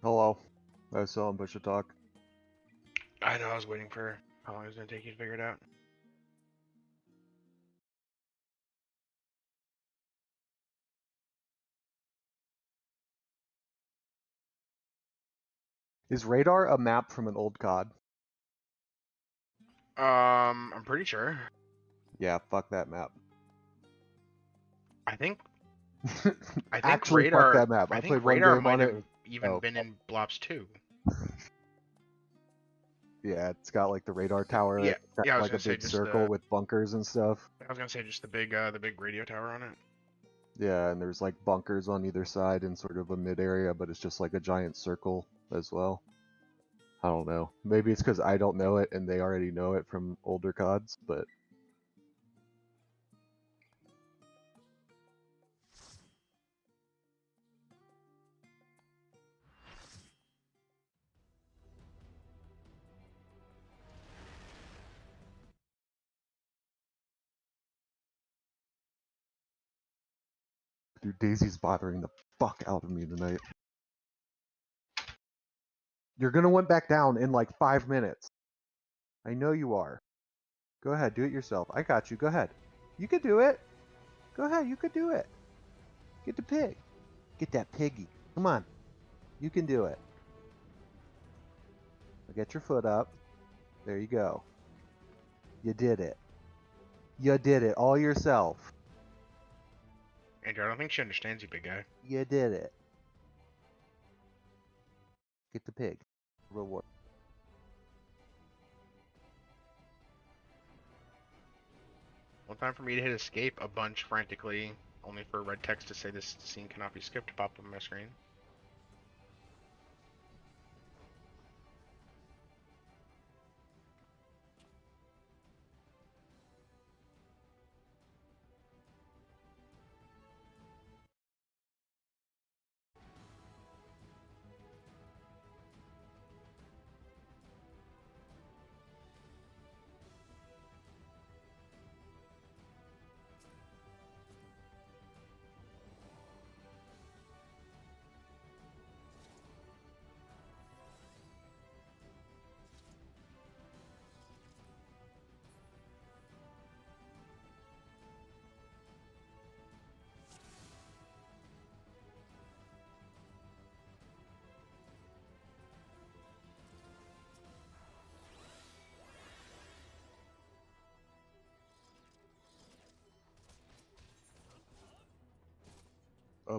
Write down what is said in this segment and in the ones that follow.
Hello. I was still on Push to Talk. I know, I was waiting for how long it was going to take you to figure it out. Is radar a map from an old COD? I'm pretty sure. Yeah, fuck that map. I think Actually, radar. fuck that map. I played one game might on have it. even been in Blops 2. Yeah, it's got like the radar tower. Yeah, It's got yeah. I was like a gonna say big just circle with bunkers and stuff. the big radio tower on it. Yeah, and there's like bunkers on either side in sort of a mid area, but it's just like a giant circle as well. I don't know. Maybe it's because I don't know it and they already know it from older CODs, but dude, Daisy's bothering the fuck out of me tonight. You're gonna went back down in like 5 minutes. I know you are. Go ahead, do it yourself. I got you. Go ahead. You could do it. Go ahead, you could do it. Get the pig. Get that piggy. Come on. You can do it. Get your foot up. There you go. You did it. You did it all yourself. Andrew, I don't think she understands you, big guy. You did it. Get the pig. Reward. One time for me to hit escape a bunch frantically, only for red text to say this scene cannot be skipped pop up on my screen.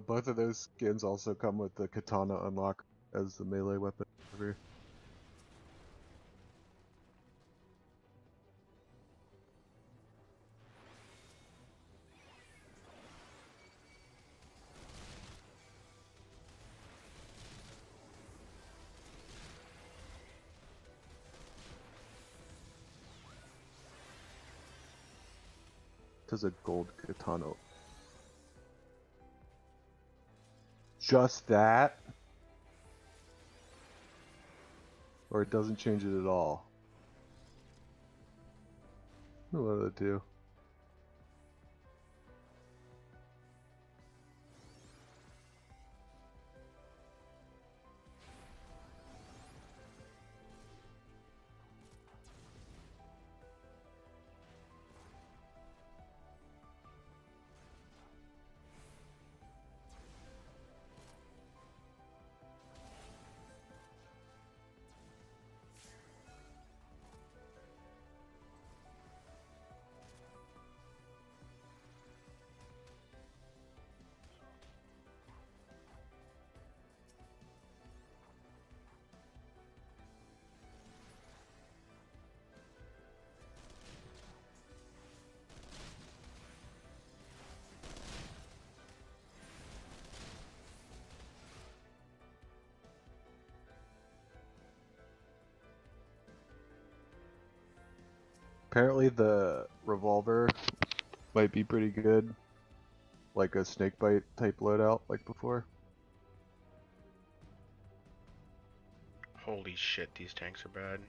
Both of those skins also come with the katana unlock as the melee weapon. Does a gold katana. Just that? Or it doesn't change it at all? One of the two. Apparently the revolver might be pretty good. Like a snakebite type loadout like before. Holy shit, these tanks are bad.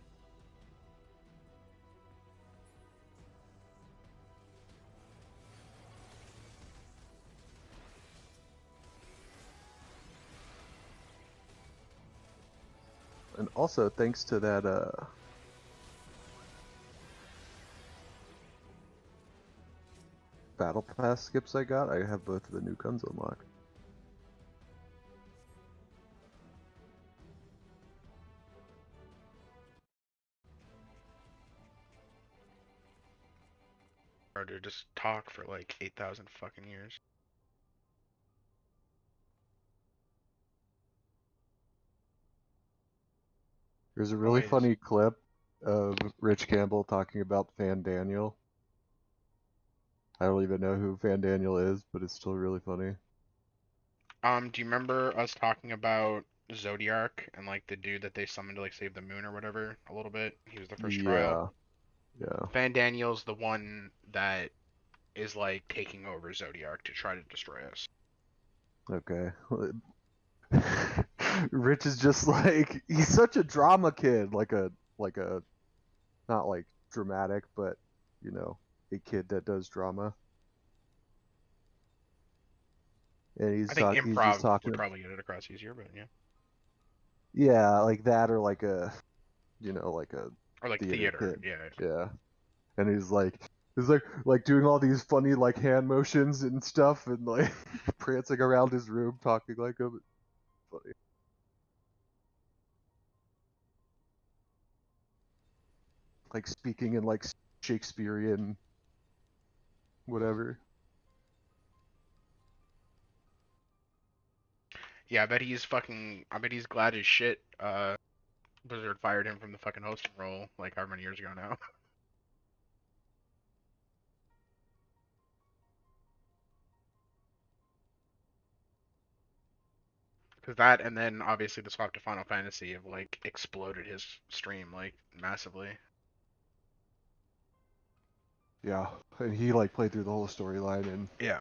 And also, thanks to that, Battle Pass skips I got, I have both of the new guns unlocked. Or to just talk for like 8,000 fucking years. There's a really Always. funny clip of Rich Campbell talking about Fan Daniel. I don't even know who Fan Daniel is, but it's still really funny. Do you remember us talking about Zodiac and like the dude that they summoned to like save the moon or whatever a little bit? He was the first trial. Yeah, yeah. Fan Daniel's the one that is like taking over Zodiac to try to destroy us. Okay. Rich is just like, he's such a drama kid, like a not like dramatic, but you know, a kid that does drama. And I think he's just improv talking, would probably get it across easier, but yeah. yeah, like that, or like a, you know, like a Or like theater theater, kid. yeah. Yeah. And he's like doing all these funny like hand motions and stuff, and like prancing around his room talking like him. Funny. Like speaking in like Shakespearean whatever. Yeah, I bet he's glad as shit, Blizzard fired him from the fucking hosting role like how many years ago now. Because that, and then obviously the swap to Final Fantasy have like exploded his stream like massively. Yeah, and he like played through the whole storyline and Yeah.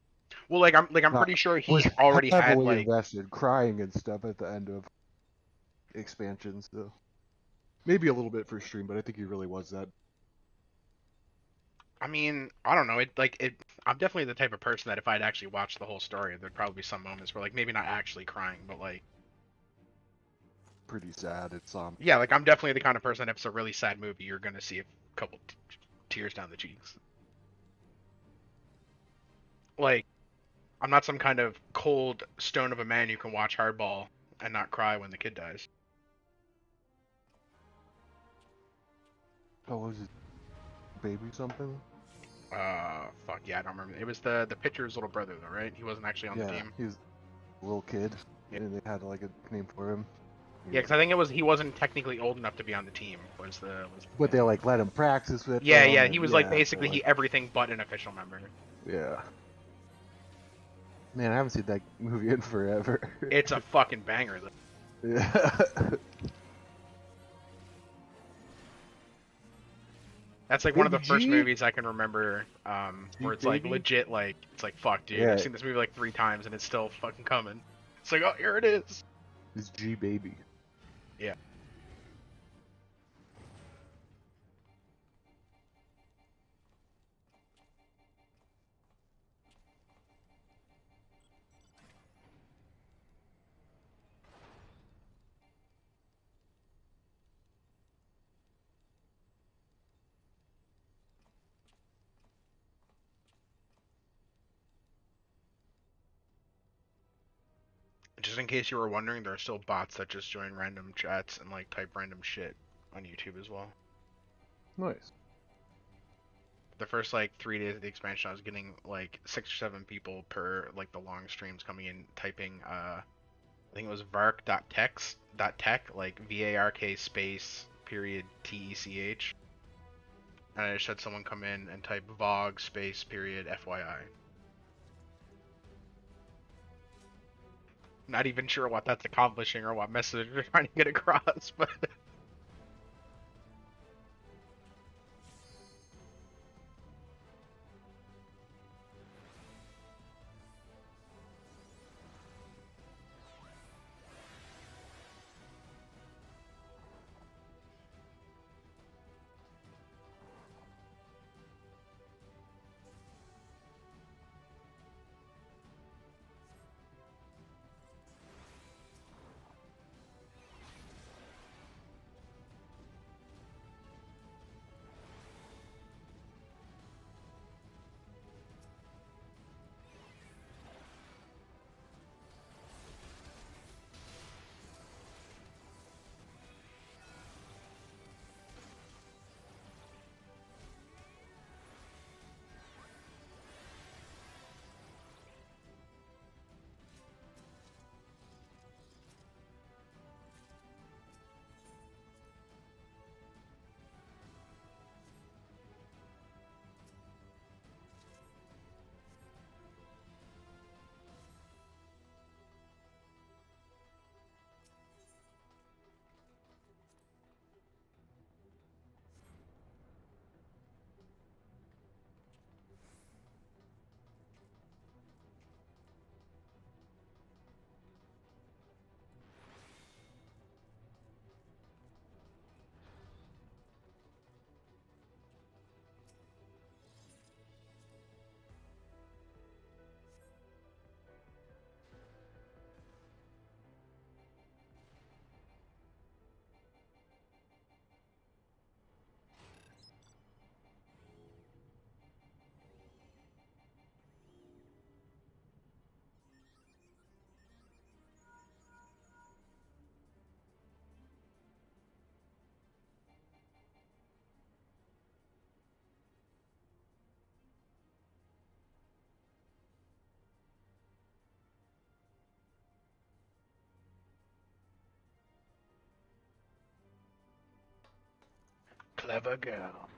Well, I'm not, pretty sure was he already had heavily like, invested, crying and stuff at the end of expansions. So maybe a little bit for stream, but I think he really was that. I mean, I don't know. I'm definitely the type of person that if I'd actually watched the whole story, there'd probably be some moments where like maybe not actually crying, but like Pretty sad. It's yeah, like I'm definitely the kind of person that if it's a really sad movie, you're gonna see a couple tears down the cheeks. Like I'm not some kind of cold stone of a man who can watch Hardball and not cry when the kid dies. oh, was it baby something? Fuck yeah, I don't remember. It was the pitcher's little brother though, right? He wasn't actually on the Yeah, team. he was a little kid, Yeah, and they had like a name for him. yeah, because I think he wasn't technically old enough to be on the team. Was the But they thing. like let him practice with Yeah, them, yeah, he and was like yeah, basically he everything but an official member. yeah. Man, I haven't seen that movie in forever. It's a fucking banger though. Yeah. That's like one of the Baby first G? movies I can remember, G where it's like baby? legit, like it's like fuck, dude. Yeah, I've seen this movie like 3 times and it's still fucking coming. It's like, oh, here it is. it's G baby. Yeah. Just in case you were wondering, there are still bots that just join random chats and like type random shit on YouTube as well. Nice. The first like 3 days of the expansion, I was getting like 6 or 7 people per like the long streams coming in typing. I think it was vark.tech, like VARK space period TECH, and I just had someone come in and type VOG space period FYI. Not even sure what that's accomplishing or what message they're trying to get across, but Clever girl.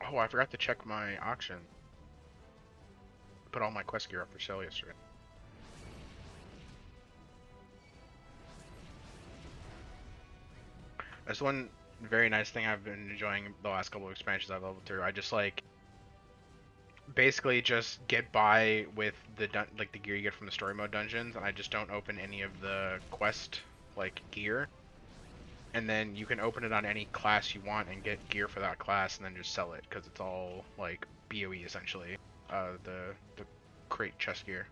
Oh, I forgot to check my auction. Put all my quest gear up for sale yesterday. That's one very nice thing I've been enjoying the last couple of expansions I've leveled through. I just like basically just get by with the like the gear you get from the story mode dungeons, and I just don't open any of the quest like gear. And then you can open it on any class you want and get gear for that class, and then just sell it because it's all like BOE essentially. The crate chest gear.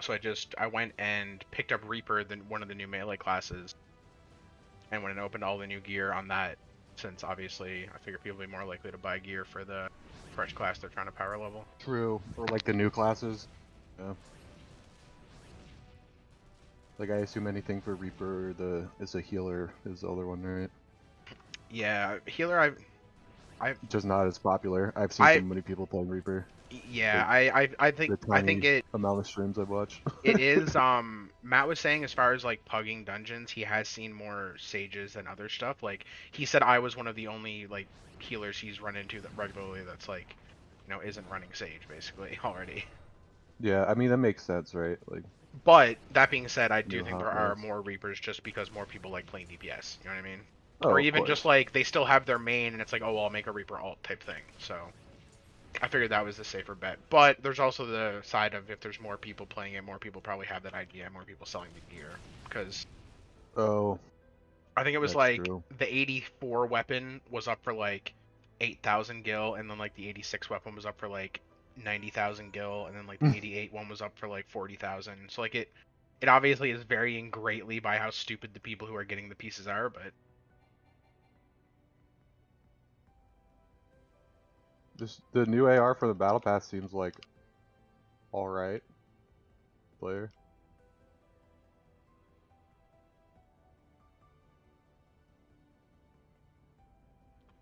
So I went and picked up Reaper, one of the new melee classes, and went and opened all the new gear on that. Since obviously I figure people will be more likely to buy gear for the fresh class they're trying to power level. True. Or like the new classes. Yeah. Like I assume anything for Reaper is a healer is the other one, right? Yeah, healer. Just not as popular. I've seen so many people playing Reaper. Yeah, The I think tiny amount of streams I've watched. it is. Matt was saying as far as like pugging dungeons, he has seen more sages than other stuff. Like he said, I was one of the only like healers he's run into that regularly that's like, isn't running sage basically already. Yeah, I mean that makes sense, right? Like. But that being said, I do You know think how there it are goes. more Reapers just because more people like playing DPS. You know what I mean? Oh, Or of even just course. like they still have their main and it's like, oh, well, I'll make a Reaper alt type thing. So I figured that was the safer bet. But there's also the side of if there's more people playing it, more people probably have that idea, more people selling the gear. Because Oh, I think it was that's like true. the 84 weapon was up for like 8,000 gil, and then like the 86 weapon was up for like 90,000 gil, and then like the 88 one was up for like 40,000. So like it obviously is varying greatly by how stupid the people who are getting the pieces are, but Just the new AR for the battle pass seems like all right player.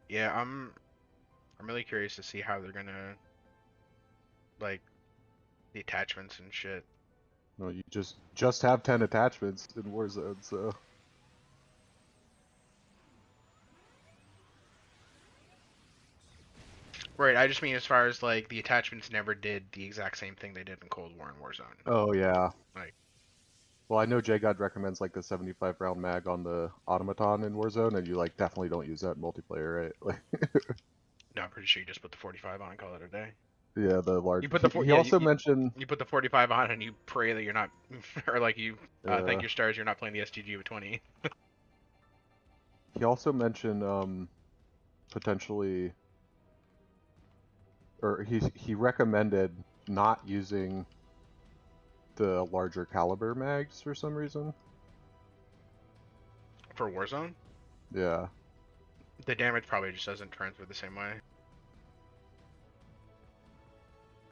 yeah, I'm really curious to see how they're gonna like the attachments and shit. No, you just have 10 attachments in Warzone, so Right, I just mean as far as like the attachments never did the exact same thing they did in Cold War and Warzone. oh yeah. Like, Well, I know J God recommends like the 75 round mag on the automaton in Warzone, and you like definitely don't use that in multiplayer, right? Like, no, I'm pretty sure you just put the 45 on and call it a day. yeah, the large. You put He also mentioned. you put the 45 on and you pray that you're not, or like you thank Uh, your stars you're not playing the SGG with 20. he also mentioned potentially, or he recommended not using the larger caliber mags for some reason. For Warzone, Yeah. the damage probably just doesn't transfer the same way.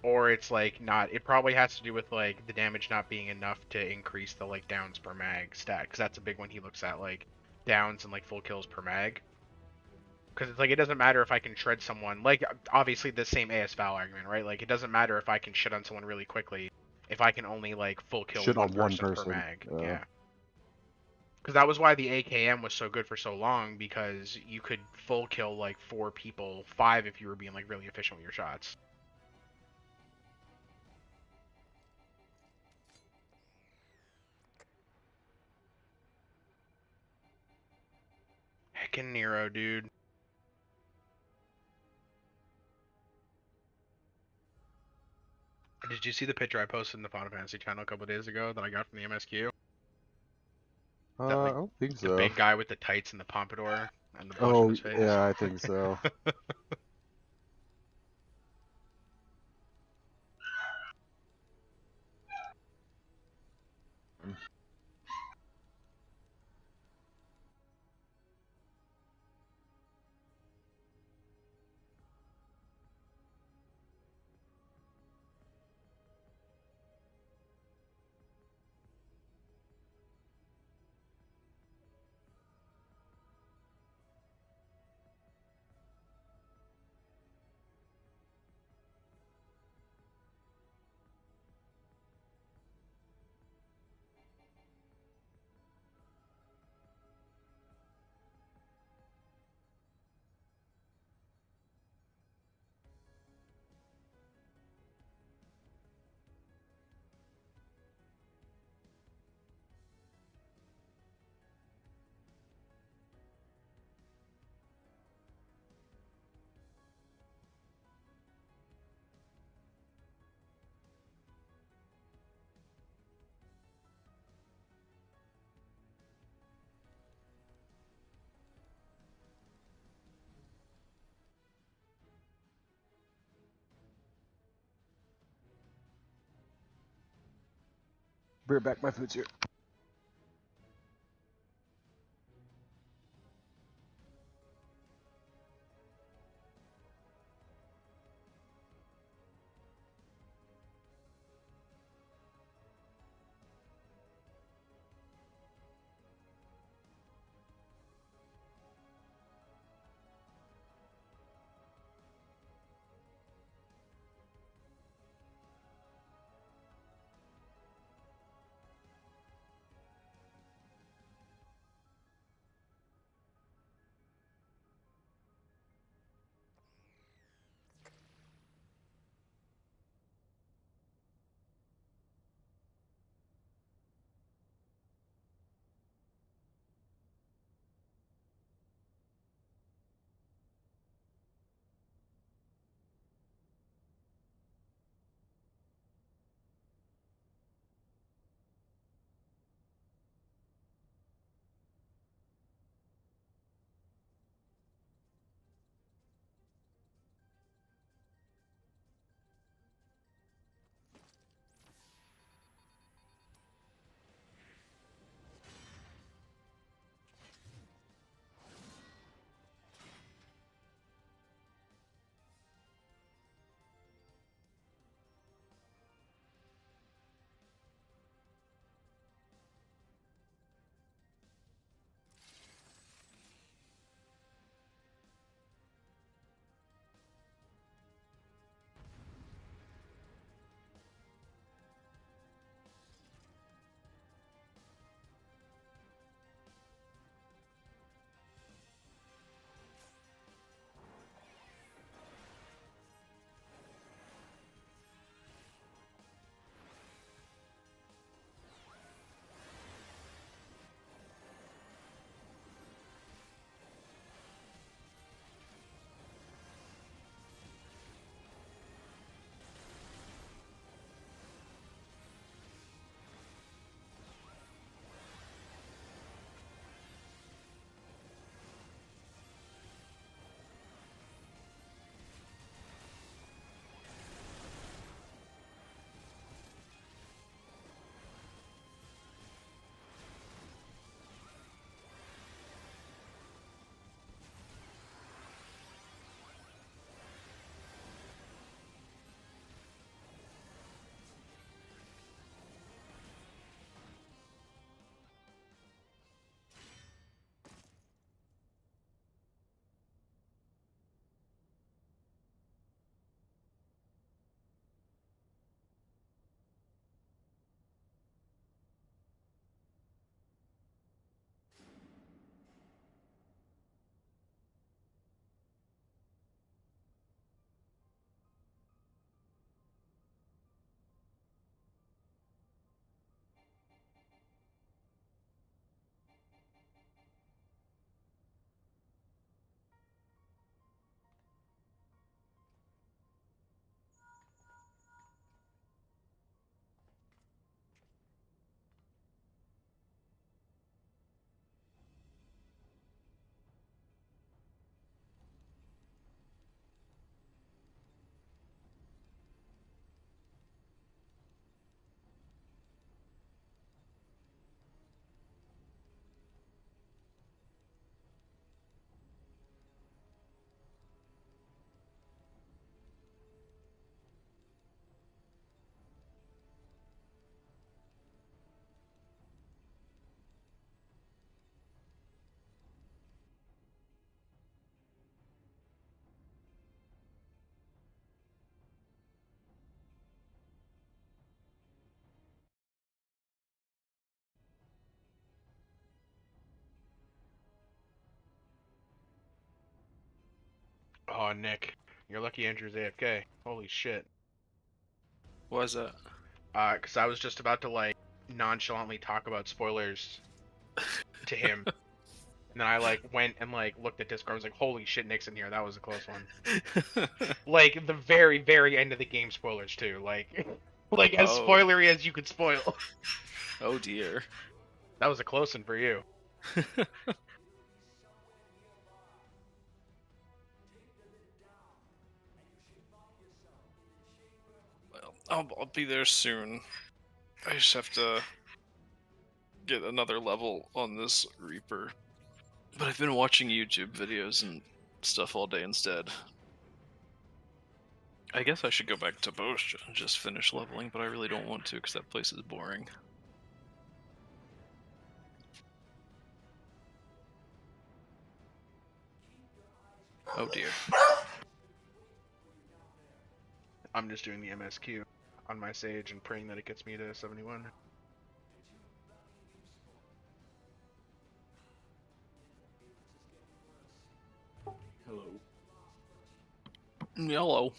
Or it's like not. It probably has to do with like the damage not being enough to increase the like downs per mag stat, because that's a big one he looks at, like downs and like full kills per mag. Because it's like it doesn't matter if I can shred someone. Like obviously the same AS Val argument, right? Like it doesn't matter if I can shit on someone really quickly if I can only like full kill Shit one on one person per person. mag. Yeah. Because that was why the AKM was so good for so long, because you could full kill like 4 people, 5 if you were being like really efficient with your shots. Heckin' Nero, dude. Did you see the picture I posted in the Final Fantasy channel a couple days ago that I got from the MSQ? That I like don't think the so. big guy with the tights and the pompadour and the bush in Oh, his face. yeah, I think so. Bring back my food's here. Oh, Nick, you're lucky Andrew's AFK. Holy shit. Why is that? Cause I was just about to like nonchalantly talk about spoilers to him, and then I like went and like looked at Discord. I was like, holy shit, Nick's in here. That was a close one. Like the very, very end of the game spoilers too. Like, like as Oh. spoilery as you could spoil. Oh dear. That was a close one for you. Well, I'll be there soon. I just have to get another level on this Reaper. But I've been watching YouTube videos and stuff all day instead. I guess I should go back to Bosch and just finish leveling, but I really don't want to because that place is boring. Oh dear. I'm just doing the MSQ on my Sage and praying that it gets me to 71. Hello. Hello.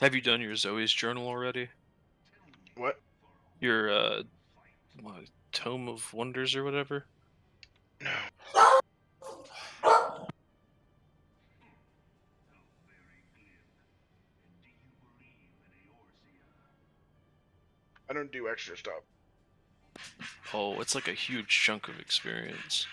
Have you done your Zoe's journal already? What? Your what, Tome of Wonders or whatever? No. I don't do extra stuff. Oh, it's like a huge chunk of experience.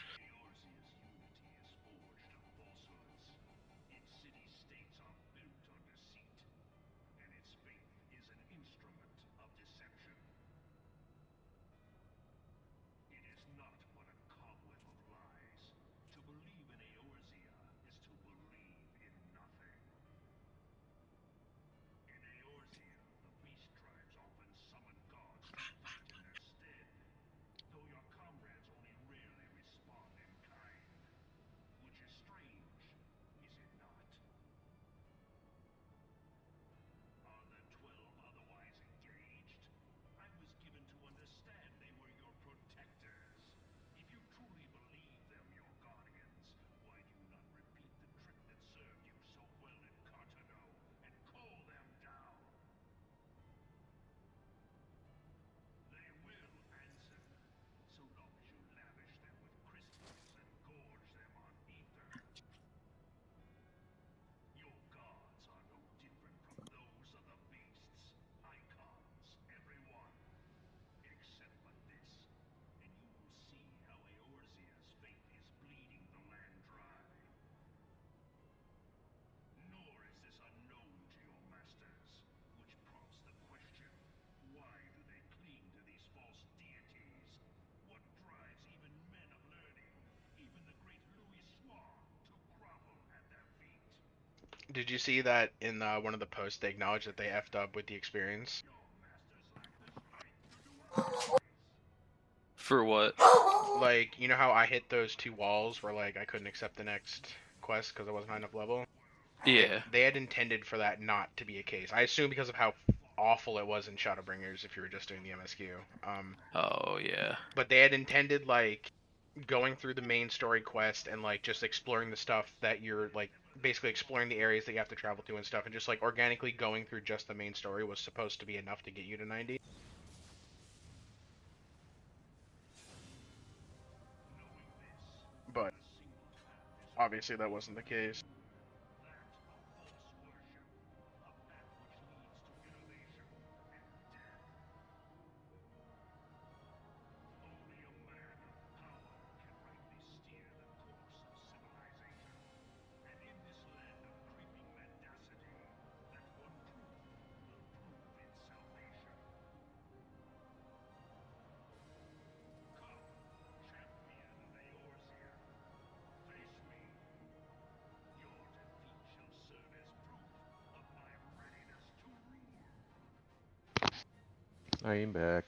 Did you see that in one of the posts they acknowledged that they effed up with the experience? For what? Like, you know how I hit those two walls where like I couldn't accept the next quest because I wasn't high enough level? Yeah. They had intended for that not to be a case. I assume because of how awful it was in Shadowbringers if you were just doing the MSQ. Oh yeah. But they had intended like going through the main story quest and like just exploring the stuff that you're like basically exploring the areas that you have to travel to and stuff, and just like organically going through just the main story was supposed to be enough to get you to 90. But obviously that wasn't the case. I am back.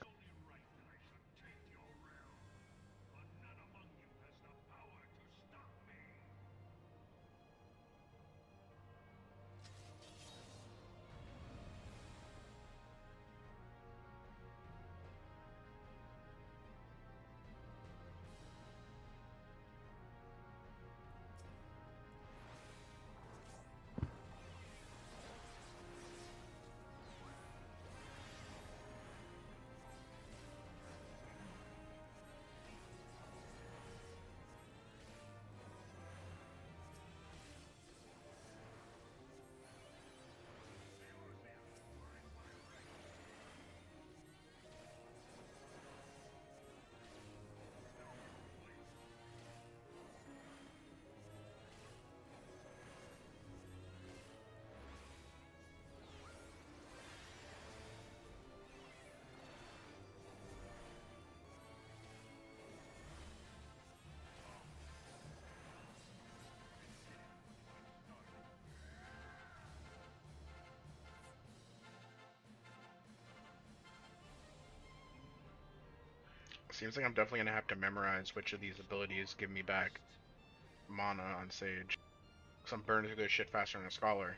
Seems like I'm definitely gonna have to memorize which of these abilities give me back mana on Sage. Cause I'm burning through this shit faster than a scholar.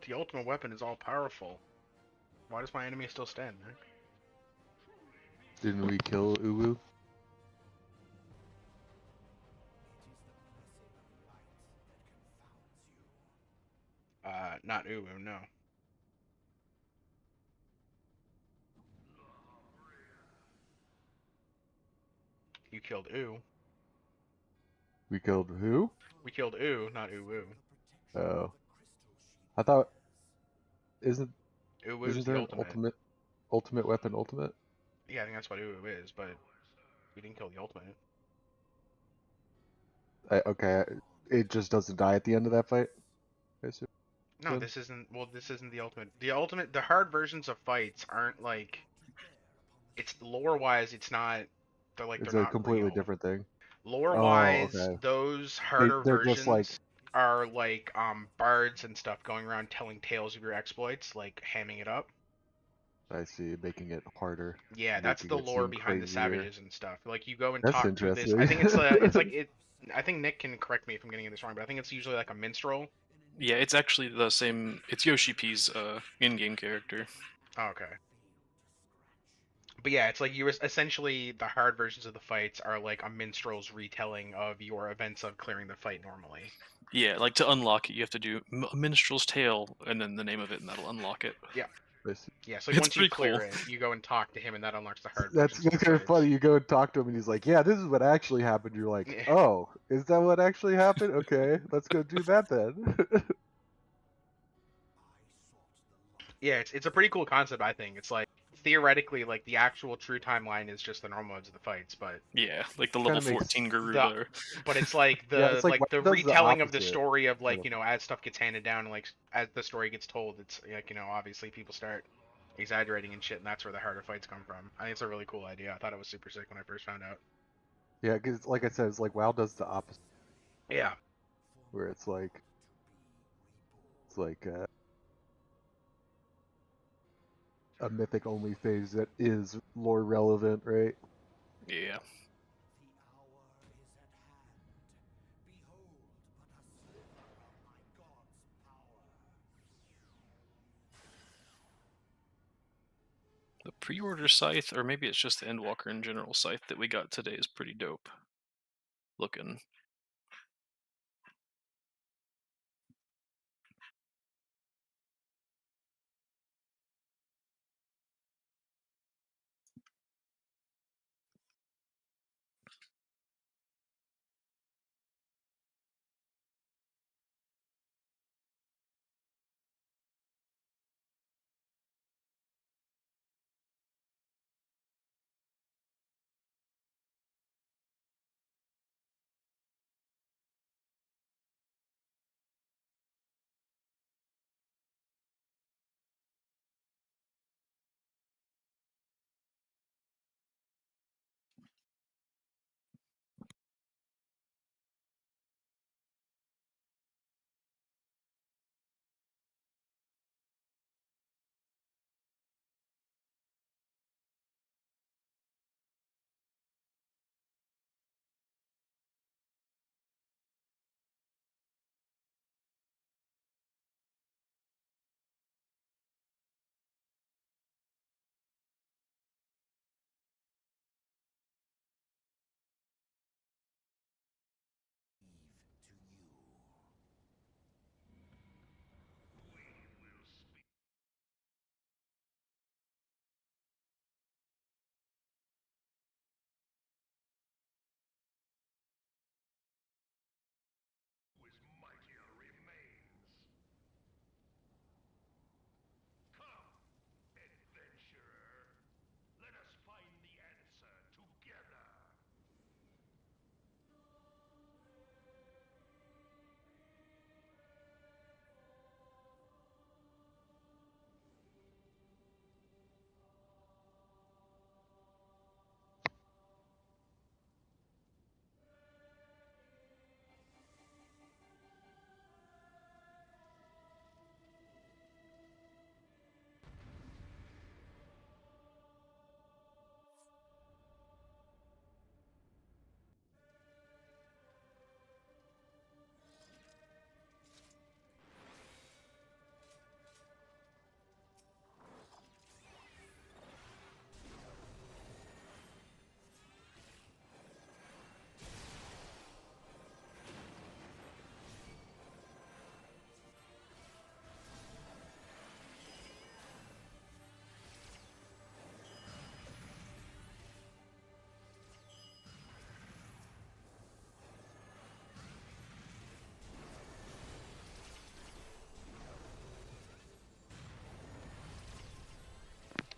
But the ultimate weapon is all powerful. Why does my enemy still stand? Didn't we kill Uwu? Not Uwu, no. You killed U. We killed who? We killed U, not Uwu. Oh. I thought isn't Uwu's there the an ultimate weapon ultimate? Yeah, I think that's what Uwu is, but we didn't kill the ultimate. Okay, it just doesn't die at the end of that fight. I assume. No, Then? this isn't. Well, this isn't the ultimate. The hard versions of fights aren't like. It's lore-wise, it's not. It's They're a not completely real. different thing. Oh, Lore-wise, okay. those harder They're just like, versions are like bards and stuff going around telling tales of your exploits, like hamming it up. I see, making it harder. Yeah, that's Making the it lore seem behind the crazier. savages and stuff. Like you go and That's talk to this. interesting. I think it's like it. I think Nick can correct me if I'm getting this wrong, but I think it's usually like a minstrel. Yeah, it's actually the same. It's Yoshi P's in-game character. Oh, okay. But yeah, it's like you essentially the hard versions of the fights are like a minstrel's retelling of your events of clearing the fight normally. Yeah, like to unlock it, you have to do Minstrel's Tale and then the name of it, and that'll unlock it. Yeah. I see. Yeah, so It's once you pretty clear cool. it, you go and talk to him, and that unlocks the hard That's versions of the kind of fights. funny. You go and talk to him, and he's like, "Yeah, this is what actually happened." You're like, Yeah. "Oh, is that what actually happened? Okay, let's go do that then." Yeah, it's a pretty cool concept, I think. It's like theoretically, like the actual true timeline is just the normal modes of the fights, but Yeah, like the Kinda level makes 14 Guru the there. but it's like Yeah, the it's like, the what does the retelling of the opposite story of kind like of- as stuff gets handed down, like as the story gets told, it's like obviously people start exaggerating and shit, and that's where the harder fights come from. I think it's a really cool idea. I thought it was super sick when I first found out. Yeah, because like I said, it's like WoW does the opposite, Yeah. where it's like a mythic only phase that is lore relevant, right? Yeah. The pre-order scythe, or maybe it's just the Endwalker in general scythe that we got today, is pretty dope looking.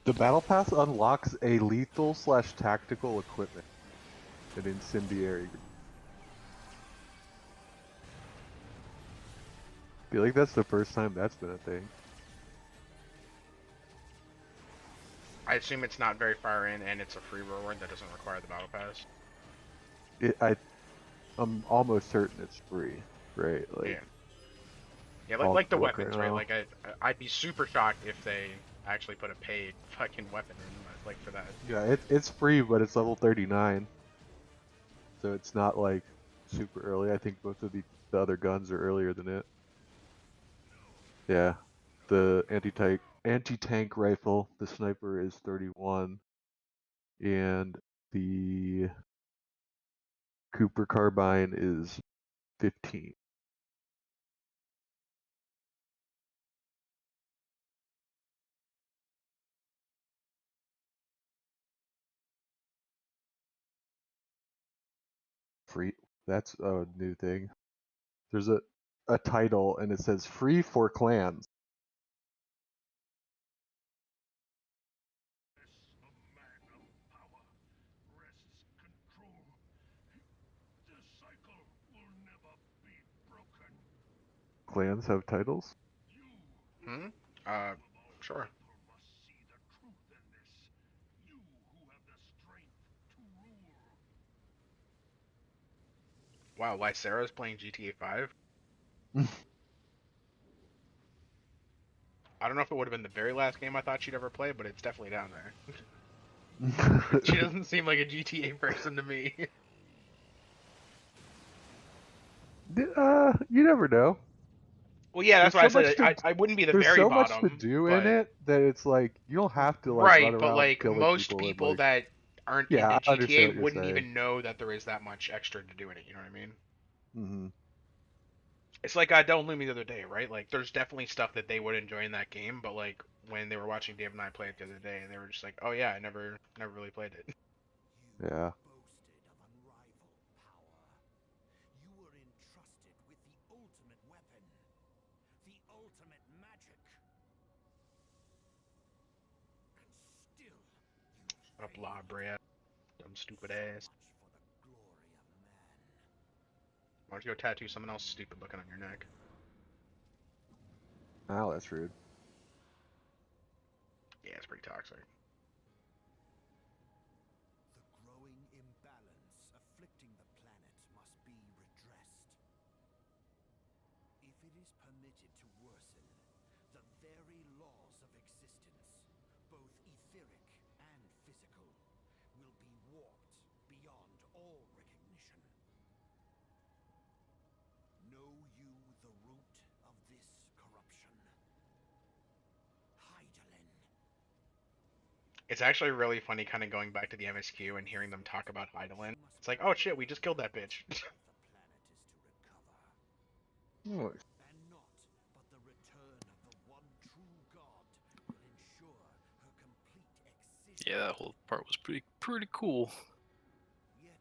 The battle pass unlocks a lethal / tactical equipment. An incendiary. I feel like that's the first time that's been a thing. I assume it's not very far in, and it's a free reward that doesn't require the battle pass. I'm almost certain it's free, right? Like, Yeah. Yeah, I'll like the look weapons, right right? now. Like I'd be super shocked if they actually put a paid fucking weapon in, like for that. yeah, it's free, but it's level 39, so it's not like super early. I think both of the other guns are earlier than it. Yeah, the anti-tank rifle, the sniper is 31, and the Cooper carbine is 15. Free. That's a new thing. There's a title and it says free for clans. Clans have titles? Hmm? Sure. Wow, why Sarah's playing GTA 5? I don't know if it would have been the very last game I thought she'd ever play, but it's definitely down there. She doesn't seem like a GTA person to me. You never know. Well, yeah, that's why I There's so said much to I wouldn't be the there's very so much to bottom, do in but it that it's like you don't have to like run right, but around like killing most people and people like that aren't yeah, into I understand GTA what you're wouldn't saying. even know that there is that much extra to do in it. You know what I mean? Hmm. It's like Don't Loom Me the other day, right? Like, there's definitely stuff that they would enjoy in that game, but like when they were watching Dave and I play it the other day, they were just like, "Oh yeah, I never really played it." Yeah. Shut up, La Brea, dumb stupid ass. Why don't you go tattoo someone else stupid looking on your neck? Oh, that's rude. Yeah, it's pretty toxic. It's actually really funny kind of going back to the MSQ and hearing them talk about Hydaelyn. It's like, oh shit, we just killed that bitch. Oh, Yeah, that whole part was pretty cool.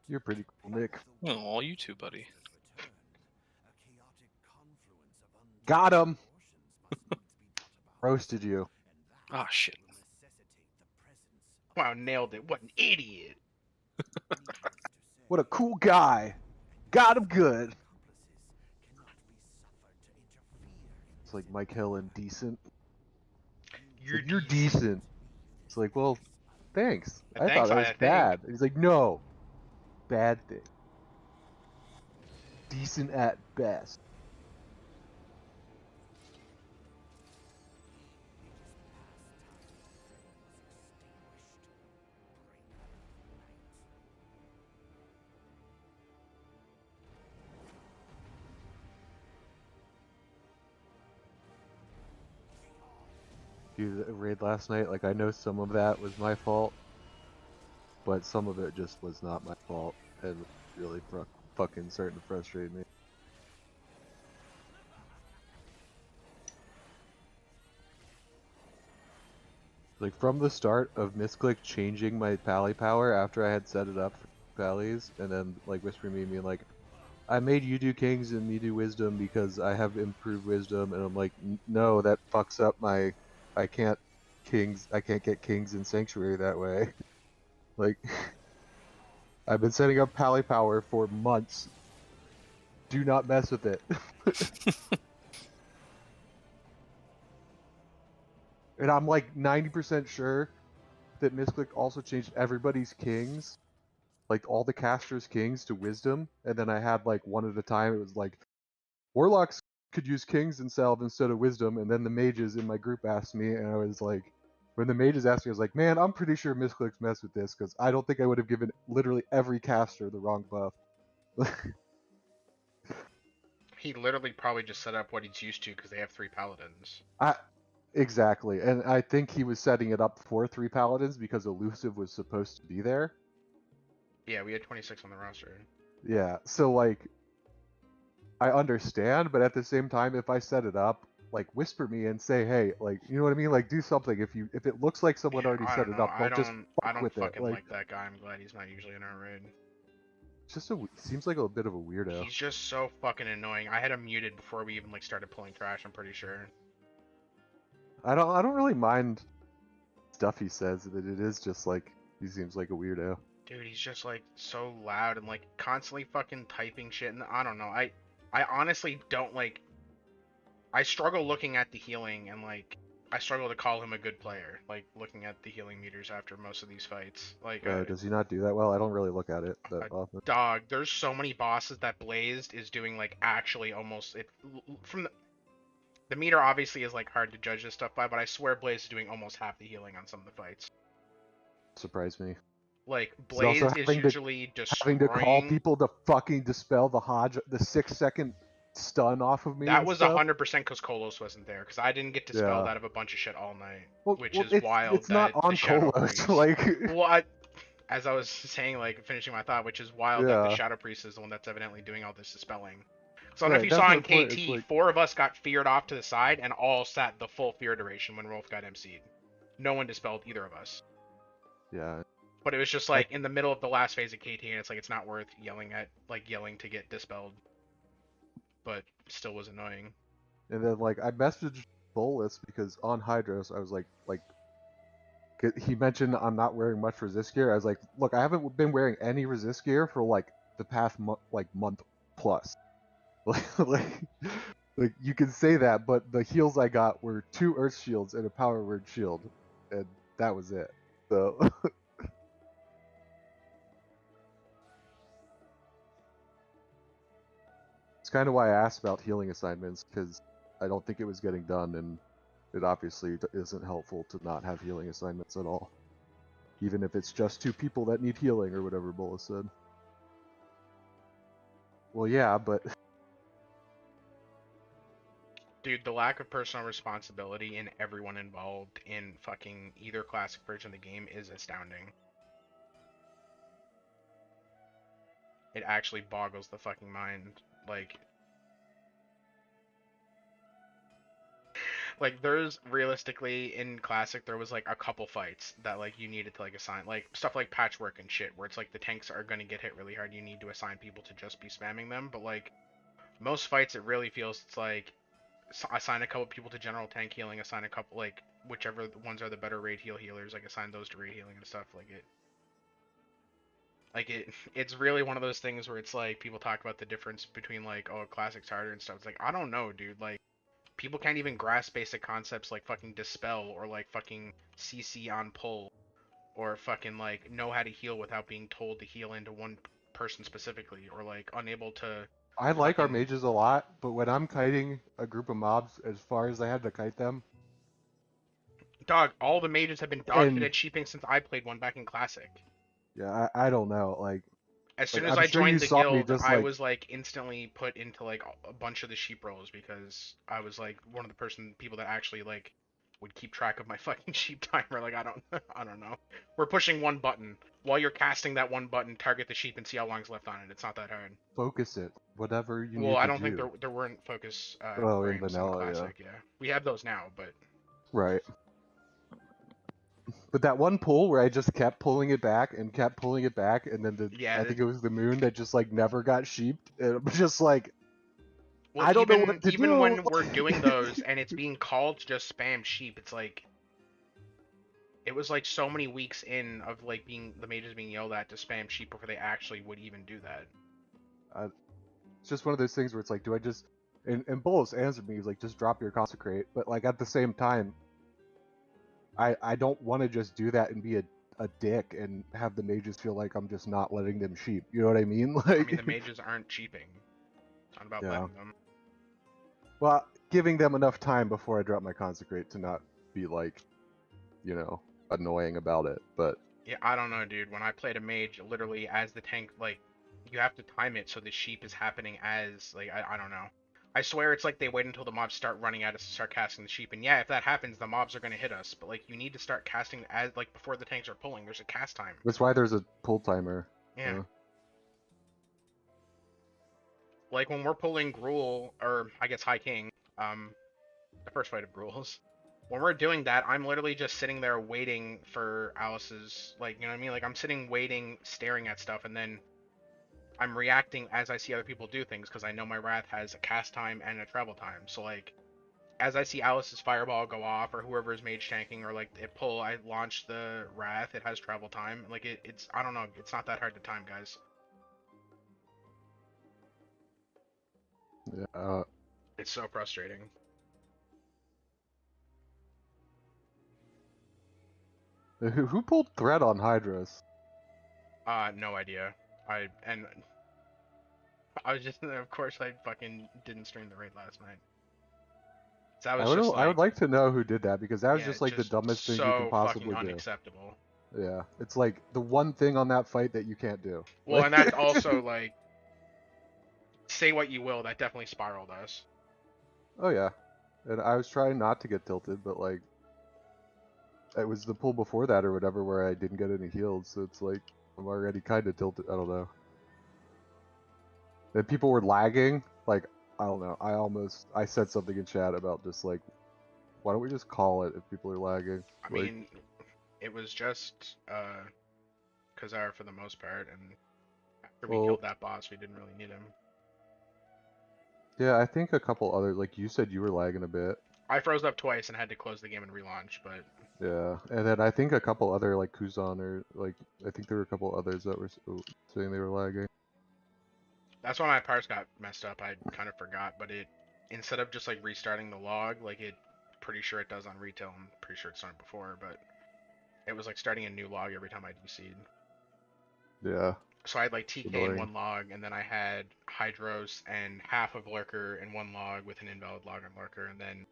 you're pretty cool, Nick. Oh, all you two, buddy. Got him. Roasted you. Ah, shit. Wow, nailed it. What an idiot. What a cool guy. Got him good. It's like Mike Hill and decent. You're decent. It's like, well, thanks. I thought Thanks, that I was think. bad. He's like, no. Bad thing. Decent at best. Dude, the raid last night, like I know some of that was my fault, but some of it just was not my fault and really fucking starting to frustrate me. Like from the start of Misclick changing my pally power after I had set it up for pallies, and then like whispering me being like, I made you do kings and me do wisdom because I have improved wisdom, and I'm like, no, that fucks up my, I can't kings. I can't get kings in Sanctuary that way. Like, I've been setting up Pally Power for months. Do not mess with it. And I'm like 90% sure that Misclick also changed everybody's kings, like all the casters' kings, to wisdom. And then I had like one at a time. It was like warlocks could use kings and salve instead of wisdom. And then the mages in my group asked me, and I was like, when the mages asked me, I was like, man, I'm pretty sure Misclick's messed with this because I don't think I would have given literally every caster the wrong buff. He literally probably just set up what he's used to because they have 3 paladins. Exactly, and I think he was setting it up for 3 paladins because elusive was supposed to be there. Yeah, we had 26 on the roster. Yeah, so like, I understand, but at the same time, if I set it up, like, whisper me and say, hey, like, you know what I mean? Like, do something. If it looks like someone Yeah, already I set don't it know. up, don't just I fuck don't with it. fucking Like, like that guy. I'm glad he's not usually in our raid. it's just seems like a bit of a weirdo. He's just so fucking annoying. I had him muted before we even like started pulling trash. I'm pretty sure. I don't really mind stuff he says, but it is just like he seems like a weirdo. Dude, he's just like so loud and like constantly fucking typing shit. And I don't know. I honestly don't like. I struggle looking at the healing and like I struggle to call him a good player. Like looking at the healing meters after most of these fights. Like, Does he not do that well? I don't really look at it that often. dog, there's so many bosses that Blazed is doing like actually almost it from the meter obviously is like hard to judge this stuff by, but I swear Blaze is doing almost half the healing on some of the fights. Surprise me. Like He's also Blaze is usually having to call destroying. people to fucking dispel the Hodge, the 6-second stun off of me. That and was stuff. 100% because Kolos wasn't there, because I didn't get dispelled out of a bunch of shit all night, which is it's, wild. It's not on Kolos, like. Well, as I was saying, like finishing my thought, which is wild that the Shadow Priest is the one that's evidently doing all this dispelling. So I don't know if you saw in KT, like... 4 of us got feared off to the side and all sat the full fear duration when Rolf got MC'd. No one dispelled either of us. Yeah. But it was just like in the middle of the last phase of KT, and it's like it's not worth yelling to get dispelled. But still was annoying. And then like I messaged Bolus because on Hydros I was like he mentioned I'm not wearing much resist gear. I was like, look, I haven't been wearing any resist gear for like the past month plus. like you can say that, but the heals I got were 2 Earth Shields and a Power Word Shield, and that was it. So. It's kind of why I asked about healing assignments, because I don't think it was getting done, and it obviously isn't helpful to not have healing assignments at all. Even if it's just 2 people that need healing, or whatever Bola said. Well, yeah, but... Dude, the lack of personal responsibility in everyone involved in fucking either classic version of the game is astounding. It actually boggles the fucking mind. Like there's realistically in classic there was like a couple fights that like you needed to like assign, like stuff like patchwork and shit, where it's like the tanks are gonna get hit really hard, you need to assign people to just be spamming them. But like most fights it really feels it's like assign a couple people to general tank healing, assign a couple like whichever ones are the better raid healers, like assign those to raid healing and stuff. It's really one of those things where it's like people talk about the difference between like, oh, classic's harder and stuff. It's like, I don't know, dude. Like people can't even grasp basic concepts like fucking dispel or like fucking CC on pull or fucking like know how to heal without being told to heal into one person specifically, or like unable to. I like our mages a lot, but when I'm kiting a group of mobs as far as I had to kite them, dog, all the mages have been dog shit at sheeping since I played one back in classic. Yeah, I don't know, like... As soon as I joined the guild, I was like instantly put into like a bunch of the sheep roles because I was like one of the people that actually like would keep track of my fucking sheep timer. Like I don't know. We're pushing one button. While you're casting that one button, target the sheep and see how long's left on it. It's not that hard. Focus it, whatever you need to do. Well, I don't think there weren't focus in vanilla, in classic, yeah. We have those now, but right. But that one pull where I just kept pulling it back and kept pulling it back, and then I think it was the moon that just like never got sheeped. It was just like, well, I don't know what to do. Even when we're doing those and it's being called to just spam sheep, it's like It was like so many weeks in of like the mages being yelled at to spam sheep before they actually would even do that. It's just one of those things where it's like, do I just... And Bullis answered me, he's like, just drop your consecrate. But like at the same time, I don't want to just do that and be a dick and have the mages feel like I'm just not letting them sheep. You know what I mean? Like, I mean, the mages aren't cheaping. It's not about Yeah. letting them. well, giving them enough time before I drop my consecrate to not be like, you know, annoying about it. But Yeah, I don't know, dude. When I played a mage, literally as the tank, like, you have to time it so the sheep is happening as, like, I don't know. I swear it's like they wait until the mobs start running at us to start casting the sheep. And yeah, if that happens, the mobs are going to hit us. But, like, you need to start casting as, like, before the tanks are pulling. There's a cast time. that's why there's a pull timer. Yeah. Like, when we're pulling Gruul, or, I guess, High King, the first fight of Gruul's, when we're doing that, I'm literally just sitting there waiting for Alice's, like, you know what I mean? Like, I'm sitting, waiting, staring at stuff, and then I'm reacting as I see other people do things, because I know my Wrath has a cast time and a travel time. So, like, as I see Alice's Fireball go off, or whoever's mage tanking, or, like, it pull, I launch the Wrath, it has travel time. Like, it's, I don't know, it's not that hard to time, guys. Yeah. It's so frustrating. Who pulled thread on Hydras? No idea. I was just, of course, I fucking didn't stream the raid last night. So I was just I would like to know who did that, because that was yeah, just like the dumbest thing you can so possibly fucking do. unacceptable. Yeah, it's like the one thing on that fight that you can't do. Well, and that's also like, say what you will, that definitely spiraled us. Oh yeah, and I was trying not to get tilted, but like, it was the pull before that or whatever where I didn't get any heals, so it's like I'm already kind of tilted. I don't know. And people were lagging. Like, I don't know. I said something in chat about just like, why don't we just call it if people are lagging? I Like, mean, it was just Khazar for the most part, and after we Well- killed that boss, we didn't really need him. yeah, I think a couple other, like you said, you were lagging a bit. I froze up twice and had to close the game and relaunch, but Yeah, and then I think a couple other, like Kuzan, or like, I think there were a couple others that were saying they were lagging. that's why my parts got messed up. I kind of forgot, but it, instead of just like restarting the log, like it, pretty sure it does on retail. I'm pretty sure it's done before, but it was like starting a new log every time I DC'd. Yeah. So I had like TK in Annoying. one log, and then I had Hydros and half of Lurker in one log with an invalid log on Lurker, and then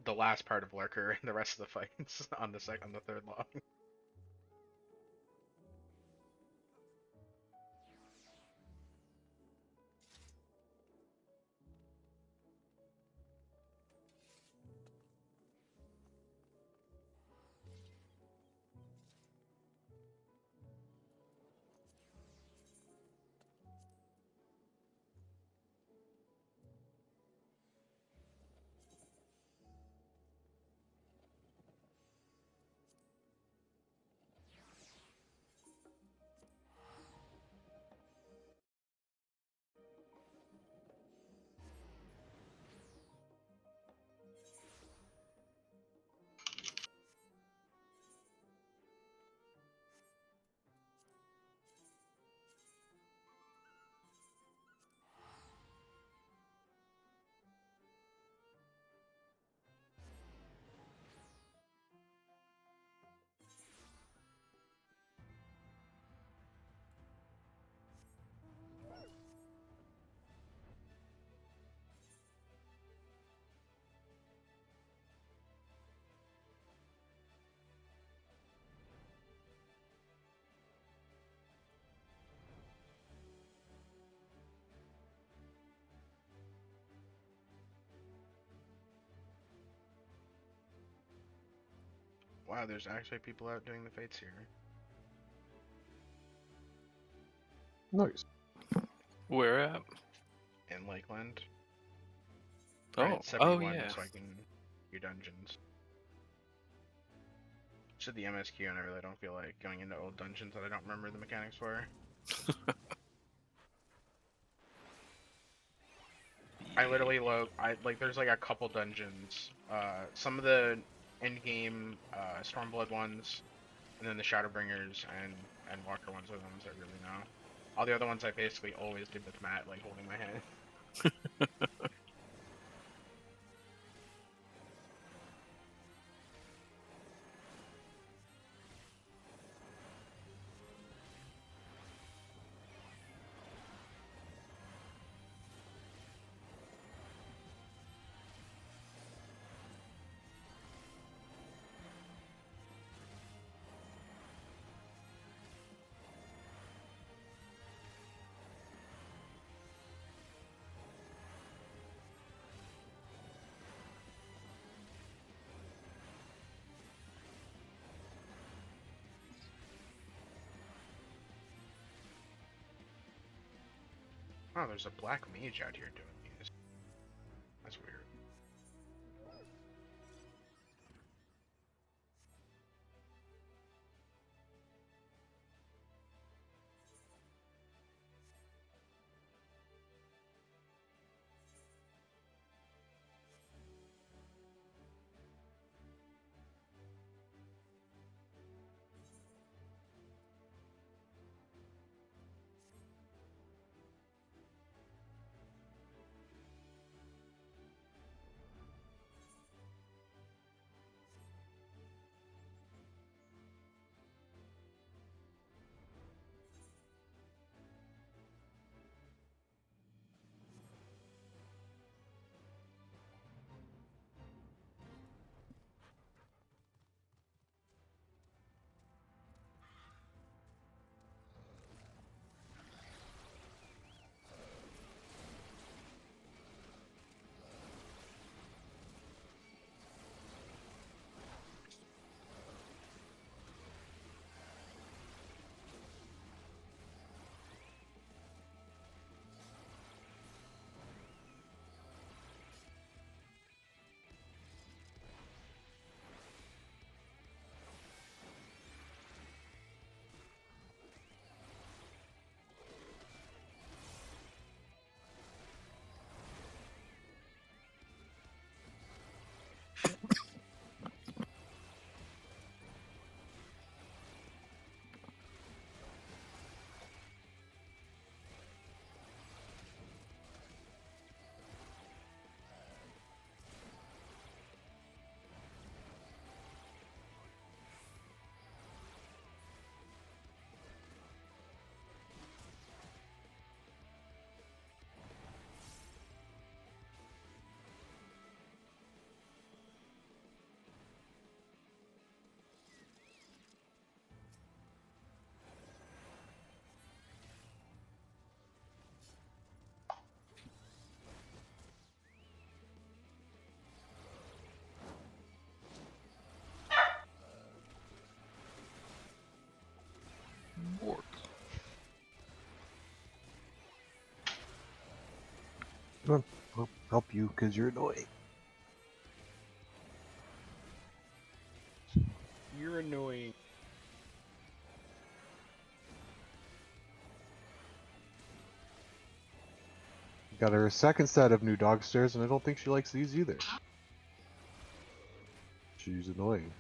the last part of Lurker and the rest of the fights on the third log. Wow, there's actually people out doing the fates here. Nice. Where at? In Lakeland. Oh, Right, 71, yeah. so I can do dungeons. Should the MSQ, and I really don't feel like going into old dungeons that I don't remember the mechanics for. I literally like there's like a couple dungeons. Some of the endgame Stormblood ones, and then the Shadowbringers and Endwalker ones are the ones I really know. All the other ones I basically always did with Matt, like holding my hand. Oh, there's a black mage out here doing these. That's weird. Bork. I'll help you because you're annoying. You're annoying. Got her a second set of new dog stairs, and I don't think she likes these either. She's annoying.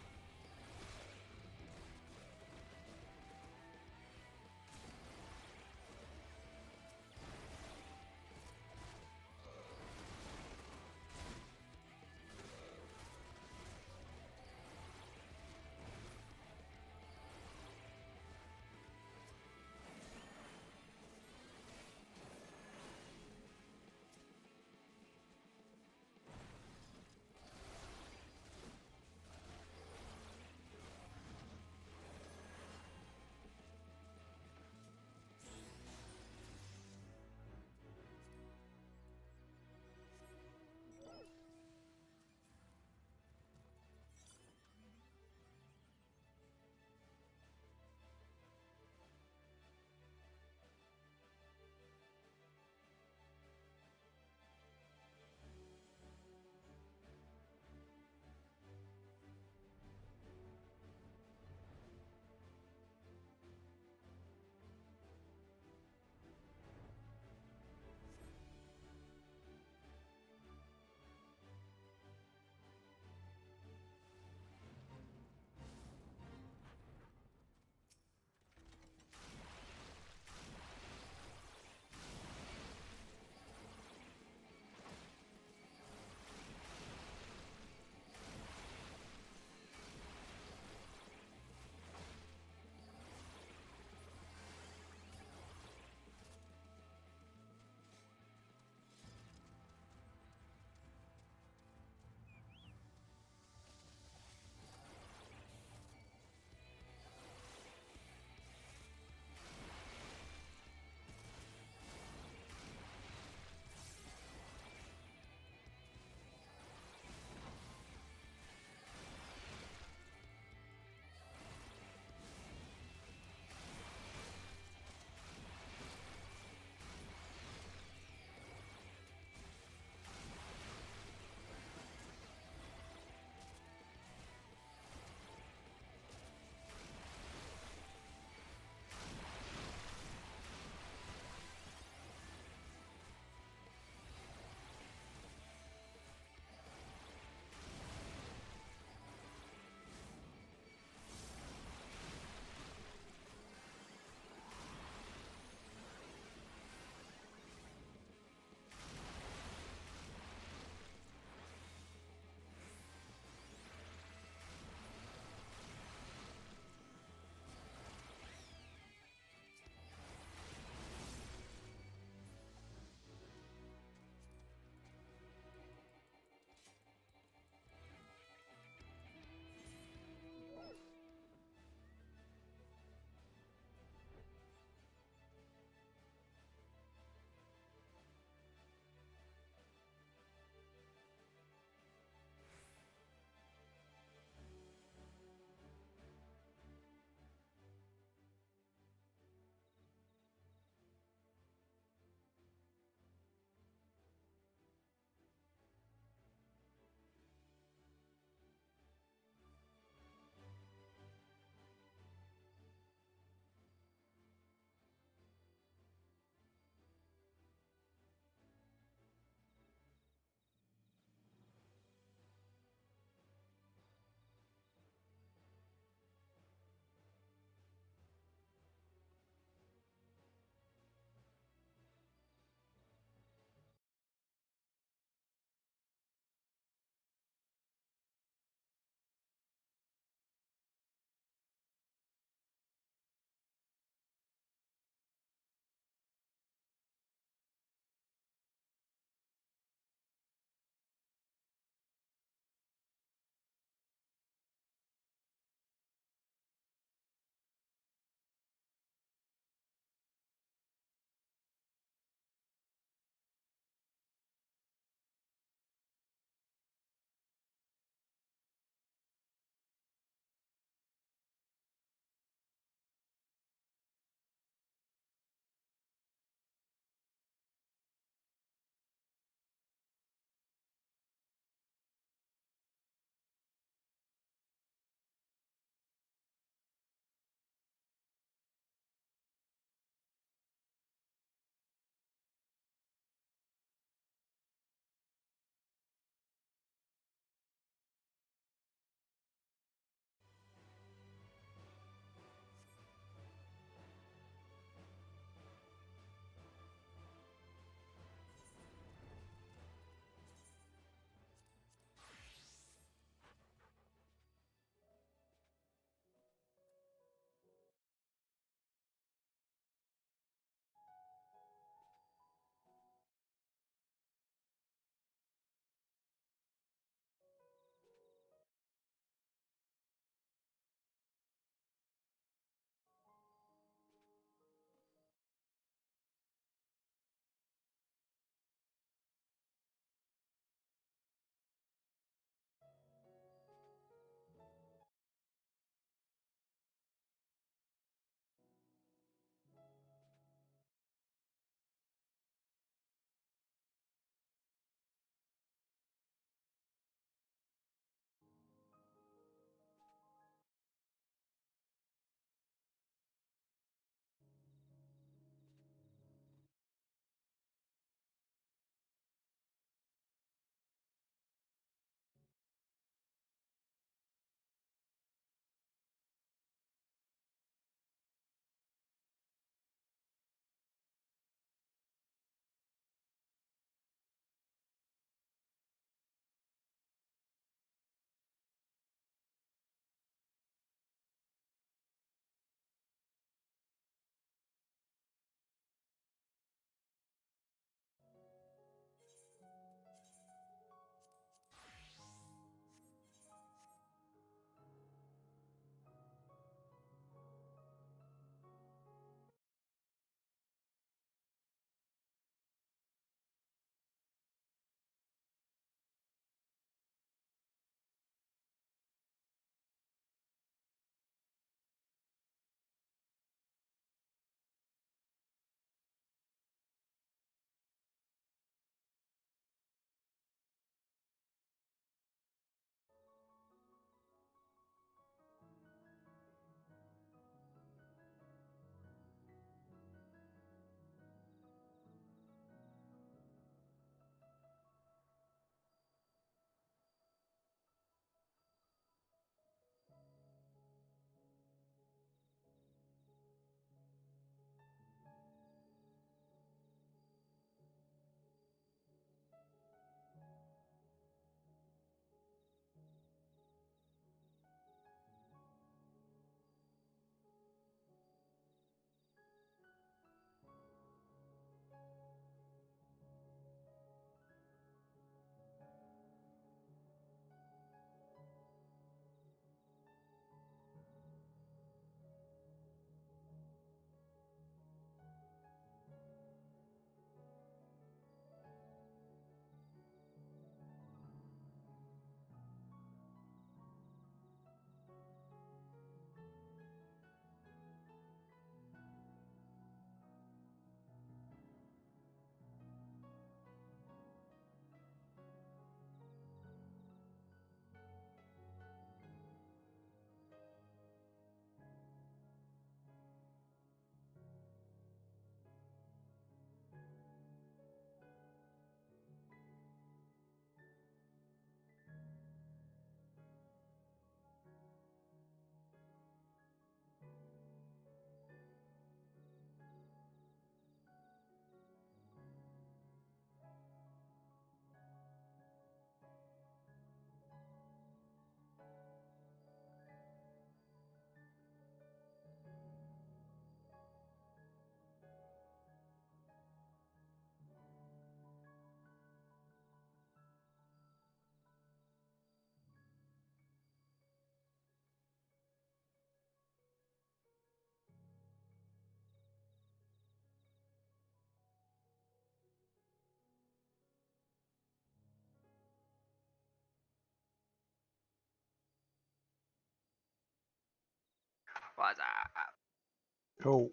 What's up? Oh,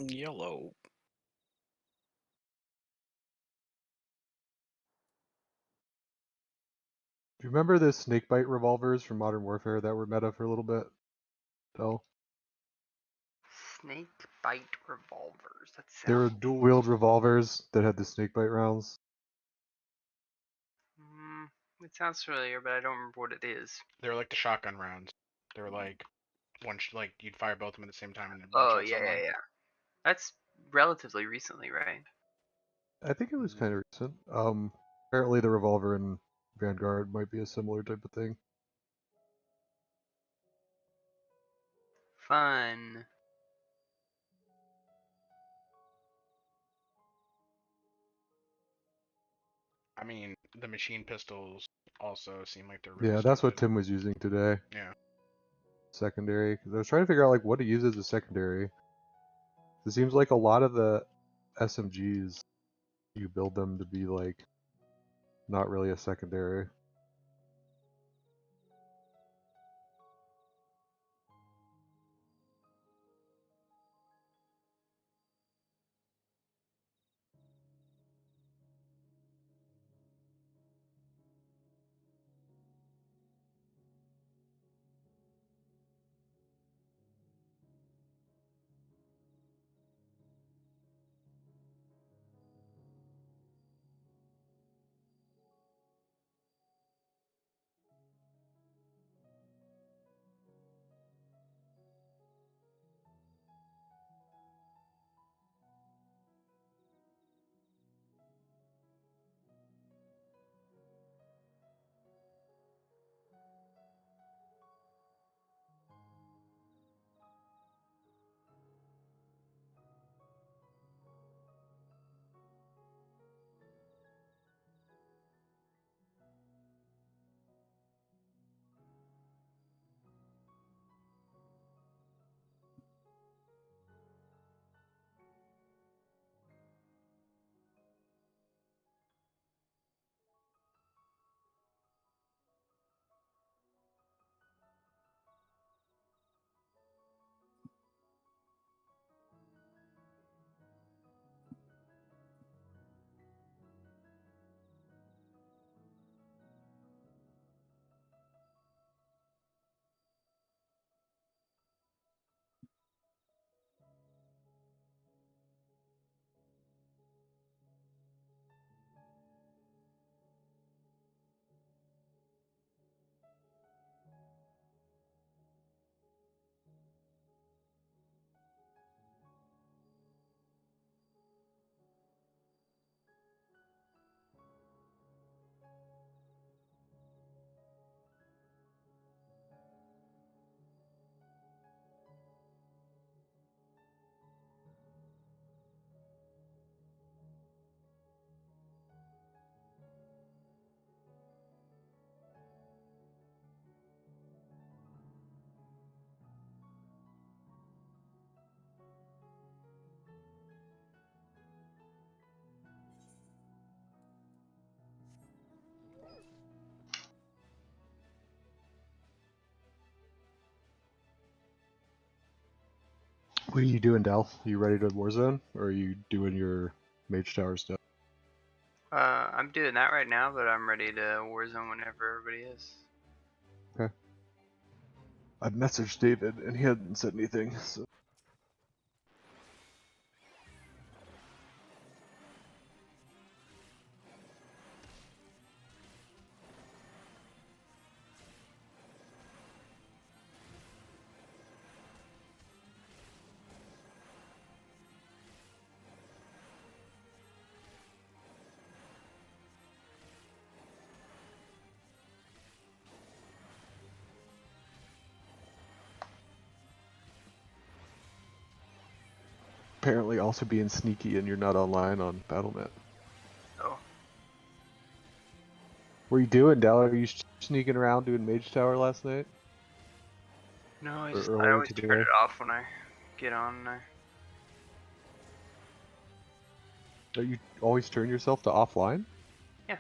Yellow. do you remember the snakebite revolvers from Modern Warfare that were meta for a little bit? Del? Snake bite revolvers. That They were sounds. dual-wield revolvers that had the snakebite rounds. It sounds familiar, but I don't remember what it is. They were like the shotgun rounds. They were like like you'd fire both of them at the same time and then Oh one-shot someone. yeah. That's relatively recently, right? I think it was kind of recent. Apparently the revolver in Vanguard might be a similar type of thing. Fun. I mean, the machine pistols also seem like they're really Yeah, that's what stupid. Tim was using today. Yeah. Secondary. 'Cause I was trying to figure out like what to use as a secondary. It seems like a lot of the SMGs, you build them to be like not really a secondary. What are you doing, Del? You ready to Warzone? Or are you doing your Mage Tower stuff? I'm doing that right now, but I'm ready to Warzone whenever everybody is. Okay. I've messaged David and he hadn't said anything, so. Apparently also being sneaky and you're not online on Battle.net. Oh. What are you doing, Del? Are you sneaking around doing Mage Tower last night? No, Or I earlier always turn today? it off when I get on there. Don't you always turn yourself to offline? Yeah.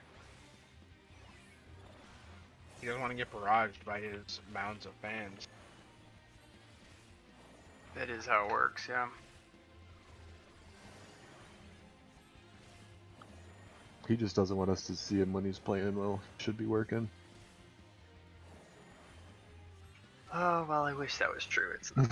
He doesn't want to get barraged by his mounds of fans. That is how it works, yeah. He just doesn't want us to see him when he's playing well. Should be working. Oh, well, I wish that was true. It's not.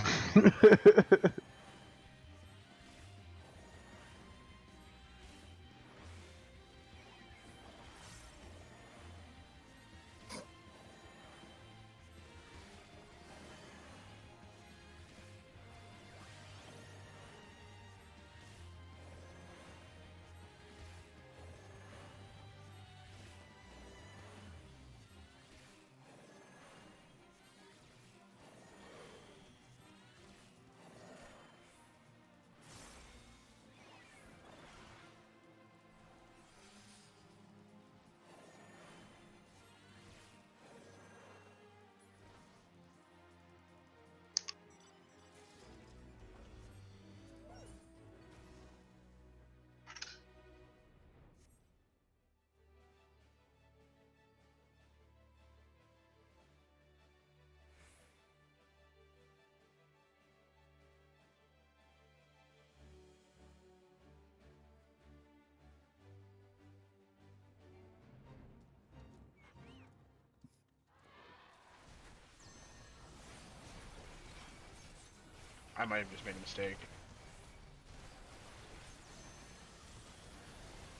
I might have just made a mistake.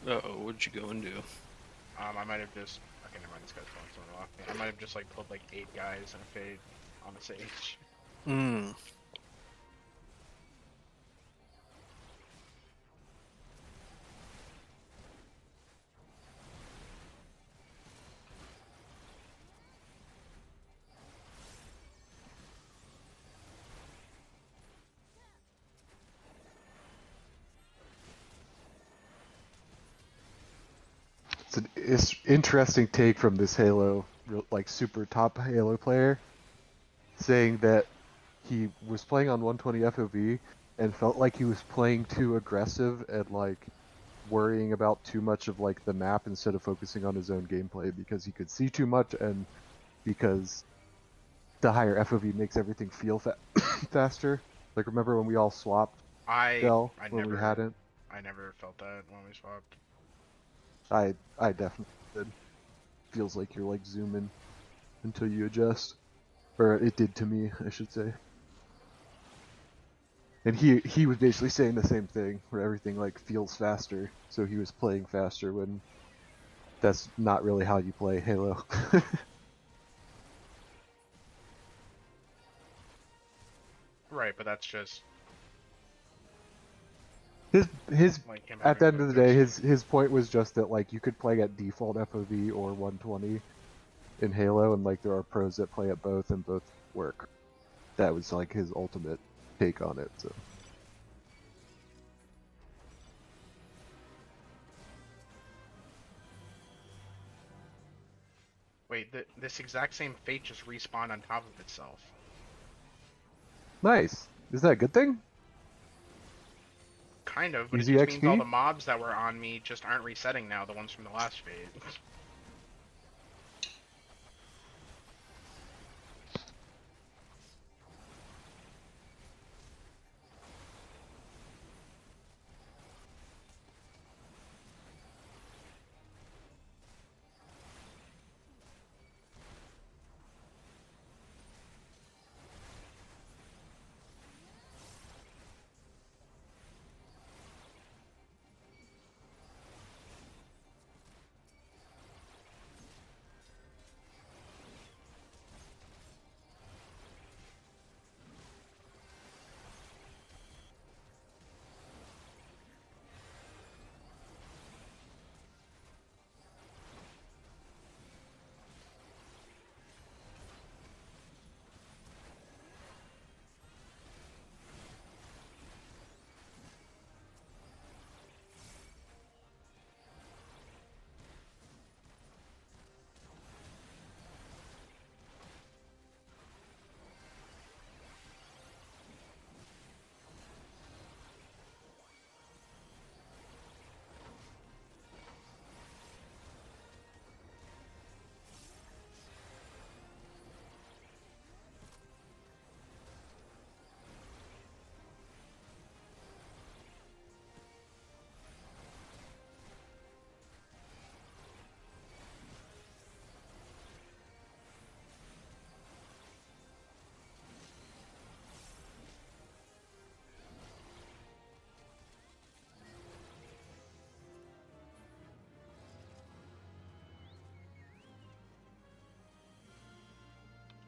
Uh-oh, what'd you go and do? I might have just. Okay, never mind. This guy's pulling someone off me. I might have just like pulled like 8 guys in a fade on the sage. Hmm. It's an interesting take from this Halo, like super top Halo player, saying that he was playing on 120 FOV and felt like he was playing too aggressive and like worrying about too much of like the map instead of focusing on his own gameplay because he could see too much and because the higher FOV makes everything feel faster. Like remember when we all swapped Dell I when never we hadn't? I never felt that when we swapped. I definitely did. Feels like you're like zooming until you adjust. Or it did to me, I should say. And he was basically saying the same thing, where everything like feels faster. So he was playing faster when that's not really how you play Halo. Right, but that's just his like him at the having end of the day, focus. his point was just that like you could play at default FOV or 120 in Halo, and like there are pros that play at both and both work. That was like his ultimate take on it. So. Wait, this exact same fate just respawned on top of itself. Nice. Is that a good thing? Kind of, but Easy it just means all XP? the mobs that were on me just aren't resetting now, the ones from the last fate.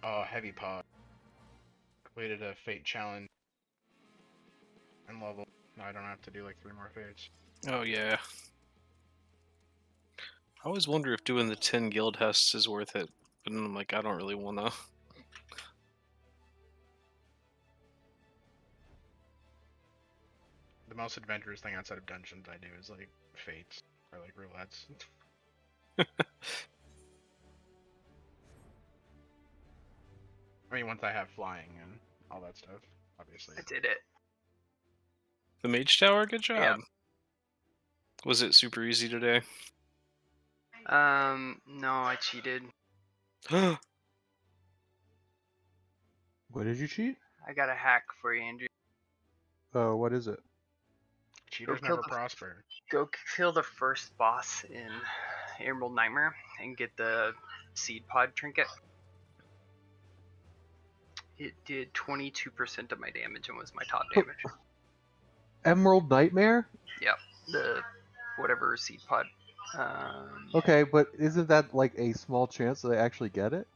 Oh, heavy pod. Completed a fate challenge. And level. Now I don't have to do like 3 more fates. Oh yeah. I always wonder if doing the 10 guild tests is worth it, but then I'm like, I don't really wanna. The most adventurous thing outside of dungeons I do is like fates or like roulettes. I mean, once I have flying and all that stuff, obviously. I did it. The mage tower, good job. Yeah. Was it super easy today? No, I cheated. Oh, What did you cheat? I got a hack for you, Andrew. Oh, what is it? Cheaters kill never the- prosper. Go kill the first boss in Emerald Nightmare and get the seed pod trinket. It did 22% of my damage and was my top damage. Emerald Nightmare? Yep, the whatever seed pod. Okay, but isn't that like a small chance that I actually get it?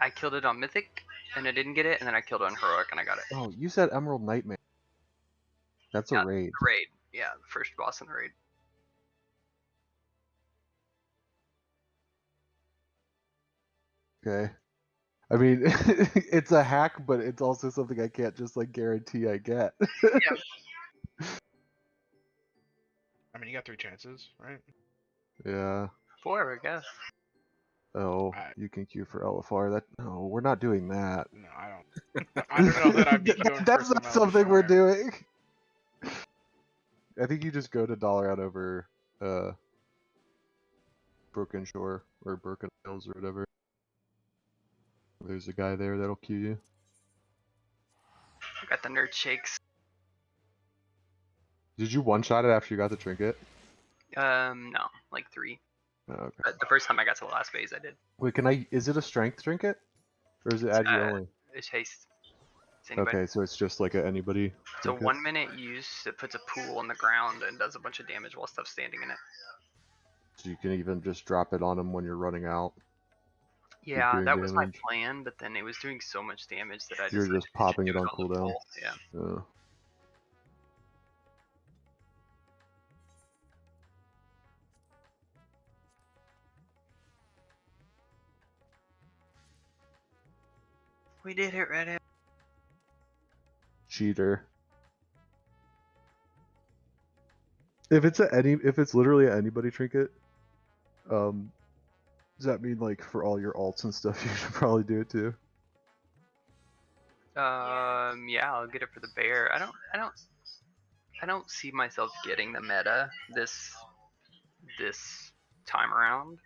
I killed it on Mythic and I didn't get it, and then I killed it on Heroic and I got it. Oh, you said Emerald Nightmare. That's a Yeah, raid. The raid, yeah, the first boss in the raid. Okay. I mean, it's a hack, but it's also something I can't just like guarantee I get. I mean, you got 3 chances, right? Yeah. 4, I guess. Oh, I- you can queue for LFR. That no, we're not doing that. No, I don't. I don't know that I'd be queuing That's for not some something we're LFR. doing. I think you just go to dollar out over Broken Shore or Broken Hills or whatever. There's a guy there that'll queue you. I got the nerd shakes. Did you one shot it after you got the trinket? No, like 3. Oh, okay. But the first time I got to the last phase, I did. Wait, can I? Is it a strength trinket, or is it agi only? It's haste. It's anybody. Okay, so it's just like a anybody. It's a trinket? 1 minute use. It puts a pool on the ground and does a bunch of damage while stuff's standing in it. So you can even just drop it on them when you're running out. Yeah, doing that was my damage. plan, but then it was doing so much damage that I You're decided just to popping do it on the cooldown. full. Yeah. We did it, Reddit. Cheater. If it's literally an anybody trinket, does that mean like for all your alts and stuff you should probably do it too? Yeah, I'll get it for the bear. I don't see myself getting the meta this time around.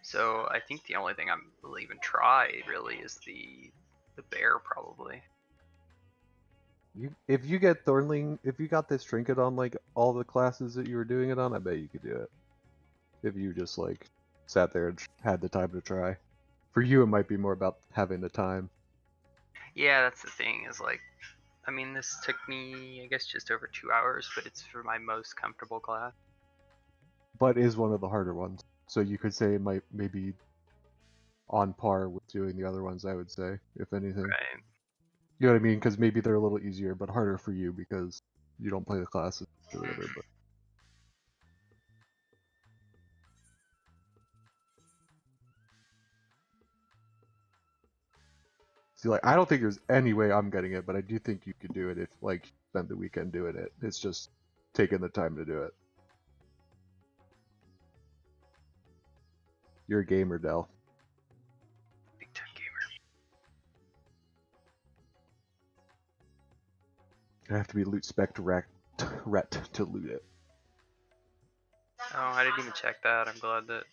So I think the only thing will even try really is the bear probably. If you get Thornling, if you got this trinket on like all the classes that you were doing it on, I bet you could do it. If you just like sat there and had the time to try. For you, it might be more about having the time. Yeah, that's the thing is like, I mean, this took me I guess just over 2 hours, but it's for my most comfortable class. But is one of the harder ones. So you could say it might maybe on par with doing the other ones, I would say, if anything. Right. You know what I mean? Because maybe they're a little easier, but harder for you because you don't play the classes or whatever. But see, like, I don't think there's any way I'm getting it, but I do think you could do it if, like, spend the weekend doing it. It's just taking the time to do it. You're a gamer, Del. Big time gamer. I have to be loot spec ret to loot it. Oh, I didn't even check that. I'm glad that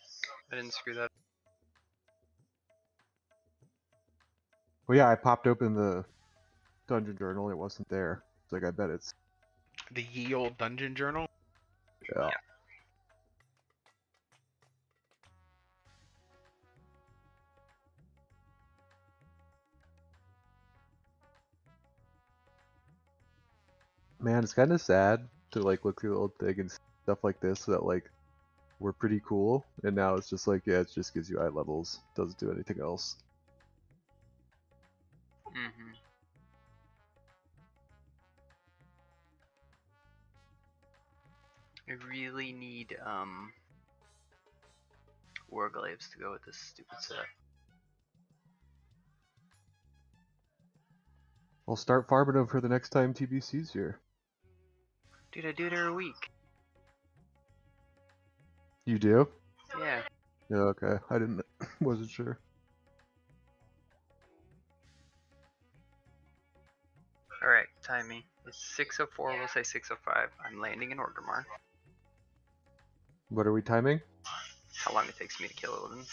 I didn't screw that up. Well, yeah, I popped open the dungeon journal. It wasn't there. It's like, I bet it's... The ye old dungeon journal. Yeah. Man, it's kind of sad to like look through the old thing and stuff like this that like were pretty cool, and now it's just like, yeah, it just gives you eye levels, doesn't do anything else. Mm-hmm. I really need Warglaives to go with this stupid set. I'll start farming them for the next time TBC's here. Dude, I do it every week. You do? Yeah. Yeah, okay. I didn't, wasn't sure. Alright, time me. It's 6:04, we'll say 6:05. I'm landing in Orgrimmar. What are we timing? How long it takes me to kill Odin.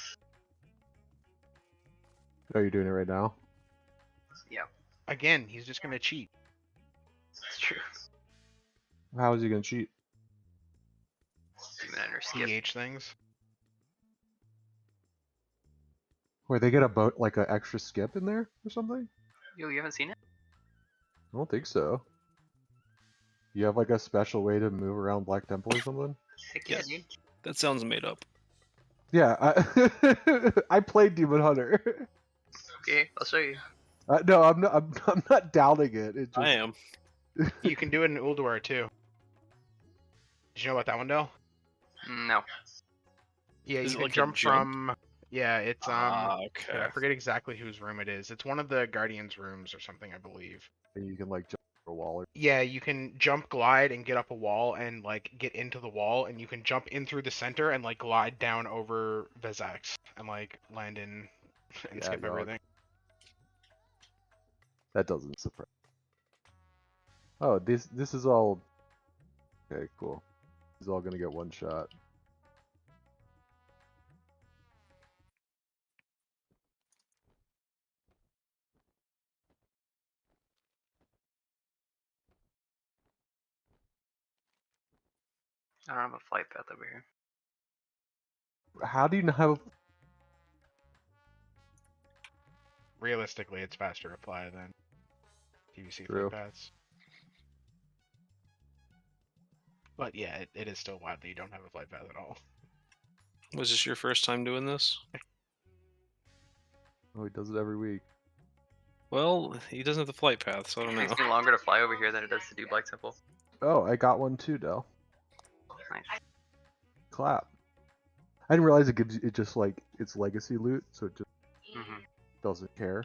Oh, you're doing it right now? Yeah, Again, he's just gonna cheat. it's true. How is he gonna cheat? Demon Hunter skip. CH things. Wait, they get a boat, like an extra skip in there or something? Yo, you haven't seen it? I don't think so. You have like a special way to move around Black Temple or something? Heck yeah, Yes. dude. That sounds made up. Yeah, I played Demon Hunter. Okay, I'll show you. No, I'm not. I'm not doubting it. It just, I am. You can do it in Ulduar too. Did you know about that one, Dell? No. Yeah, Is you it can like a jump jump? from. Yeah, it's Okay. I forget exactly whose room it is. It's one of the Guardians' rooms or something, I believe. and you can like jump over a wall. Or... Yeah, you can jump, glide, and get up a wall and like get into the wall, and you can jump in through the center and like glide down over Vezax and like land in and Yeah, skip dog. everything. That doesn't surprise. Oh, this is all. Okay, cool. This is all gonna get one shot. I don't have a flight path over here. How do you not have? Realistically, it's faster to fly than PVC True. flight paths. But yeah, it is still wild that you don't have a flight path at all. Was this your first time doing this? Oh, he does it every week. Well, he doesn't have the flight path, so I don't It know. takes me longer to fly over here than it does to do Black Temple. Oh, I got one too, Del. Nice. Clap. I didn't realize it gives you, it just like it's legacy loot, so it just Mm-hmm. doesn't care.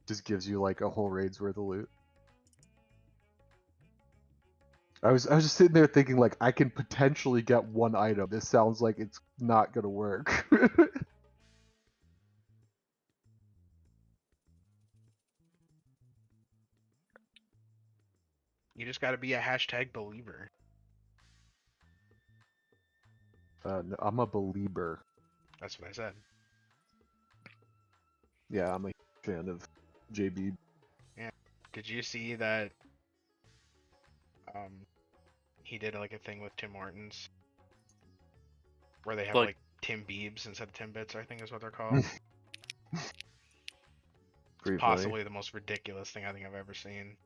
Just gives you like a whole raid's worth of loot. I was just sitting there thinking like I can potentially get one item. This sounds like it's not gonna work. You just gotta be a hashtag believer. No, I'm a believer. That's what I said. Yeah, I'm a fan of JB. Did you see that he did like a thing with Tim Hortons where they have Like- like Tim Biebs instead of Tim Bits, I think is what they're called. Pretty Possibly funny. the most ridiculous thing I think I've ever seen.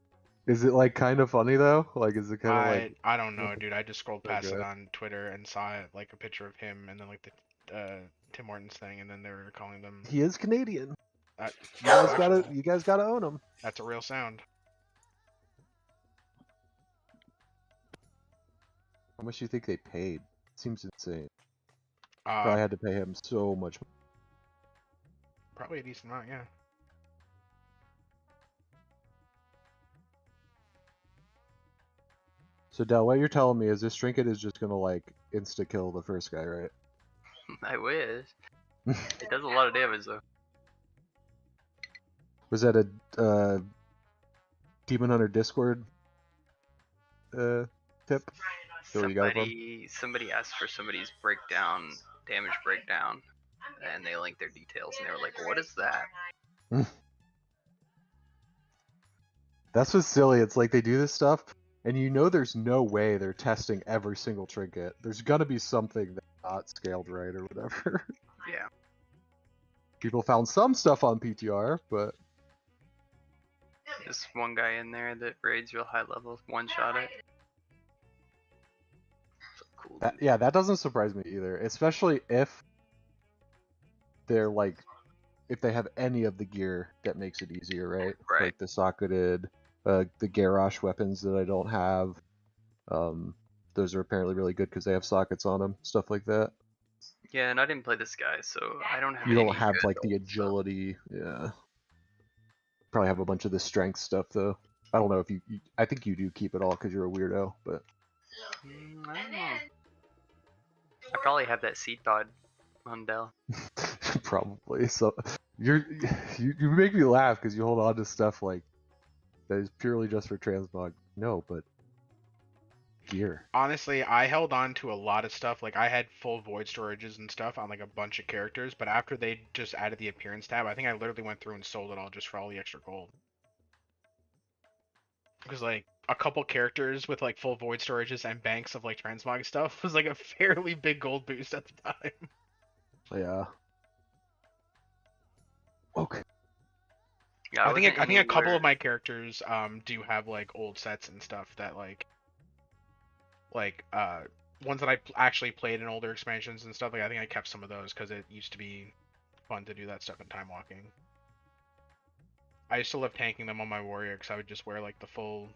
Is it like kind of funny though? Like, is it kind of like? I don't know, dude. I just scrolled past it Okay. on Twitter and saw it like a picture of him and then like the Tim Hortons thing, and then they were calling them. He is Canadian. That, You guys gotta own him. That's a real sound. How much do you think they paid? Seems insane. Probably Uh, had to pay him so much. probably a decent amount, yeah. So Del, what you're telling me is this trinket is just gonna like insta kill the first guy, right? I wish. It does a lot of damage though. Was that a Demon Hunter Discord tip? So where you got it from? Somebody asked for somebody's breakdown, damage breakdown, and they linked their details, and they were like, "What is that?" That's what's silly. It's like they do this stuff, and you know there's no way they're testing every single trinket. There's gonna be something that's not scaled right or whatever. Yeah. People found some stuff on PTR, but There's one guy in there that raids real high levels, one shot it. So cool. that, Dude. yeah, that doesn't surprise me either. Especially if they're like if they have any of the gear that makes it easier, right? Right. Like the socketed, the Garrosh weapons that I don't have. Those are apparently really good because they have sockets on them, stuff like that. Yeah, and I didn't play this guy, so I don't have You don't any have good like the old stuff. agility. Yeah. Probably have a bunch of the strength stuff though. I don't know if you I think you do keep it all because you're a weirdo, but I don't know. I probably have that seed pod on Dell. probably. So you make me laugh because you hold on to stuff like that is purely just for transmog. No, but gear. Honestly, I held on to a lot of stuff. Like I had full void storages and stuff on like a bunch of characters, but after they just added the appearance tab, I think I literally went through and sold it all just for all the extra gold. Because like a couple characters with like full void storages and banks of like transmog stuff was like a fairly big gold boost at the time. Yeah. Okay. Yeah, I think wasn't I think a couple anywhere- of my characters do have like old sets and stuff that like ones that I actually played in older expansions and stuff. Like I think I kept some of those because it used to be fun to do that stuff in time walking. I used to love tanking them on my warrior because I would just wear like the full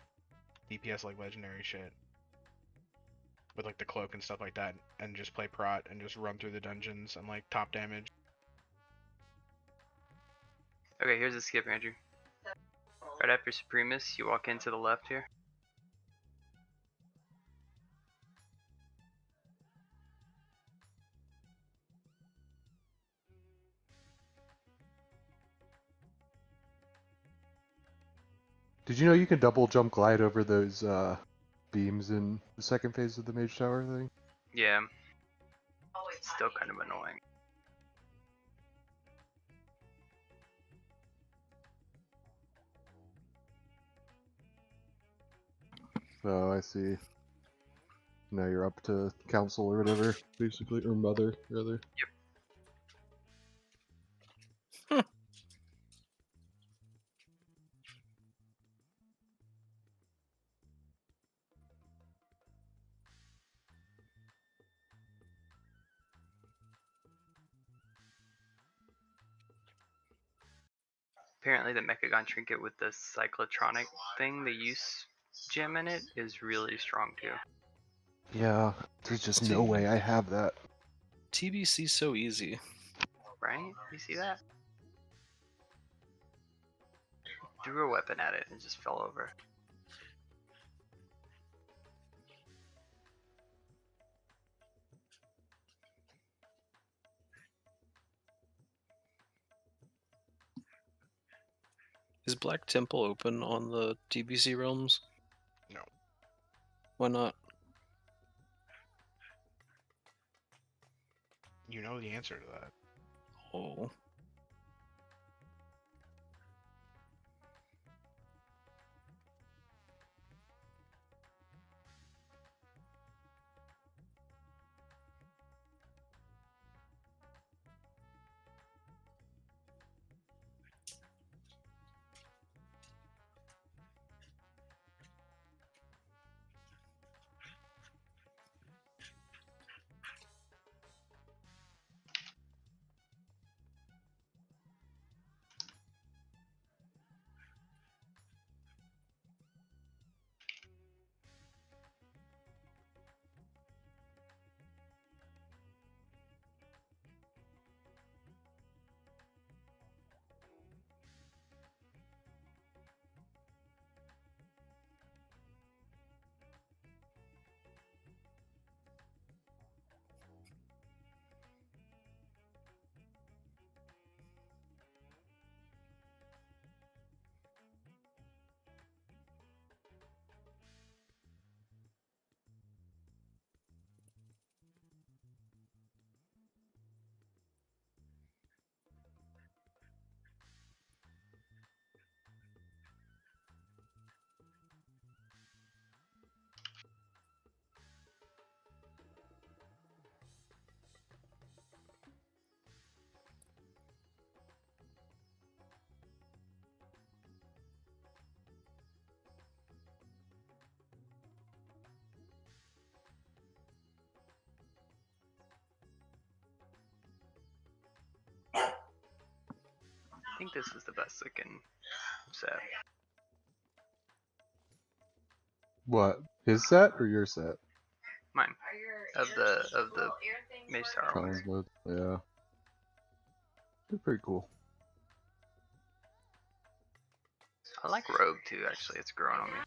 DPS like legendary shit with like the cloak and stuff like that, and just play prot and just run through the dungeons and like top damage. Okay, here's the skip, Andrew. Right after Supremus, you walk into the left here. Did you know you can double jump glide over those beams in the second phase of the Mage Tower thing? Yeah. It's still kind of annoying. Oh, I see. Now you're up to council or whatever, basically, or mother, rather. Apparently the Mechagon trinket with the cyclotronic thing, the use gem in it, is really strong too. Yeah, there's just no way I have that. TBC so easy. Right? You see that? Threw a weapon at it and just fell over. Is Black Temple open on the TBC realms? No. Why not? You know the answer to that. Oh. think this is the best looking set. What? His set or your set? Mine. Of the Mage Tower ones. Challenge mode. Yeah. They're pretty cool. I like Rogue too, actually. It's growing on me.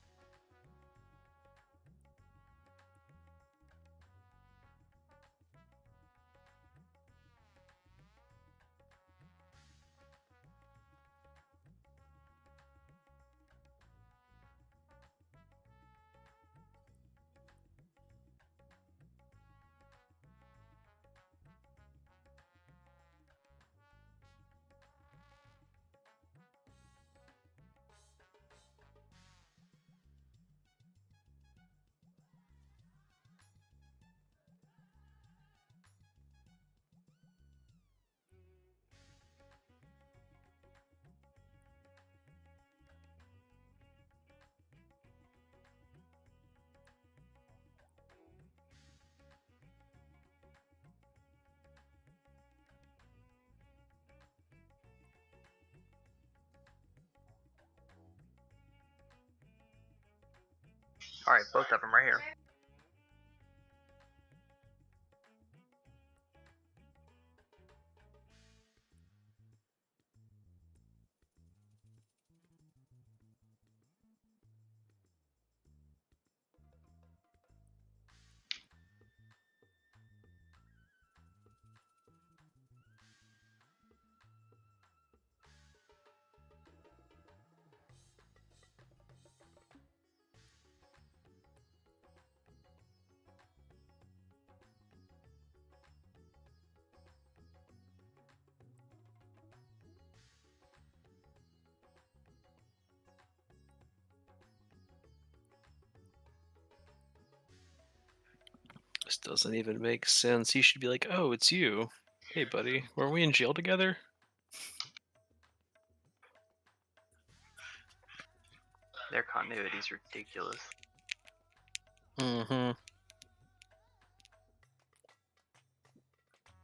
Alright, both of them right here. This doesn't even make sense. He should be like, oh, it's you. Hey, buddy, were we in jail together? Their continuity's ridiculous. Mm-hmm.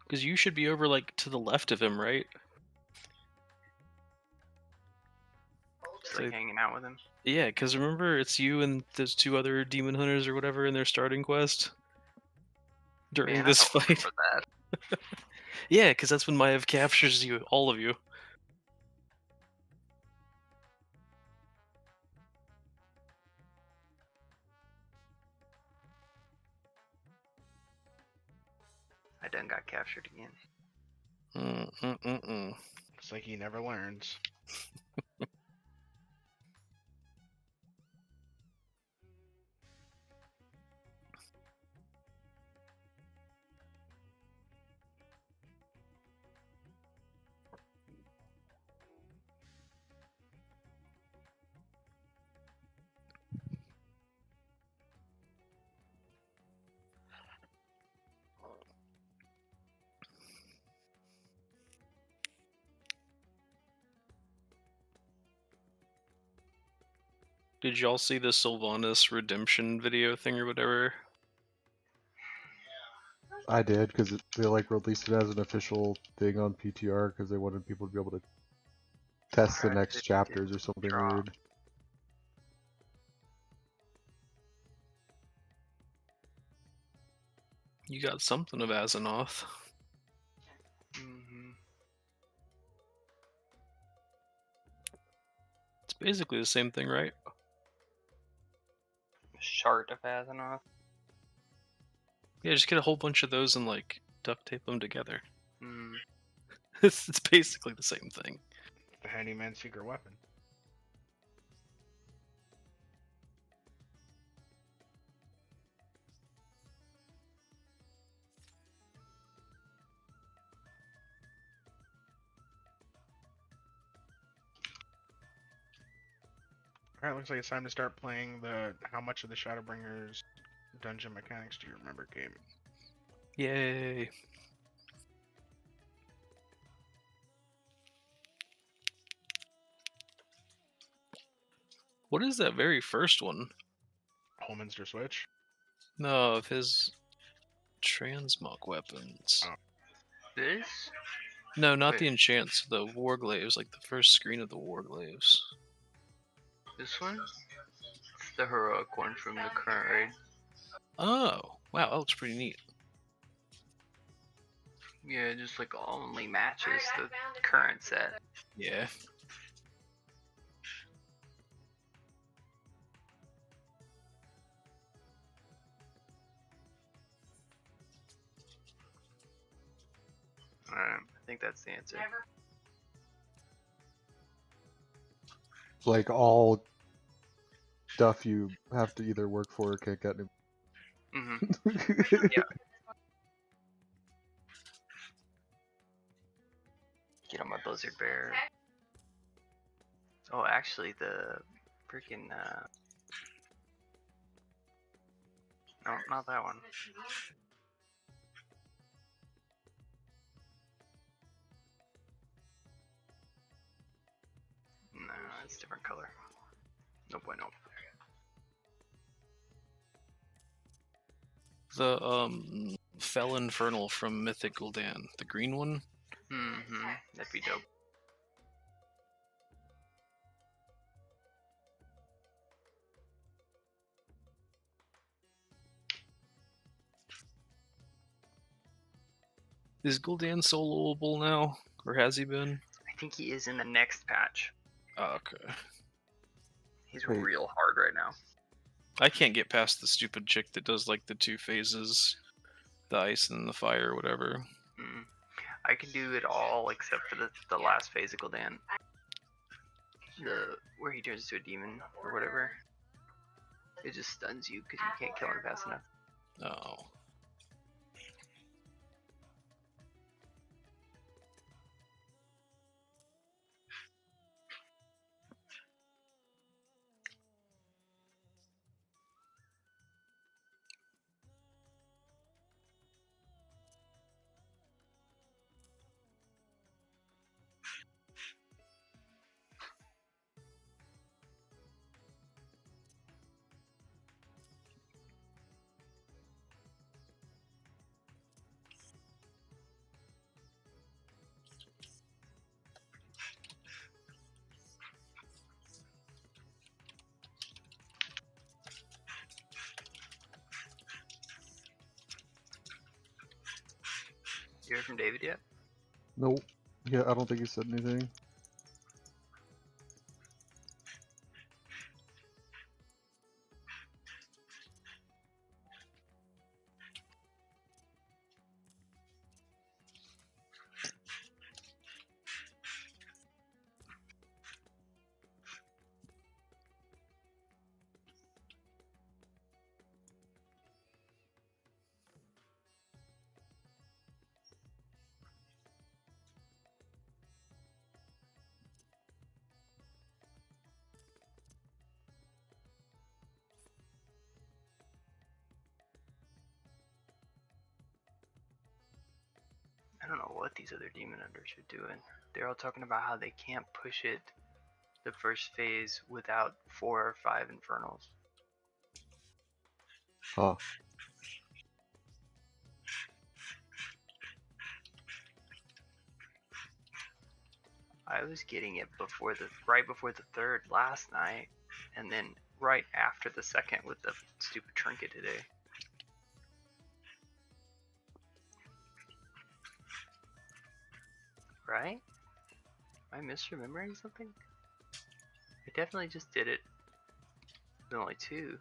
Because you should be over, like, to the left of him, right? Just like hanging out with him. Yeah, because remember, it's you and those two other demon hunters or whatever in their starting quest? During Man, this I don't fight. remember that. Yeah, because that's when Maiev captures you, all of you. I done got captured again. It's like he never learns. Did y'all see the Sylvanas redemption video thing or whatever? I did, because they like released it as an official thing on PTR because they wanted people to be able to test the next chapters or something weird. You got something of Azeroth. It's basically the same thing, right? Shard of Azeroth. Yeah, just get a whole bunch of those and, like, duct tape them together. Mm. It's basically the same thing. The handyman's secret weapon. Alright, looks like it's time to start playing the How Much of the Shadowbringers dungeon mechanics do you remember game. Yay. What is that very first one? Holminster Switch? No, of his transmog weapons. Oh. This? No, not Wait. the enchants. The warglaves, like the first screen of the warglaves. This one? It's the heroic one from the current raid. Oh, wow, that looks pretty neat. Yeah, it just like only matches the current set. Yeah. Alright, I think that's the answer. Like all stuff you have to either work for or can't get. Mm-hmm. Yeah. Get on my buzzard bear. Oh, actually, the freaking no, not that one. No, it's a different color. No bueno. The Fell Infernal from Mythic Gul'dan, the green one. Mm-hmm. That'd be dope. Is Gul'dan soloable now, or has he been? I think he is in the next patch. Oh, okay. He's Wait. real hard right now. I can't get past the stupid chick that does like the 2 phases, the ice and the fire, or whatever. Mm. I can do it all except for the last phase of Gul'dan. Where he turns into a demon or whatever. It just stuns you because you can't kill him fast enough. Oh. You heard from David yet? Nope. Yeah, I don't think he said anything. I don't know what these other demon hunters are doing. They're all talking about how they can't push it the first phase without 4 or 5 infernals. Huh. I was getting it right before the third last night, and then right after the second with the stupid trinket today. Right? Am I misremembering something? I definitely just did it with only 2.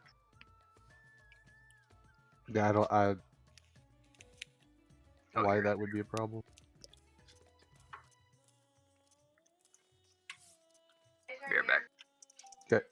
Yeah, I don't. Oh, Why here. that would be a problem? Be right back. Okay.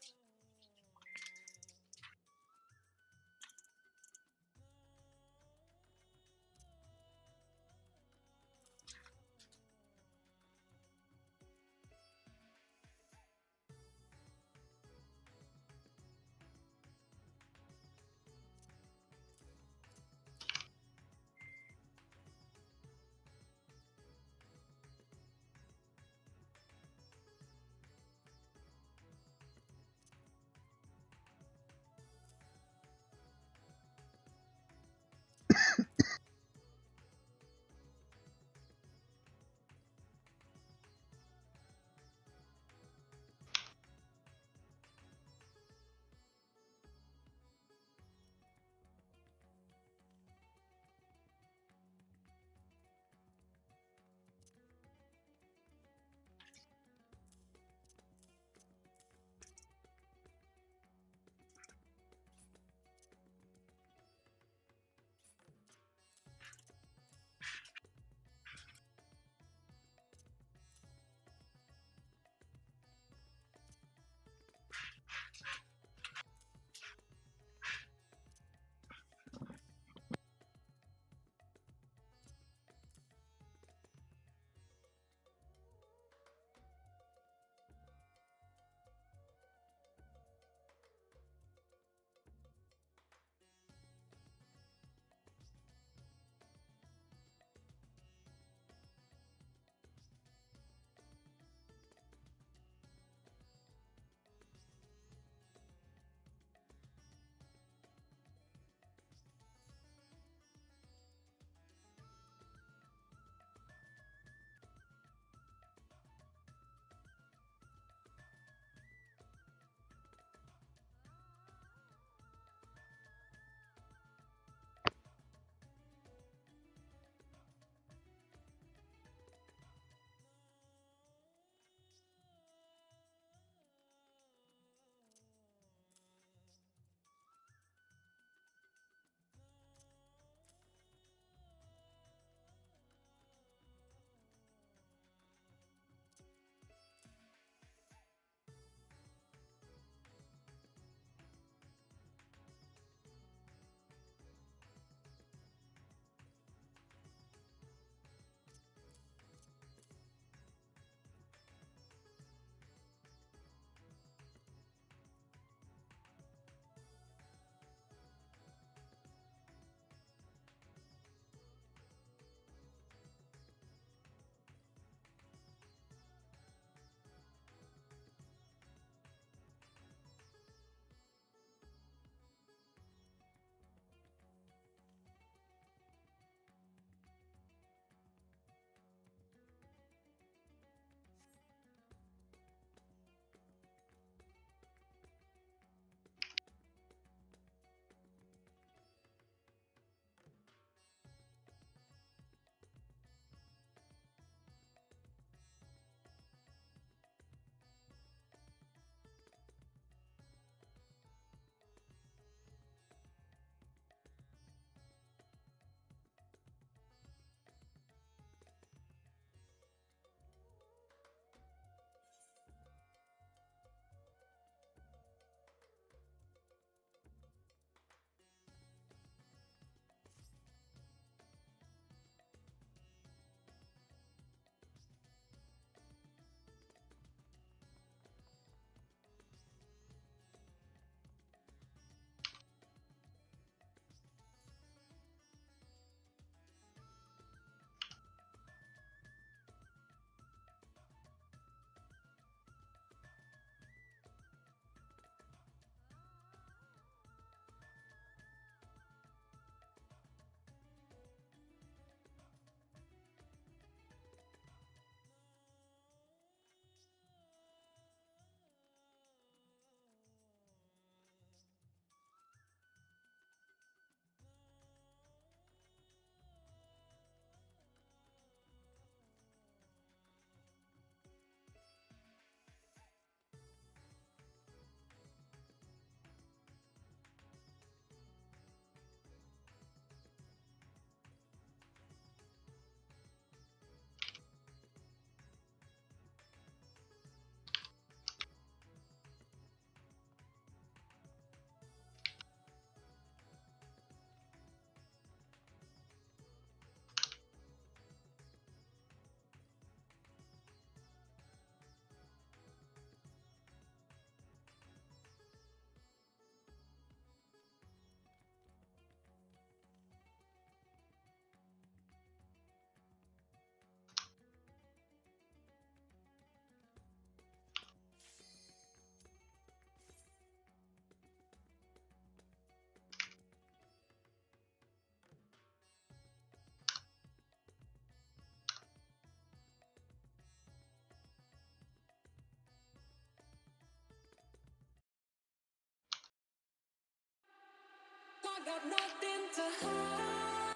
got nothing to hide.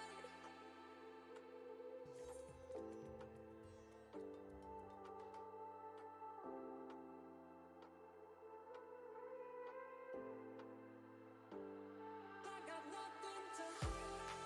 I got nothing to hide.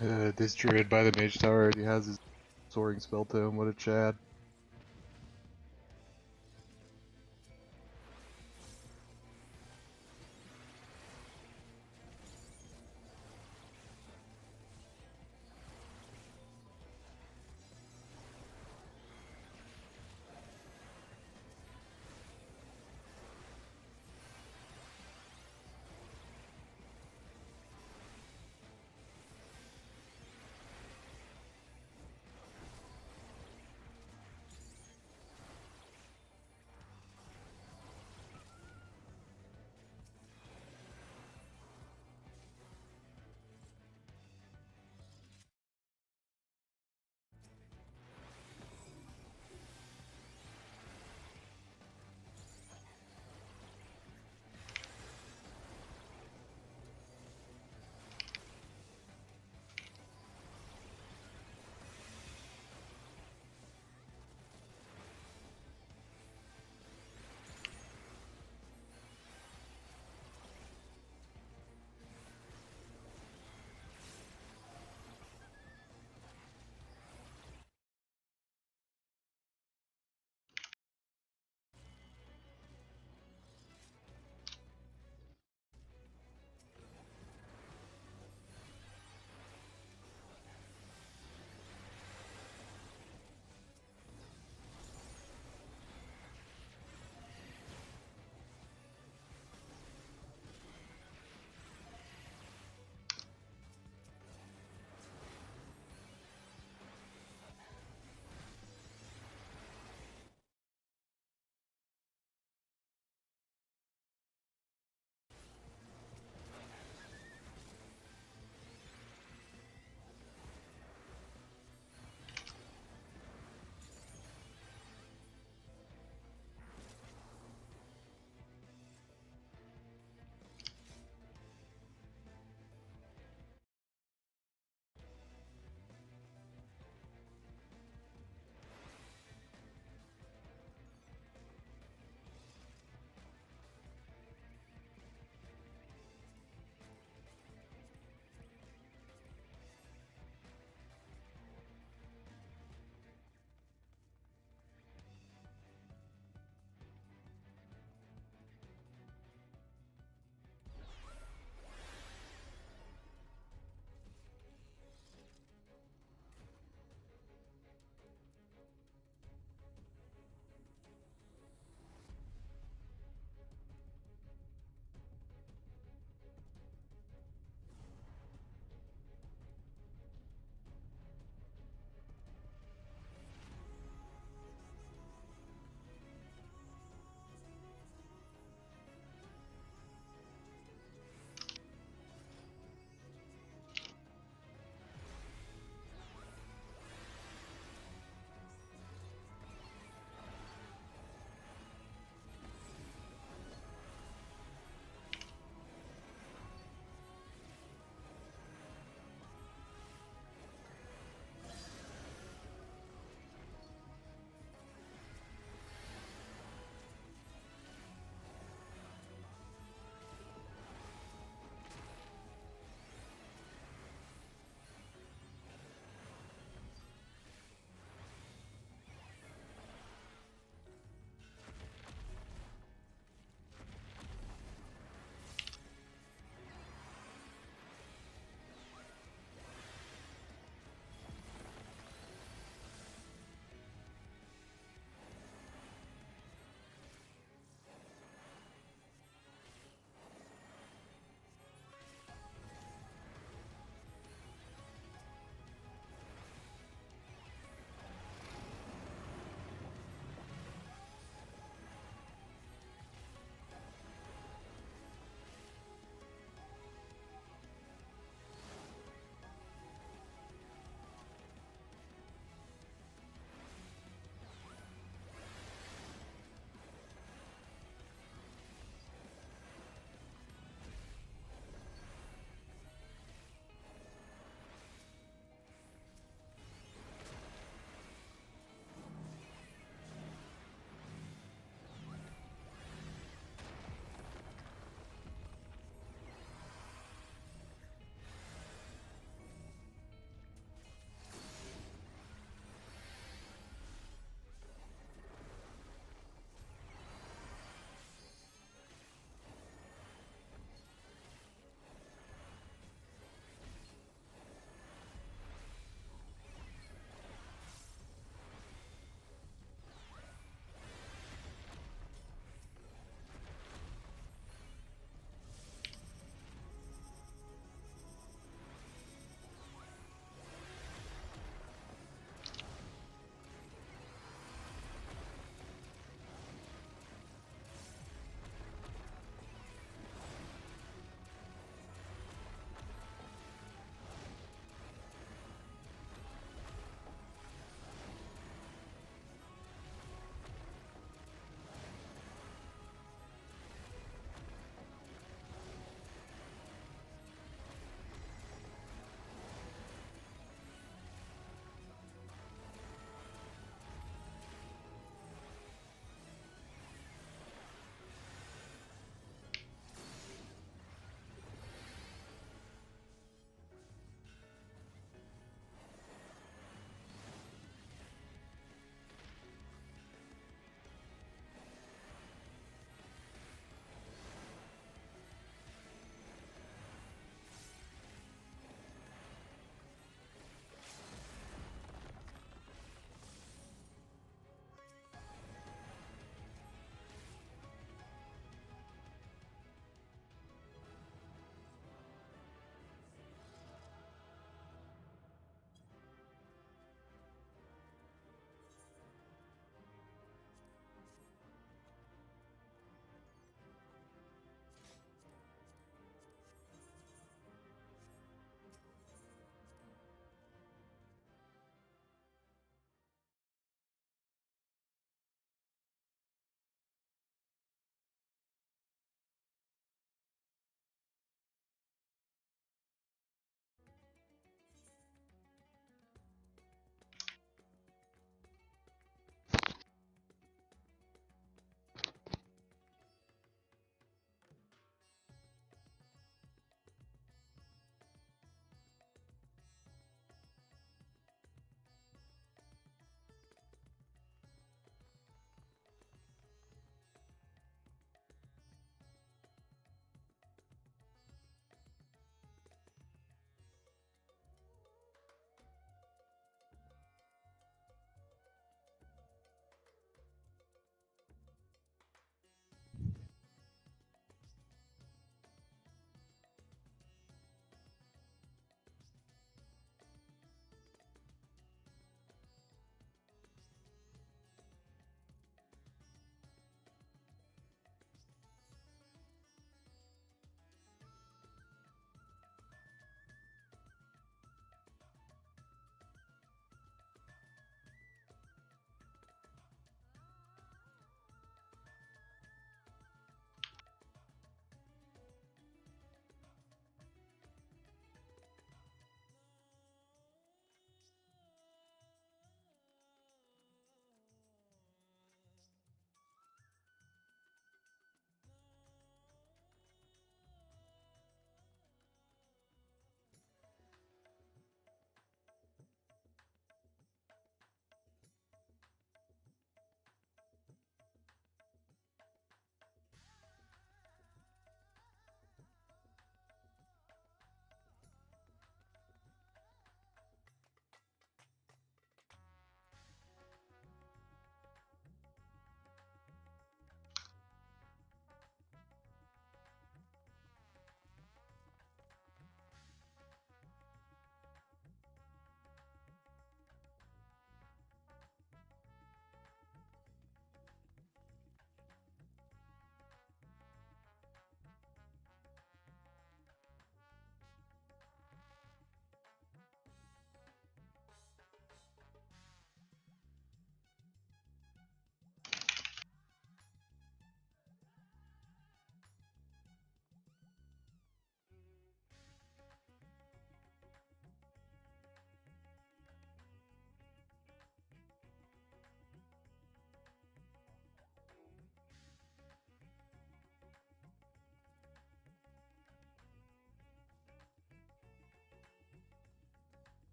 This druid by the mage tower already has his soaring spell to him. What a Chad.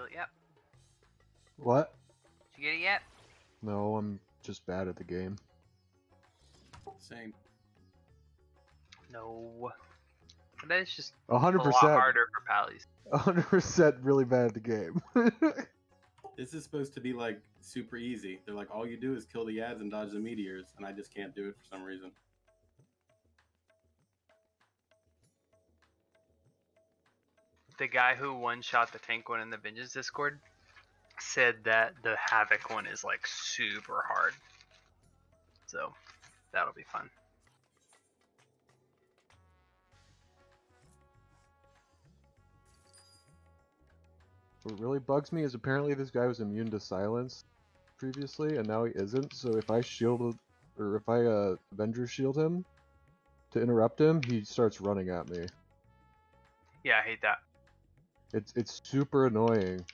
kill it yet? What? Did you get it yet? No, I'm just bad at the game. Same. No. That is just a 100%. lot harder for Pallies. 100% really bad at the game. This is supposed to be like super easy. They're like, all you do is kill the ads and dodge the meteors, and I just can't do it for some reason. The guy who one-shot the tank one in the Vengeance Discord said that the Havoc one is like super hard. So that'll be fun. What really bugs me is apparently this guy was immune to silence previously, and now he isn't. So if I shield, or if I Avenger shield him to interrupt him, he starts running at me. Yeah, I hate that. It's super annoying.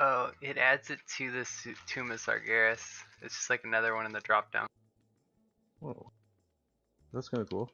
Oh, it adds it to the Tomb of Sargeras. It's just like another one in the drop down. Whoa. That's kind of cool.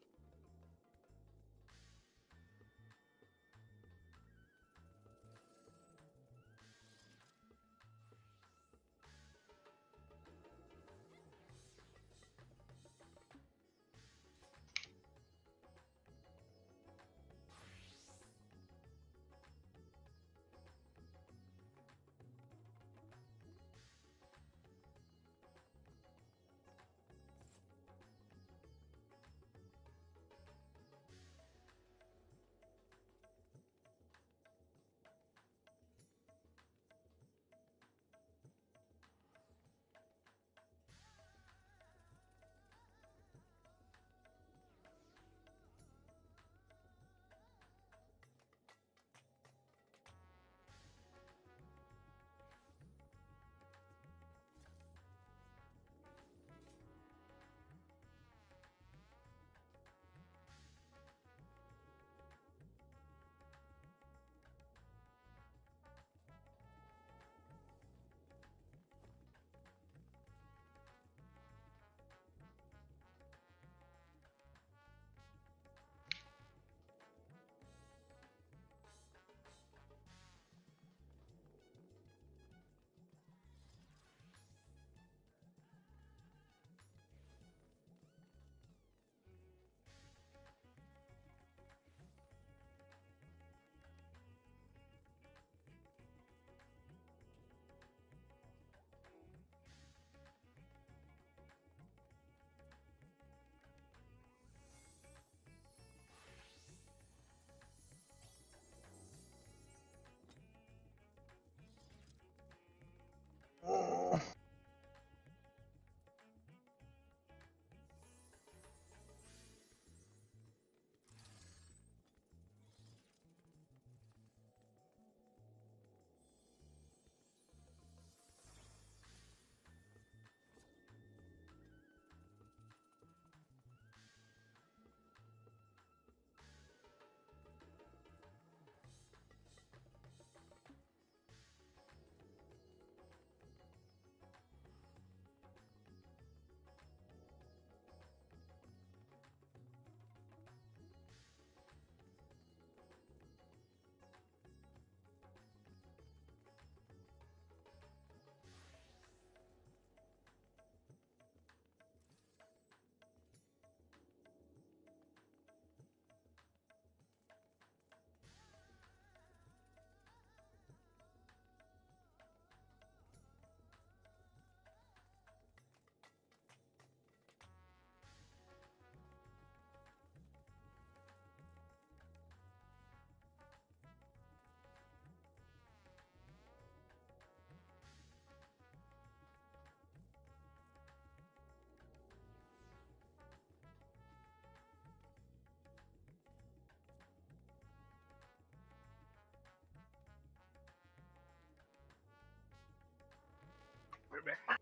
back.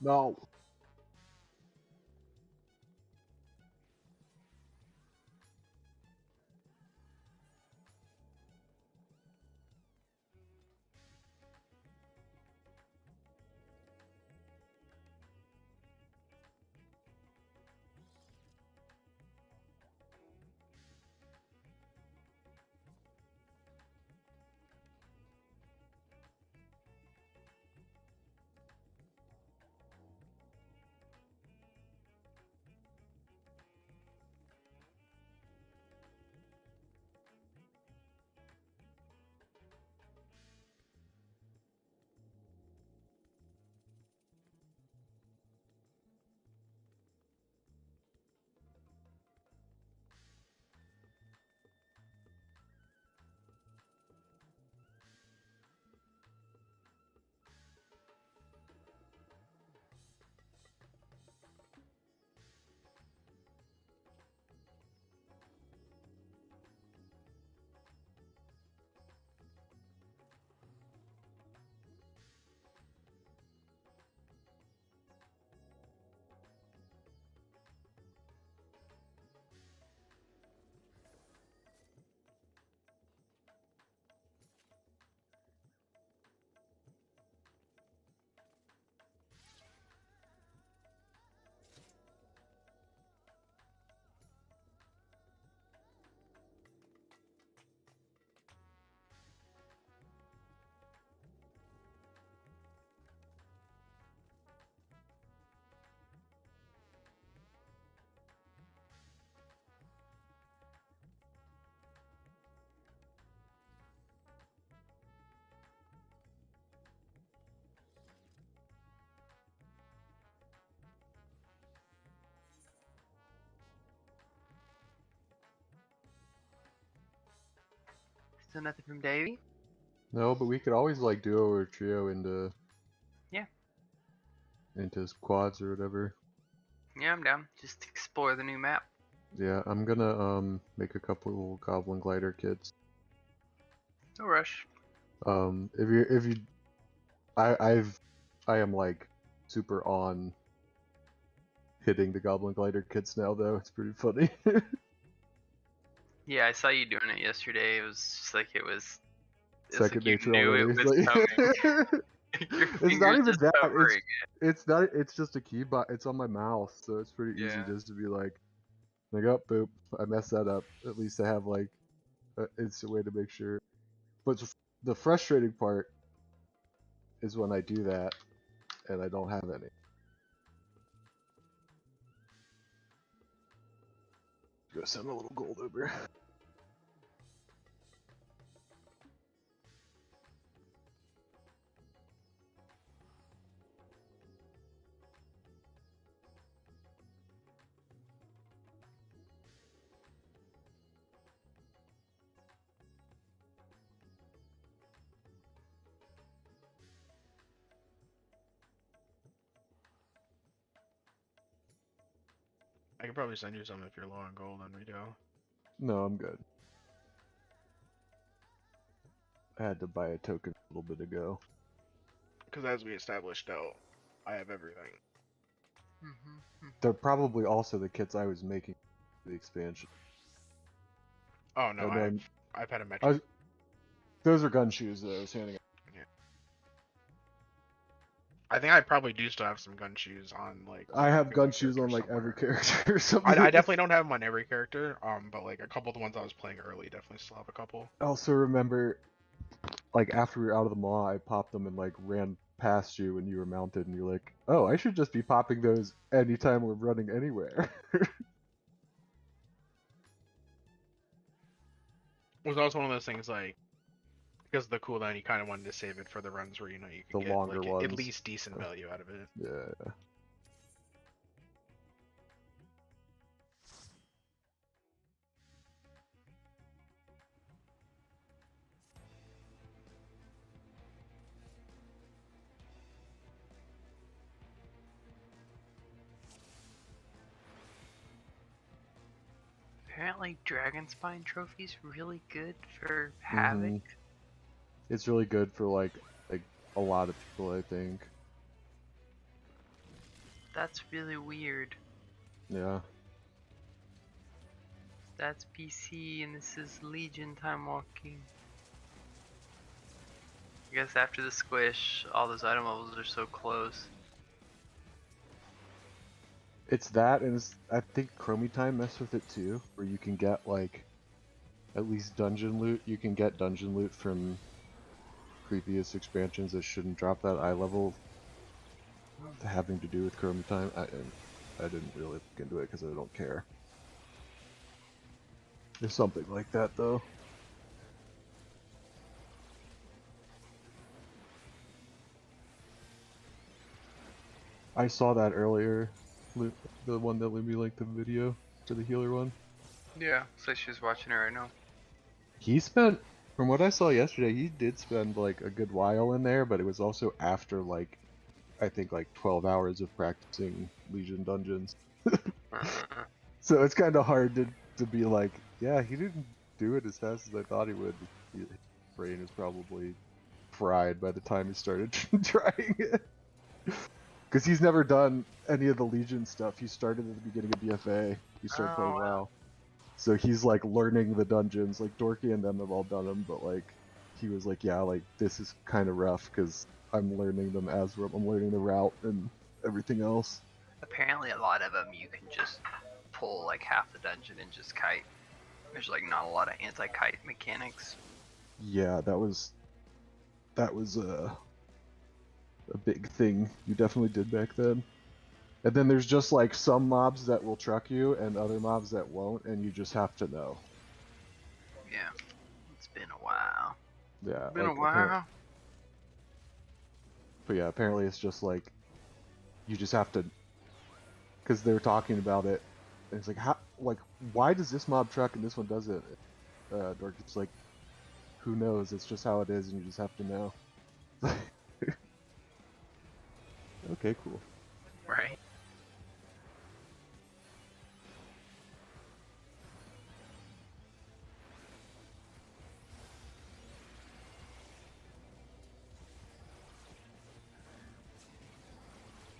No. Still nothing from Davey? No, but we could always like duo or trio into Yeah. into squads or whatever. Yeah, I'm down. Just explore the new map. Yeah, I'm gonna make a couple goblin glider kits. No rush. If you I am like super on hitting the goblin glider kits now though. It's pretty funny. Yeah, I saw you doing it yesterday. It was just like it was Second like you nature knew already. it was coming. Your It's not fingers even just that. hovering. It's not. It's just a keyboard. It's on my mouse, so it's pretty easy Yeah. just to be like, oh, boop, I messed that up. At least I have like, it's a way to make sure. But the frustrating part is when I do that and I don't have any. Go send a little gold over. I could probably send you some if you're low on gold on Rito. No, I'm good. I had to buy a token a little bit ago. Because as we established out, I have everything. They're probably also the kits I was making for the expansion. Oh no, And then I've had a metric. those are gun shoes that I was handing out. I think I probably do still have some gun shoes on like. I have every gun shoes character on like somewhere. every character or something. I definitely don't have them on every character. But like a couple of the ones I was playing early definitely still have a couple. I also remember, like after we were out of the mall, I popped them and like ran past you when you were mounted, and you're like, "Oh, I should just be popping those anytime we're running anywhere." It was also one of those things like because of the cooldown, you kind of wanted to save it for the runs where you know you could The get longer like at ones. least decent value out of it. Yeah. Apparently, Dragon Spine trophy's really good for Havoc. It's really good for like a lot of people, I think. That's really weird. Yeah. That's PC and this is Legion time walking. I guess after the squish, all those item levels are so close. It's that, and I think Chromie Time messed with it too, where you can get like at least dungeon loot. You can get dungeon loot from previous expansions that shouldn't drop that eye level having to do with Chromie Time. I didn't really look into it because I don't care. There's something like that though. I saw that earlier, the one that Libby linked the video for the healer one. Yeah, so she's watching it right now. He spent, from what I saw yesterday, he did spend like a good while in there, but it was also after like, I think like 12 hours of practicing Legion dungeons. So it's kind of hard to be like, yeah, he didn't do it as fast as I thought he would. His brain is probably fried by the time he started trying it. Because he's never done any of the Legion stuff. He started at the beginning of BFA. He started playing wow. WoW. So he's like learning the dungeons. Like Dorky and them have all done them, but like he was like, yeah, like this is kind of rough because I'm learning them as I'm learning the route and everything else. Apparently, a lot of them you can just pull like half the dungeon and just kite. There's like not a lot of anti-kite mechanics. Yeah, that was a big thing you definitely did back then. And then there's just like some mobs that will truck you and other mobs that won't, and you just have to know. Yeah, it's been a while. Yeah, Been like, a while. But yeah, apparently it's just like you just have to, because they're talking about it. And it's like, how, like, why does this mob truck and this one doesn't? Dorky's like, who knows? It's just how it is, and you just have to know. Okay, cool. Right.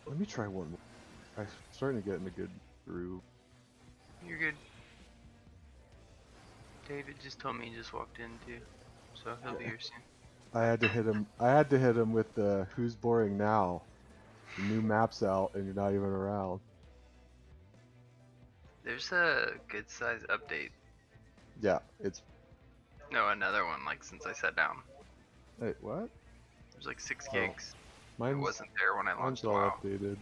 Let me try one more. I'm starting to get in a good groove. You're good. David just told me he just walked in too, so he'll be here soon. I had to hit him. I had to hit him with the "Who's boring now?" The new map's out, and you're not even around. There's a good size update. Yeah, it's. No, another one like since I sat down. Wait, what? There's like 6 Oh, gigs. It Mine's wasn't there when I mine's launched all WoW. updated.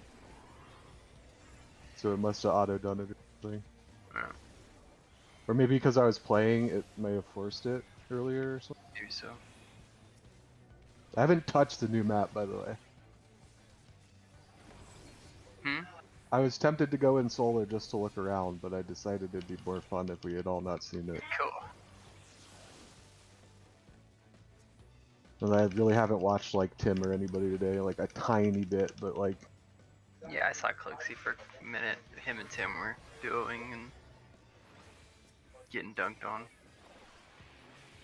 So it must have auto done it or something. Yeah, Or maybe because I was playing, it may have forced it earlier or something. maybe so. I haven't touched the new map, by the way. Hmm? I was tempted to go in solar just to look around, but I decided it'd be more fun if we had all not seen it. Cool. And I really haven't watched like Tim or anybody today, like a tiny bit, but like Yeah, I saw Cloaksy for a minute. Him and Tim were duoing and getting dunked on.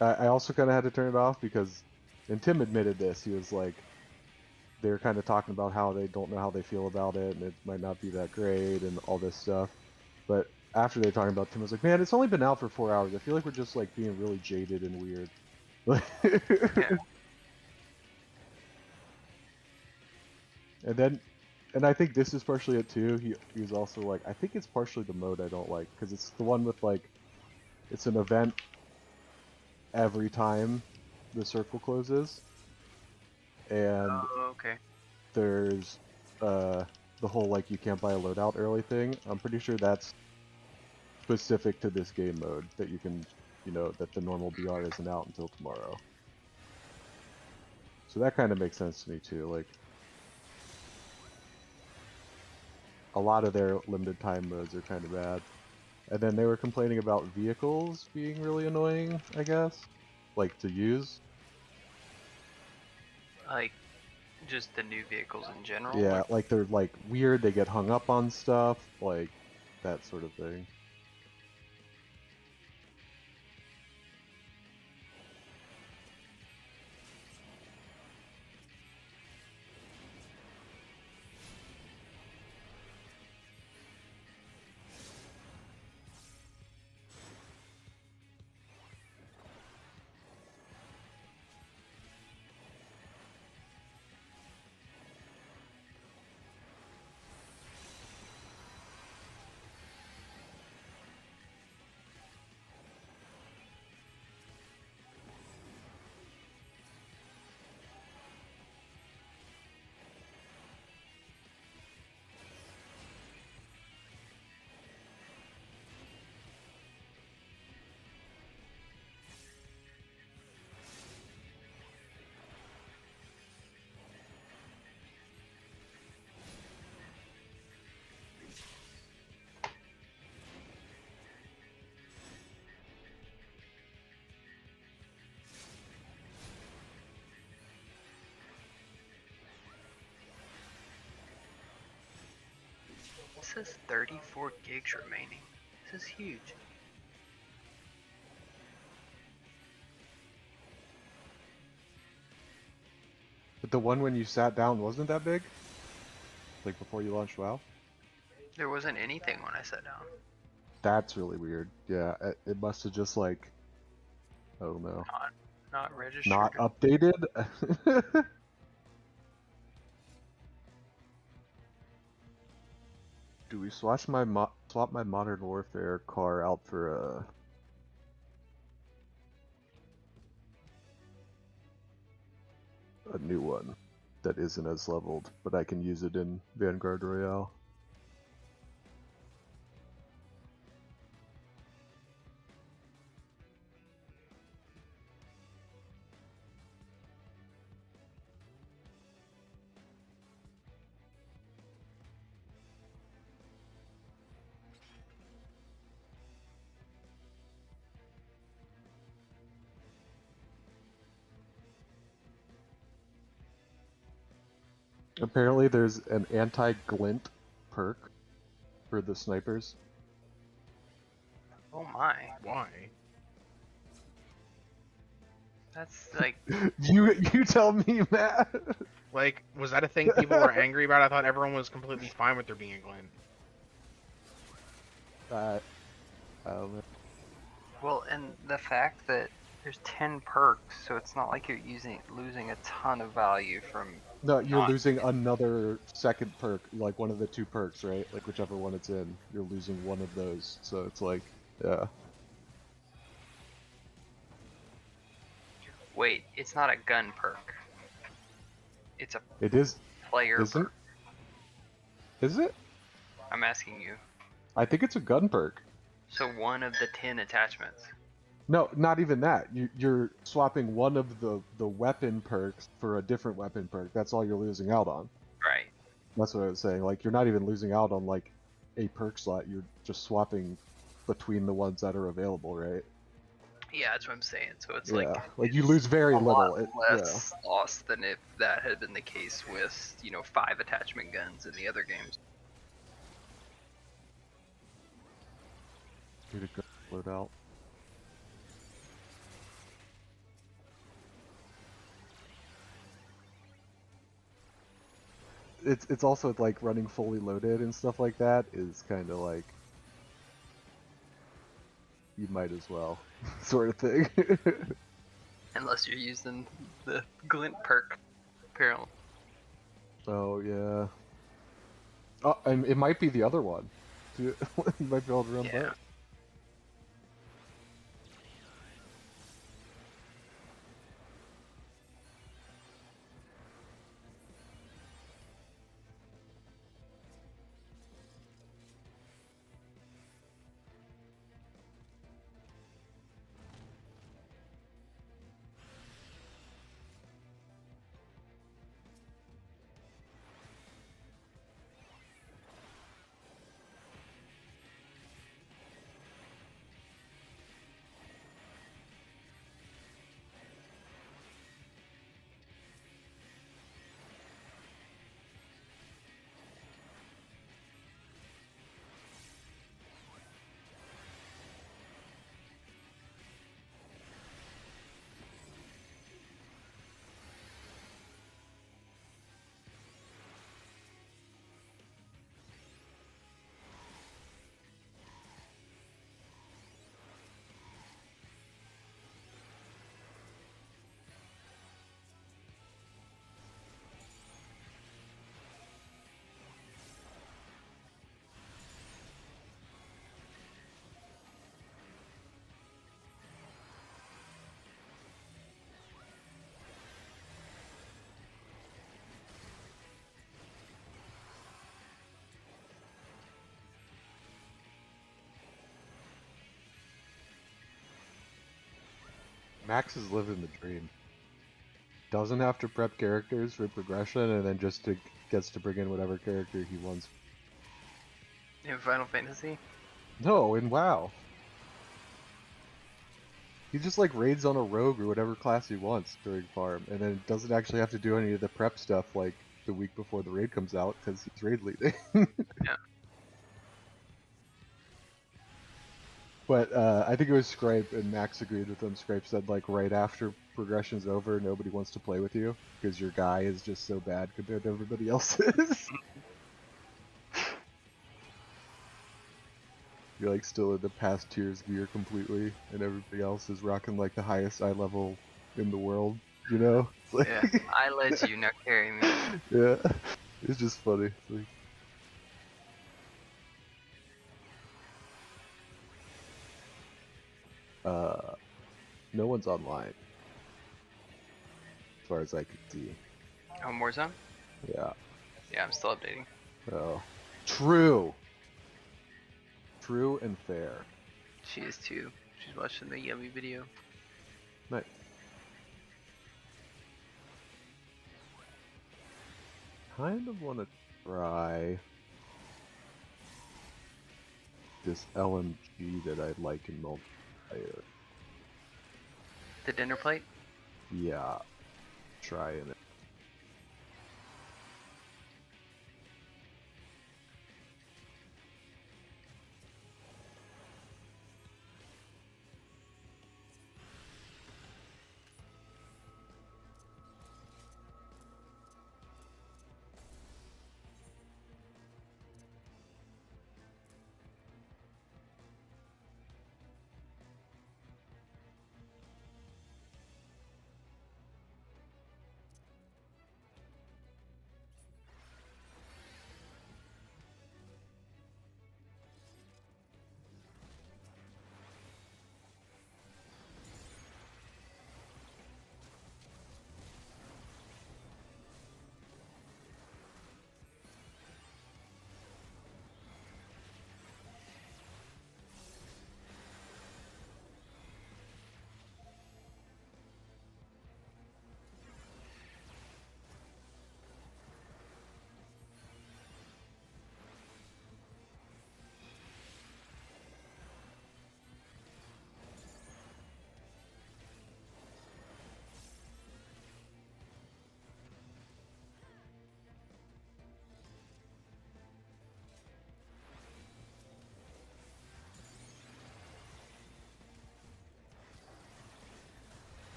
I also kind of had to turn it off because, and Tim admitted this, he was like, they were kind of talking about how they don't know how they feel about it and it might not be that great and all this stuff. But after they were talking about it, Tim was like, man, it's only been out for 4 hours. I feel like we're just like being really jaded and weird. Yeah. And I think this is partially it too. He was also like, I think it's partially the mode I don't like because it's the one with like, it's an event every time the circle closes, and Oh, okay. there's the whole like you can't buy a loadout early thing. I'm pretty sure that's specific to this game mode that you can, you know, that the normal BR isn't out until tomorrow. So that kind of makes sense to me too. Like a lot of their limited time modes are kind of bad. And then they were complaining about vehicles being really annoying, I guess, like to use. Like, just the new vehicles in general? Yeah, like they're like weird, they get hung up on stuff, like that sort of thing. says 34 gigs remaining. This is huge. But the one when you sat down wasn't that big? Like before you launched WoW? There wasn't anything when I sat down. That's really weird. Yeah, it must have just like, I don't know, Not registered. not updated. Do we swap my Modern Warfare car out for a new one that isn't as leveled, but I can use it in Vanguard Royale? Apparently there's an anti-glint perk for the snipers. Oh my. Why? That's like, You tell me, Matt. Like, was that a thing people were angry about? I thought everyone was completely fine with there being a glint. I don't know. well, and the fact that there's 10 perks, so it's not like you're losing a ton of value from. No, you're not- losing another second perk, like one of the two perks, right? Like whichever one it's in, you're losing one of those. So it's like, yeah. Wait, it's not a gun perk. It's a It is, player isn't? perk. Is it? I'm asking you. I think it's a gun perk. So one of the 10 attachments. No, not even that. You're swapping one of the weapon perks for a different weapon perk. That's all you're losing out on. Right. That's what I was saying. Like, you're not even losing out on, like, a perk slot. You're just swapping between the ones that are available, right? Yeah, that's what I'm saying. So it's Yeah. like Like, you it's lose very a little. lot less loss than if that had been the case with 5 attachment guns in the other games. Yeah. Need to go load out. It's also like running fully loaded and stuff like that is kind of like you might as well sort of thing. Unless you're using the glint perk, apparently. Oh yeah. Oh, and it might be the other one. You might be able to run Yeah. both. Max is living the dream. Doesn't have to prep characters for progression, and then just gets to bring in whatever character he wants. In Final Fantasy? No, in WoW. He just like raids on a rogue or whatever class he wants during farm, and then doesn't actually have to do any of the prep stuff like the week before the raid comes out because he's raid leading. But I think it was Scrape, and Max agreed with him. Scrape said, like, right after progression's over, nobody wants to play with you because your guy is just so bad compared to everybody else's. You're like still in the past tiers gear completely, and everybody else is rocking like the highest eye level in the world. You know? It's like, Yeah, I led you, now carry me. yeah, it's just funny. It's like, no one's online, as far as I could see. Oh, Warzone? Yeah. Yeah, I'm still updating. Oh, true. True and fair. She is too. She's watching the yummy video. Nice. Kind of want to try this LMG that I like in multiplayer. The dinner plate? Yeah, trying it.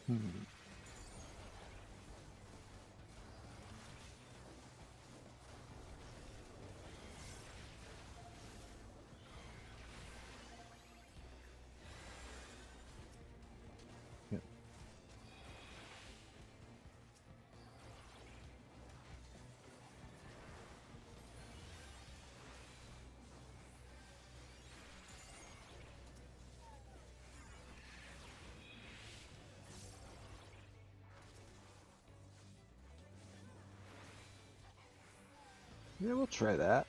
Hmm. Yeah. Yeah, we'll try that.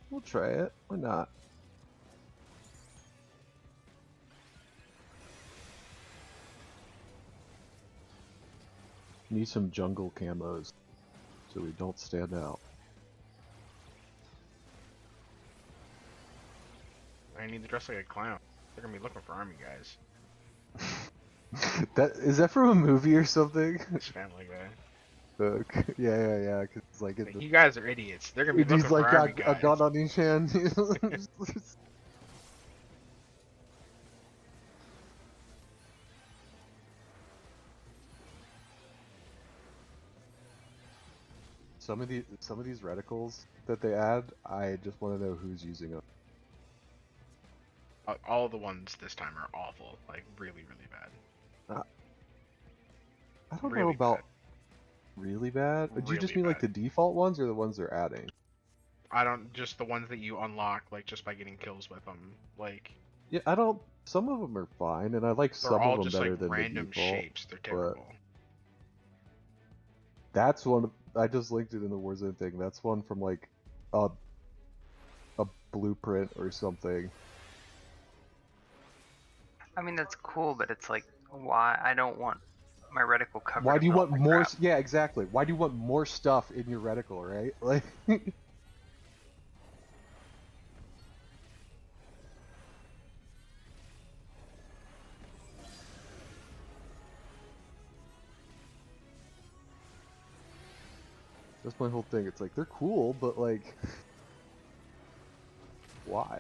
We'll try it. Why not? Need some jungle camos so we don't stand out. I need to dress like a clown. They're gonna be looking for army guys. That is that from a movie or something? It's Family Guy. Yeah. Cause it's like Like, you guys are idiots. They're gonna be looking he's for like army got a guys. gun on his hand. Some of these reticles that they add, I just want to know who's using them. All the ones this time are awful. Like, really, really bad. I don't know Really about bad. really bad. Do you just Really mean like the bad. default ones or the ones they're adding? I don't, just the ones that you unlock, like, just by getting kills with them. Like, Yeah, I don't. Some of them are fine, and I like they're some all of them just, better like, than the random default. shapes. They're but terrible. That's one. I just linked it in the Warzone thing. That's one from like a blueprint or something. I mean, that's cool, but it's like, why? I don't want my reticle covered. Why do you in all want my more? crap. Yeah, exactly. Why do you want more stuff in your reticle, right? Like. That's my whole thing. It's like they're cool, but like, why?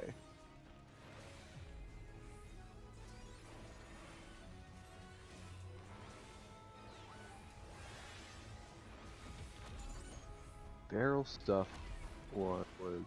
Barrel stuff. What was?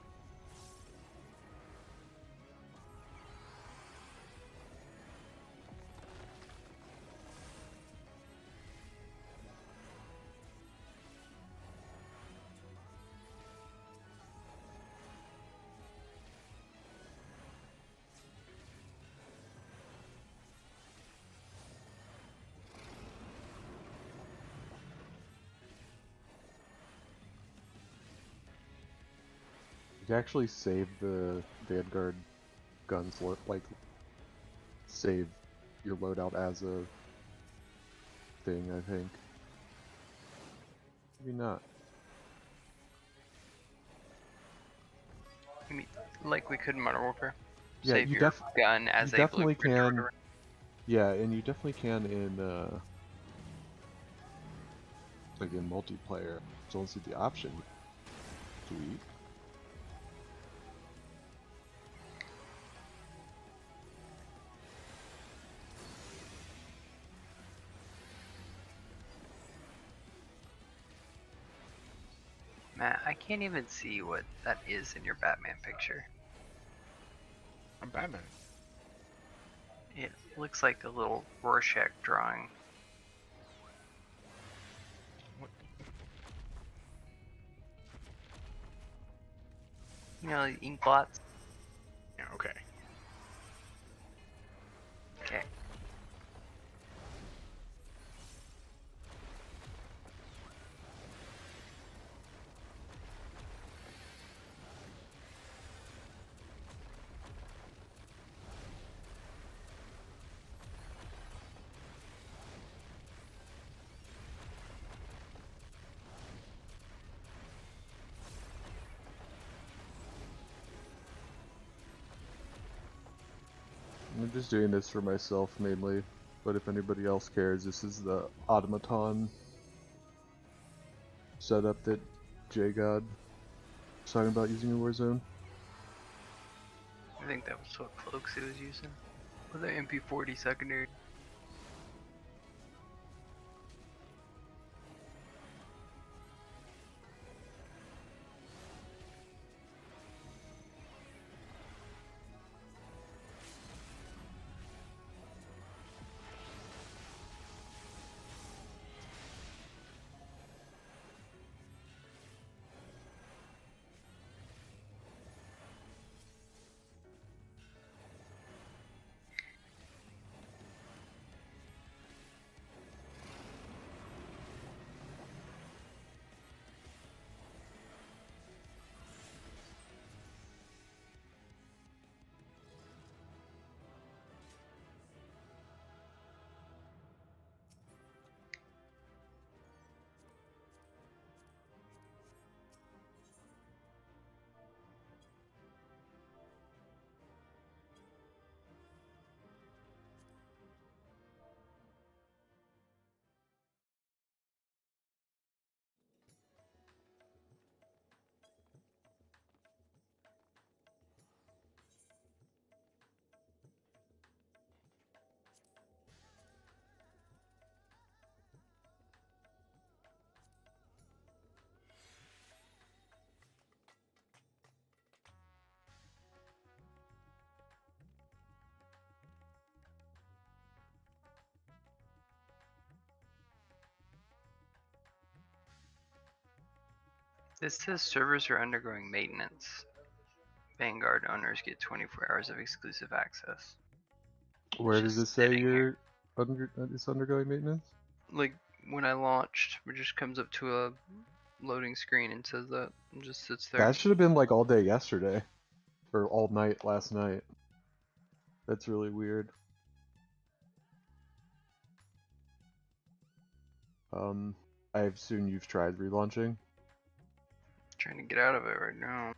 You actually save the Vanguard guns, like save your loadout as a thing, I think. Maybe not. I mean, like we could in Modern Warfare. Yeah, Save you your gun as you a definitely blueprint or can. whatever. Yeah, and you definitely can in like in multiplayer. Don't see the option. Sweet. Matt, I can't even see what that is in your Batman picture. I'm Batman. It looks like a little Rorschach drawing. What? You know, like ink blots. Yeah, okay. Okay. I'm just doing this for myself mainly, but if anybody else cares, this is the automaton setup that J-God was talking about using in Warzone. I think that was what Cloaks he was using. With the MP40 secondary. This says servers are undergoing maintenance. Vanguard owners get 24 hours of exclusive access. Where Just does it say sitting here. it's undergoing maintenance? Like when I launched, it just comes up to a loading screen and says that and just sits there. That should have been like all day yesterday, or all night last night. That's really weird. I assume you've tried relaunching. Trying to get out of it right now.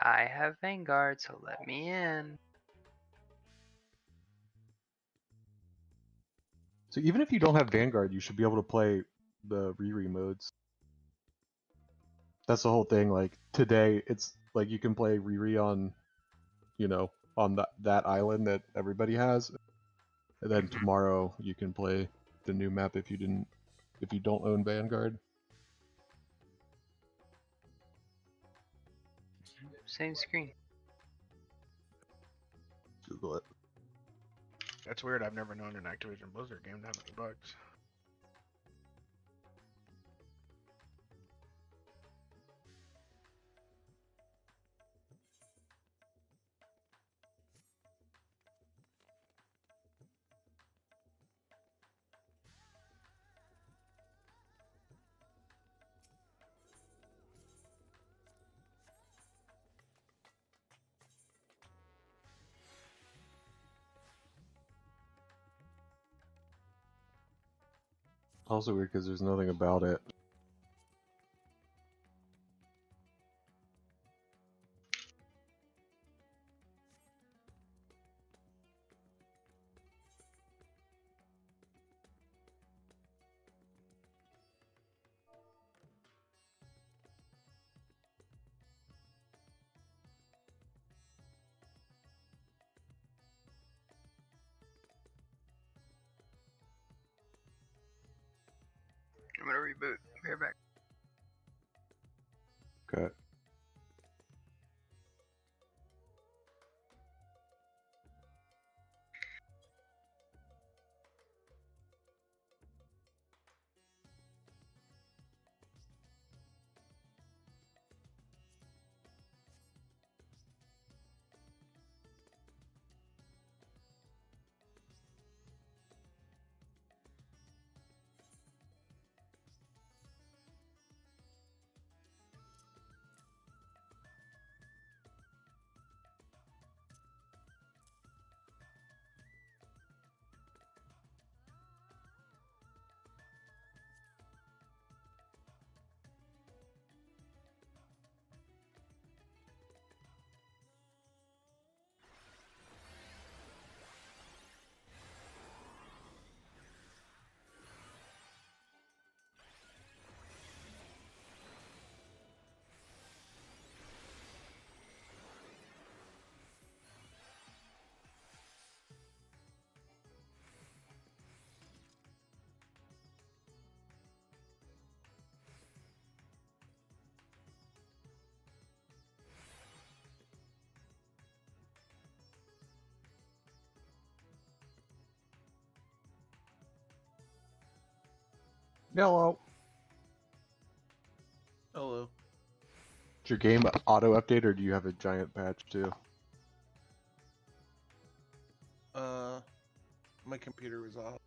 I have Vanguard, so let me in. So even if you don't have Vanguard, you should be able to play the Riri modes. That's the whole thing. Like today, it's like you can play Riri on, you know, on that island that everybody has, and then tomorrow you can play the new map if you don't own Vanguard. Same screen. Google it. That's weird. I've never known an Activision Blizzard game to have any bugs. Also weird because there's nothing about it. I'm gonna reboot. Be right back. Okay. Hello. Hello. Is your game auto update or do you have a giant patch too? My computer was off.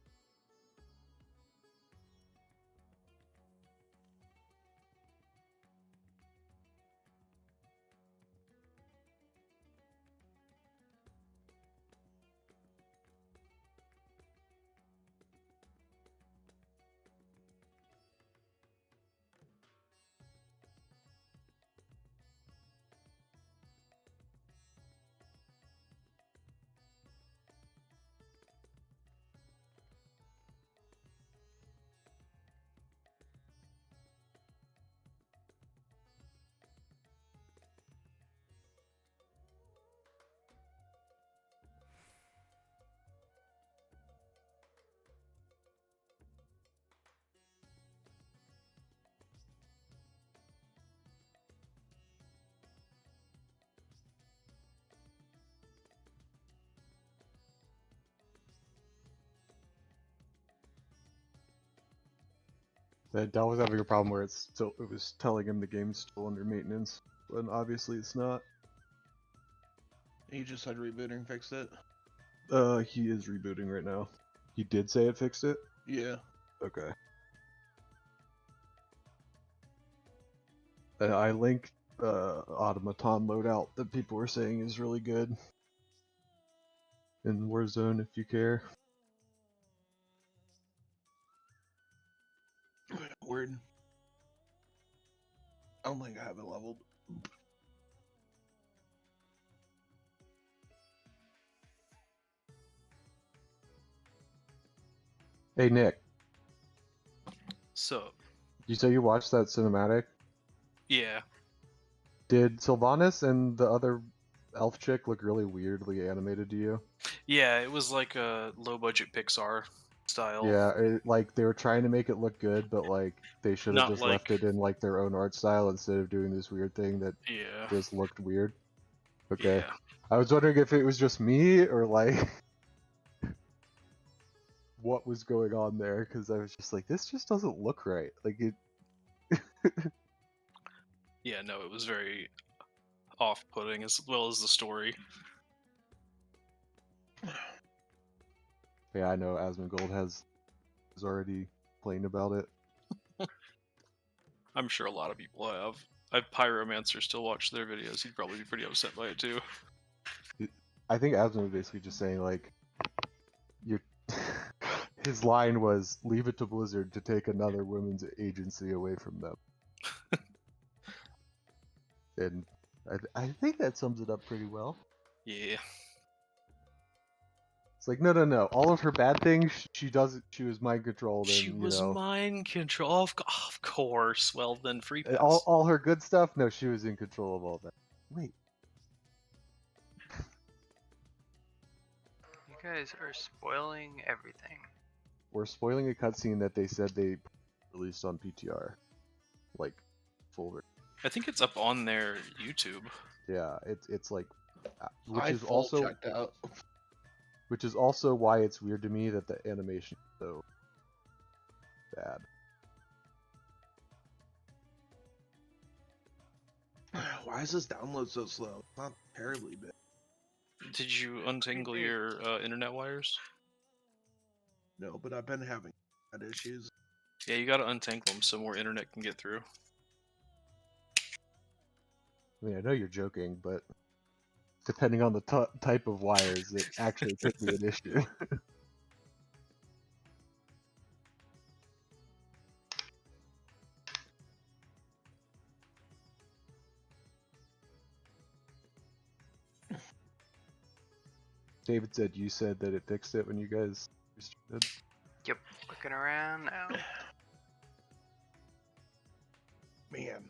Dell was having a problem where it was telling him the game's still under maintenance, when obviously it's not. He just said rebooting fixed it. He is rebooting right now. He did say it fixed it? Yeah. Okay. I linked automaton loadout that people were saying is really good in Warzone if you care. Word. I don't think I have it leveled. Hey Nick, So, you say you watched that cinematic? yeah. Did Sylvanas and the other elf chick look really weirdly animated to you? Yeah, it was like a low-budget Pixar style. Yeah, like they were trying to make it look good, but like they should have Not just like- left it in like their own art style instead of doing this weird thing that Yeah. just looked weird. Okay. Yeah. I was wondering if it was just me or like what was going on there because I was just like, this just doesn't look right. Like it. Yeah, no, it was very off-putting as well as the story. Yeah, I know Asmongold has already complained about it. I'm sure a lot of people have. I have Pyromancer still watch their videos. He'd probably be pretty upset by it too. I think Asmon was basically just saying like, you. His line was, "Leave it to Blizzard to take another women's agency away from them." And I think that sums it up pretty well. Yeah. It's like, no. All of her bad things, she was mind controlled, and She was mind control. Of course. Well, then free pass. all her good stuff. No, she was in control of all that. Wait, You guys are spoiling everything. we're spoiling a cutscene that they said they released on PTR, like full version. I think it's up on their YouTube. Yeah, it's like, which I is full also checked out. which is also why it's weird to me that the animation is so bad. Why is this download so slow? It's not terribly big. Did you untangle your internet wires? No, but I've been having bad issues. Yeah, you gotta untangle them so more internet can get through. I mean, I know you're joking, but depending on the type of wires, it actually could be an issue. David said you said that it fixed it when you guys restarted. Yep, looking around now. Man,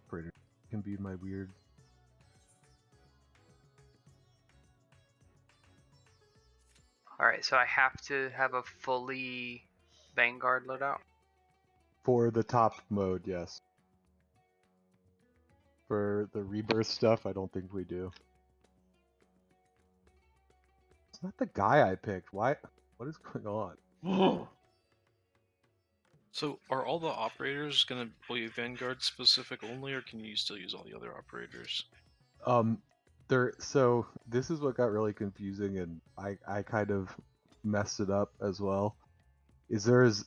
Operator can be my weird. Alright, so I have to have a fully Vanguard loadout. For the top mode, yes. For the rebirth stuff, I don't think we do. It's not the guy I picked. Why? What is going on? So, are all the operators gonna be Vanguard specific only, or can you still use all the other operators? So this is what got really confusing, and I kind of messed it up as well. There is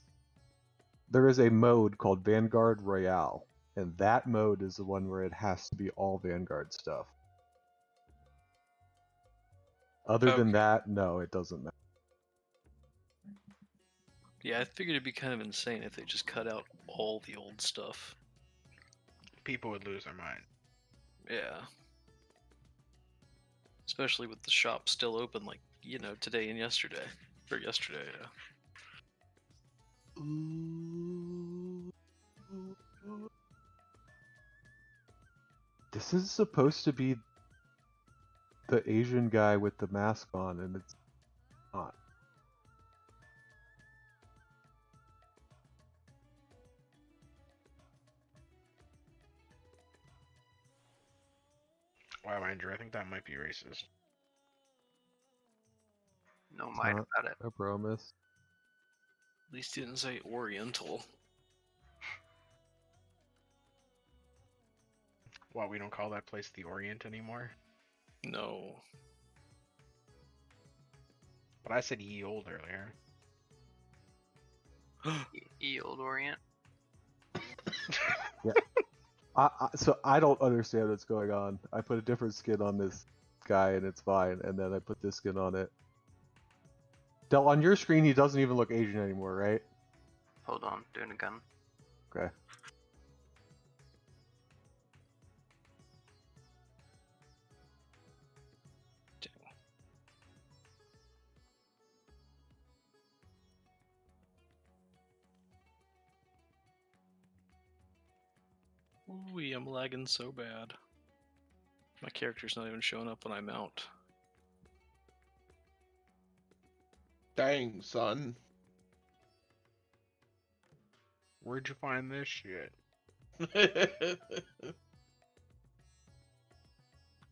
a mode called Vanguard Royale, and that mode is the one where it has to be all Vanguard stuff. Other than Okay. that, no, it doesn't matter. Yeah, I figured it'd be kind of insane if they just cut out all the old stuff. People would lose their mind. Yeah. Especially with the shop still open, like, you know, today and yesterday. Or yesterday, yeah. This is supposed to be the Asian guy with the mask on, and it's not. Wow, Andrew, I think that might be racist. No mind not. about it. I promise. At least he didn't say Oriental. What, we don't call that place the Orient anymore? No. But I said ye old earlier. Old Orient. So I don't understand what's going on. I put a different skin on this guy and it's fine, and then I put this skin on it. Del, on your screen he doesn't even look Asian anymore, right? Hold on, doing a gun. Okay. Ooh, I'm lagging so bad. My character's not even showing up when I mount. Dang, son. Where'd you find this shit? You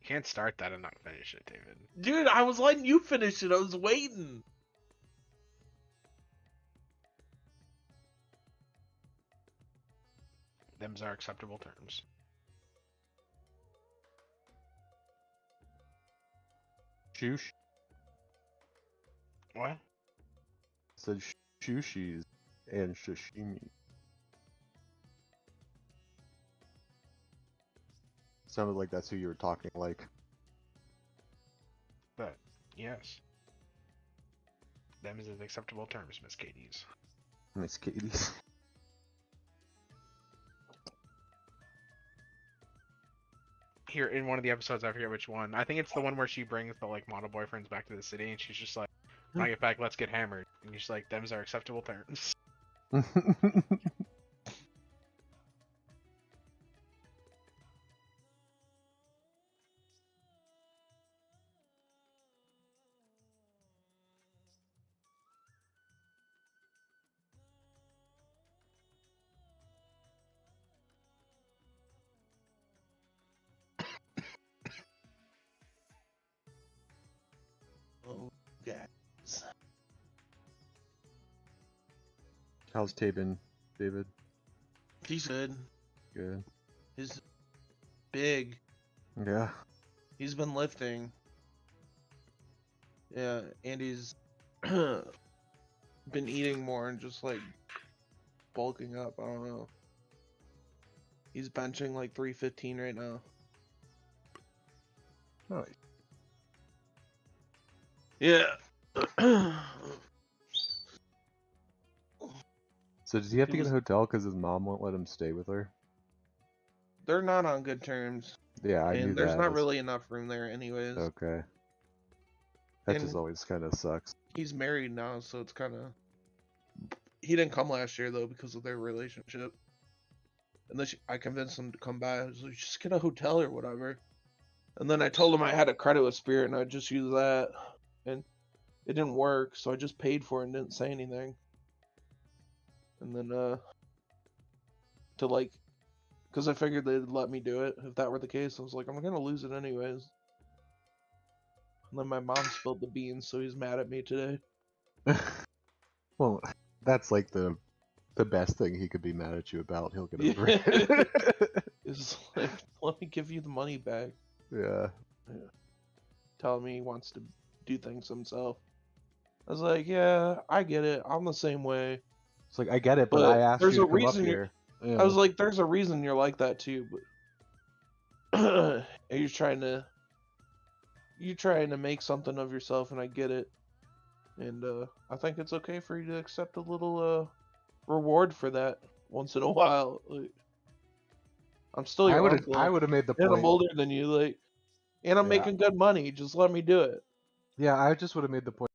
can't start that and not finish it, David. Dude, I was letting you finish it. I was waiting. Them's are acceptable terms. Shoosh. What? Said sushis and sashimi. Sounded like that's who you were talking like. But, yes. Them's is acceptable terms, Miss Katie's. Miss Katie's. Here, in one of the episodes, I forget which one. I think it's the one where she brings the, like, model boyfriends back to the city, and she's just like, when I get back, let's get hammered. And she's like, them's are acceptable terms. Oh, guys. How's Tabin, David? He's good. Good. He's big. Yeah. He's been lifting. Yeah, and he's been eating more and just like bulking up. I don't know. He's benching like 315 right now. Nice. Yeah. So does he have He to get was- a hotel because his mom won't let him stay with her? They're not on good terms. Yeah, I knew And that. there's not That's- really enough room there anyways. Okay. That just And- always kind of sucks. He's married now, so it's kind of... He didn't come last year, though, because of their relationship. And then I convinced him to come by. I was like, just get a hotel or whatever. And then I told him I had a credit with Spirit, and I'd just use that. And it didn't work, so I just paid for it and didn't say anything. And then, to like... Because I figured they'd let me do it. If that were the case, I was like, I'm going to lose it anyways. And then my mom spilled the beans, so he's mad at me today. Well, that's like the best thing he could be mad at you about. He'll get over Yeah. it. It's like, let me give you the money back. Yeah. Telling me he wants to do things himself. I was like, yeah, I get it. I'm the same way. It's like I get it, but But I asked there's you to a come up reason here. Yeah. I was like, there's a reason you're like that too, but you're trying to make something of yourself, and I get it. And I think it's okay for you to accept a little reward for that once in a while. Like, I'm still your uncle. I would have made the And point. I'm older than you, like, and I'm Yeah. making good money. Just let me do it. Yeah, I just would have made the point.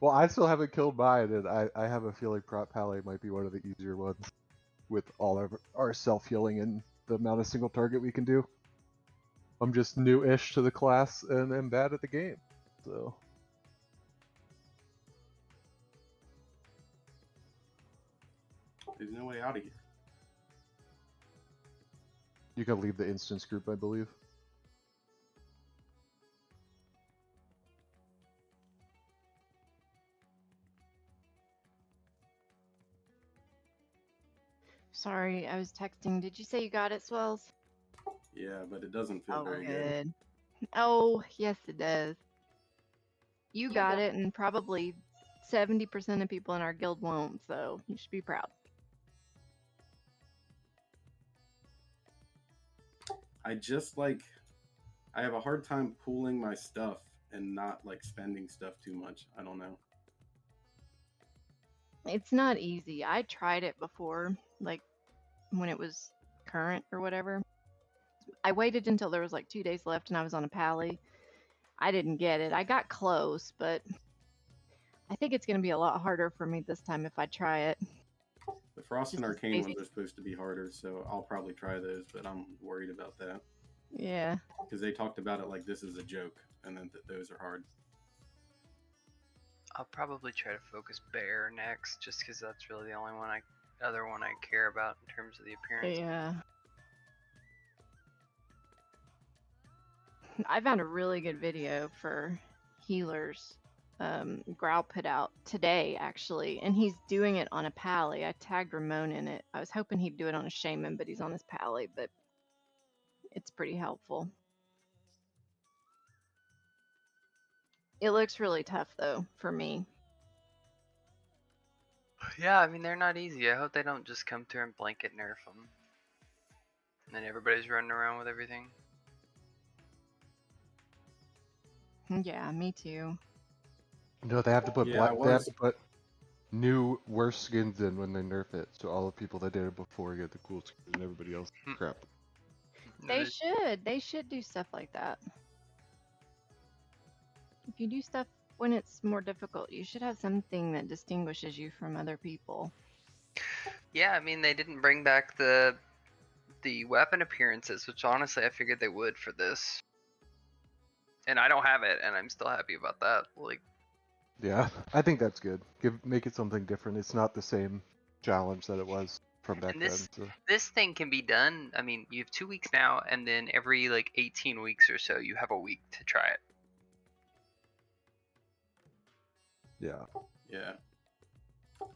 Well, I still haven't killed mine, and I have a feeling Prop Pally might be one of the easier ones with all of our self-healing and the amount of single target we can do. I'm just new-ish to the class and am bad at the game, so... There's no way out of here. You can leave the instance group, I believe. Sorry, I was texting. Did you say you got it, Swells? Yeah, but it doesn't feel Oh, very good. Oh, yes, it does. You got it, and probably 70% of people in our guild won't, so you should be proud. I just I have a hard time pooling my stuff and not like spending stuff too much. I don't know. It's not easy. I tried it before, like when it was current or whatever. I waited until there was like 2 days left and I was on a pally. I didn't get it. I got close, but I think it's going to be a lot harder for me this time if I try it. The Frost and Just as Arcane basic. ones are supposed to be harder, so I'll probably try those, but I'm worried about that. Yeah. Because they talked about it like this is a joke, and then those are hard. I'll probably try to focus Bear next, just because that's really the only other one I care about in terms of the appearance. Yeah. I found a really good video for healers. Growl put out today, actually, and he's doing it on a pally. I tagged Ramon in it. I was hoping he'd do it on a shaman, but he's on his pally, but it's pretty helpful. It looks really tough, though, for me. Yeah, I mean, they're not easy. I hope they don't just come through and blanket nerf them. And then everybody's running around with everything. Yeah, me too. No, they have to put Yeah, they have to put new worse skins in when they nerf it, so all the people that did it before get the cool skins and everybody else crap. They should. They should do stuff like that. If you do stuff when it's more difficult, you should have something that distinguishes you from other people. Yeah, I mean, they didn't bring back the weapon appearances, which honestly I figured they would for this. And I don't have it, and I'm still happy about that. Like, Yeah, I think that's good. Make it something different. It's not the same challenge that it was from back and this then. So. this thing can be done. I mean, you have 2 weeks now, and then every like 18 weeks or so, you have a week to try it. Yeah. Yeah.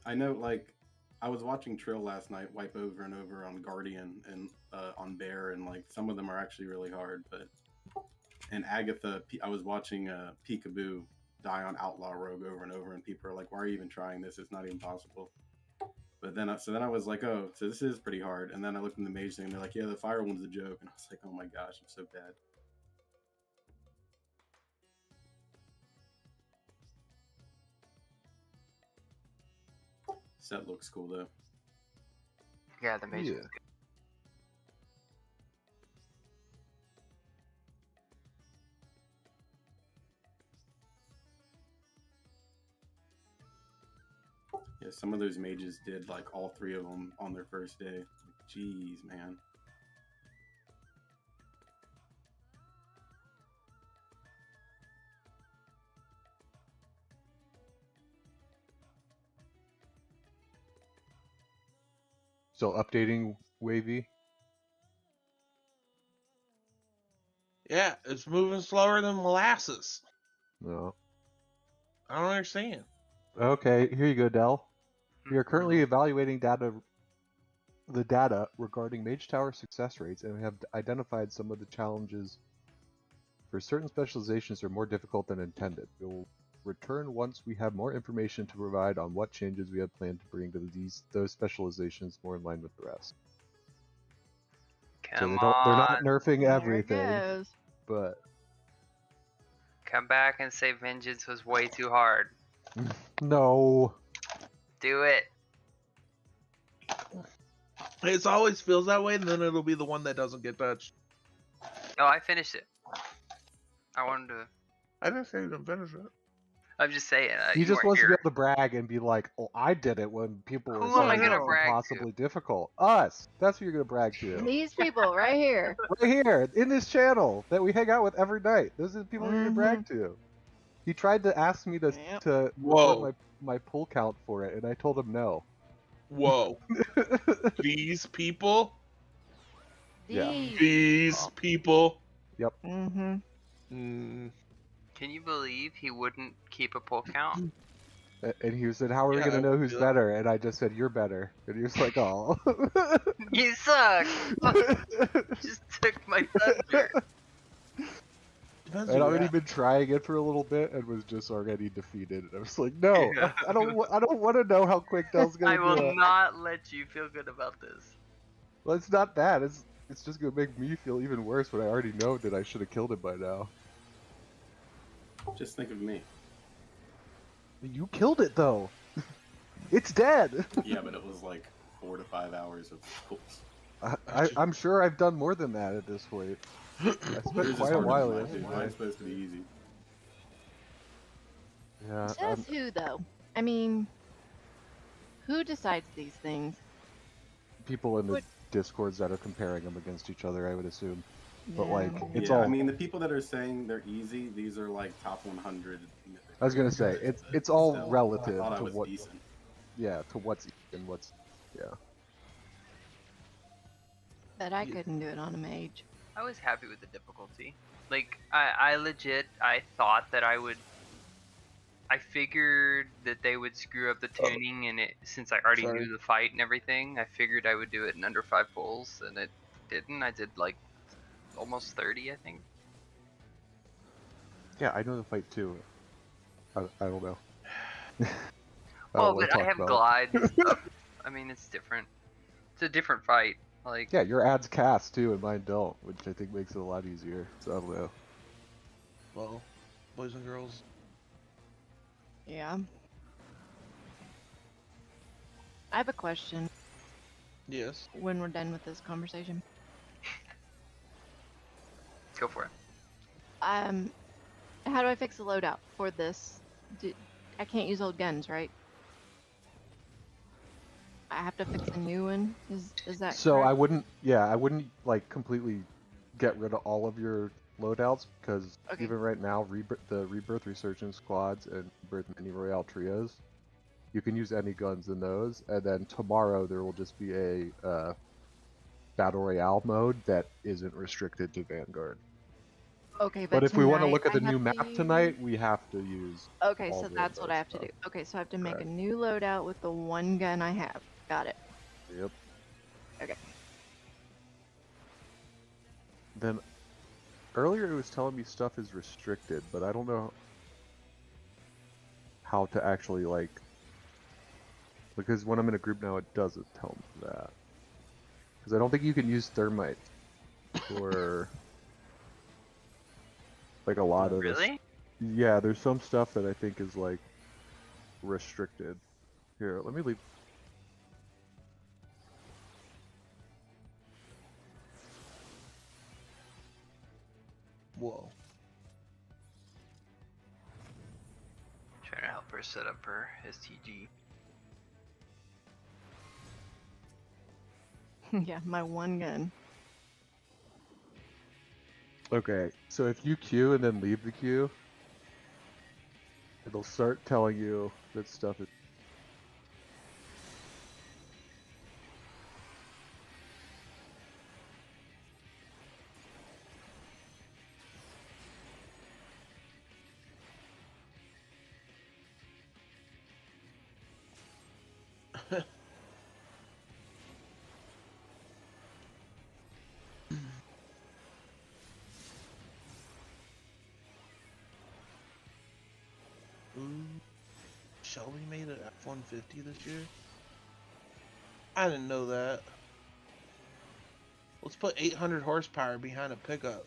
I know, like, I was watching Trill last night wipe over and over on Guardian and on Bear, and like some of them are actually really hard. But and Agatha, I was watching Peekaboo die on Outlaw Rogue over and over, and people are like, "Why are you even trying this? It's not even possible." But then, I was like, "Oh, so this is pretty hard." And then I looked in the mage thing, and they're like, "Yeah, the fire one's a joke." And I was like, "Oh my gosh, I'm so bad." Set looks cool though. Yeah, the mage Yeah. was good. Yeah, some of those mages did like all 3 of them on their first day. Like, jeez, man. Still updating Wavy. Yeah, it's moving slower than molasses. No. I don't understand. Okay, here you go, Dell. We are currently Mm-hmm. evaluating the data regarding Mage Tower success rates, and we have identified some of the challenges for certain specializations are more difficult than intended. We will return once we have more information to provide on what changes we have planned to bring to those specializations more in line with the rest. Come They're not on, nerfing There it everything, goes. but come back and say vengeance was way too hard. no. Do it. It always feels that way, and then it'll be the one that doesn't get touched. Oh, I finished it. I wanted to. I didn't say you didn't finish it. I'm just saying. He You just weren't wants to be here. able to brag and be like, "Oh, I did it," when people were Who am I saying gonna it's brag to? impossibly difficult. Us. That's who you're gonna brag to. These people right here. Right here in this channel that we hang out with every night. Those are the people you're gonna brag to. He tried to ask me to Yep. to Whoa. record my pull count for it, and I told him no. Whoa. These people? Yeah. These people? Mm-hmm. Mm, Can you believe he wouldn't keep a pull count? And he said, "How are we Yeah, gonna I know would who's do that. better?" And I just said, "You're better." And he was like, "Oh." You suck. Just took my thunder. depends I'd who already you're been trying it for a little bit and was just already defeated. And I was like, "No, Yeah. I don't want to know how quick Dell's gonna I do will it." not let you feel good about this. Well, it's not that. It's just gonna make me feel even worse when I already know that I should have killed him by now. Just think of me. You killed it though. It's dead. Yeah, but it was like 4 to 5 hours of pulls. I'm sure I've done more than that at this point. I spent Yours is quite a harder while than mine, dude. yesterday. Mine's supposed to be easy. Yeah, Says who though? I mean, who decides these things? people in the What- discords that are comparing them against each other, I would assume. But Yeah. like, it's yeah, all. I mean, the people that are saying they're easy, these are like top 100. I was gonna say mythic it's cards, all but still, relative I thought I to was what. decent. Yeah, to what's and what's. Yeah. But I couldn't do it on a mage. I was happy with the difficulty. Like, I legit, I thought that I figured that they would screw up the tuning, and since I already Sorry. knew the fight and everything, I figured I would do it in under 5 pulls, and it didn't. I did like almost 30, I think. Yeah, I know the fight too. I don't know. I Well, don't wanna but I talk have about it. glide and stuff. I mean, it's different. It's a different fight. Like, Yeah, your ads cast too, and mine don't, which I think makes it a lot easier. So I don't know. well, boys and girls. Yeah. I have a question Yes. when we're done with this conversation. go for it. How do I fix the loadout for this? I can't use old guns, right? I have to fix a new one. Is that So correct? I wouldn't like completely get rid of all of your loadouts because Okay. even right now, the Rebirth Resurgence squads and Rebirth Mini Royale trios, you can use any guns in those. And then tomorrow there will just be a Battle Royale mode that isn't restricted to Vanguard. Okay, But if we want to tonight look at I the new have to map tonight, we have to use. Okay, all so the that's what other I have to stuff. do. Okay, so I have to make Correct. a new loadout with the one gun I have. Got it. Yep. Okay. Then earlier it was telling me stuff is restricted, but I don't know how to actually like, because when I'm in a group now it doesn't tell me that. Because I don't think you can use thermite for like a lot of this. Really? Yeah, there's some stuff that I think is like restricted. Here, let me leave. Whoa. Trying to help her set up her STG. Yeah, my one gun. Okay, so if you queue and then leave the queue, it'll start telling you that stuff is. Ooh. Shelby made an F-150 this year? I didn't know that. Let's put 800 horsepower behind a pickup.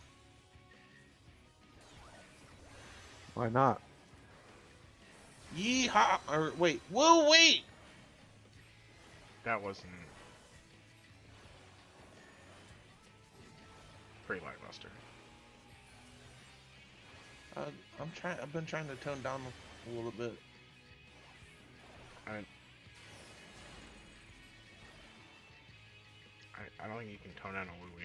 Why not? Yeehaw! Or wait, whoa, wait! That wasn't pretty lackluster. I've been trying to tone down a little bit. I don't think you can tone down a wee.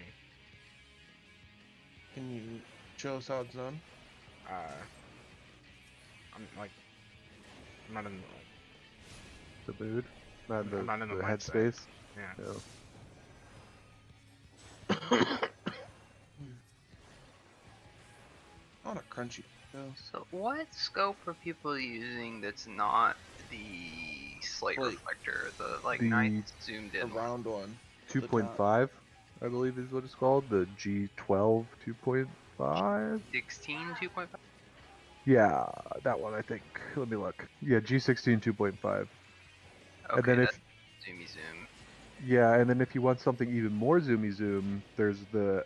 Can you show us how it's done? I'm not in The mood, not I'm not in the the mindset. headspace. yeah. No. On a crunchy. Yeah. So what scope are people using that's not the slate Like, reflector, the like the- nice zoomed A in one? round one. 2.5, I believe is what it's called. The G12 2.5. 16 2.5? Yeah, that one I think. Let me look. Yeah, G16 2.5. Okay, then if- that's zoomy zoom. Yeah, and then if you want something even more zoomy zoom, there's the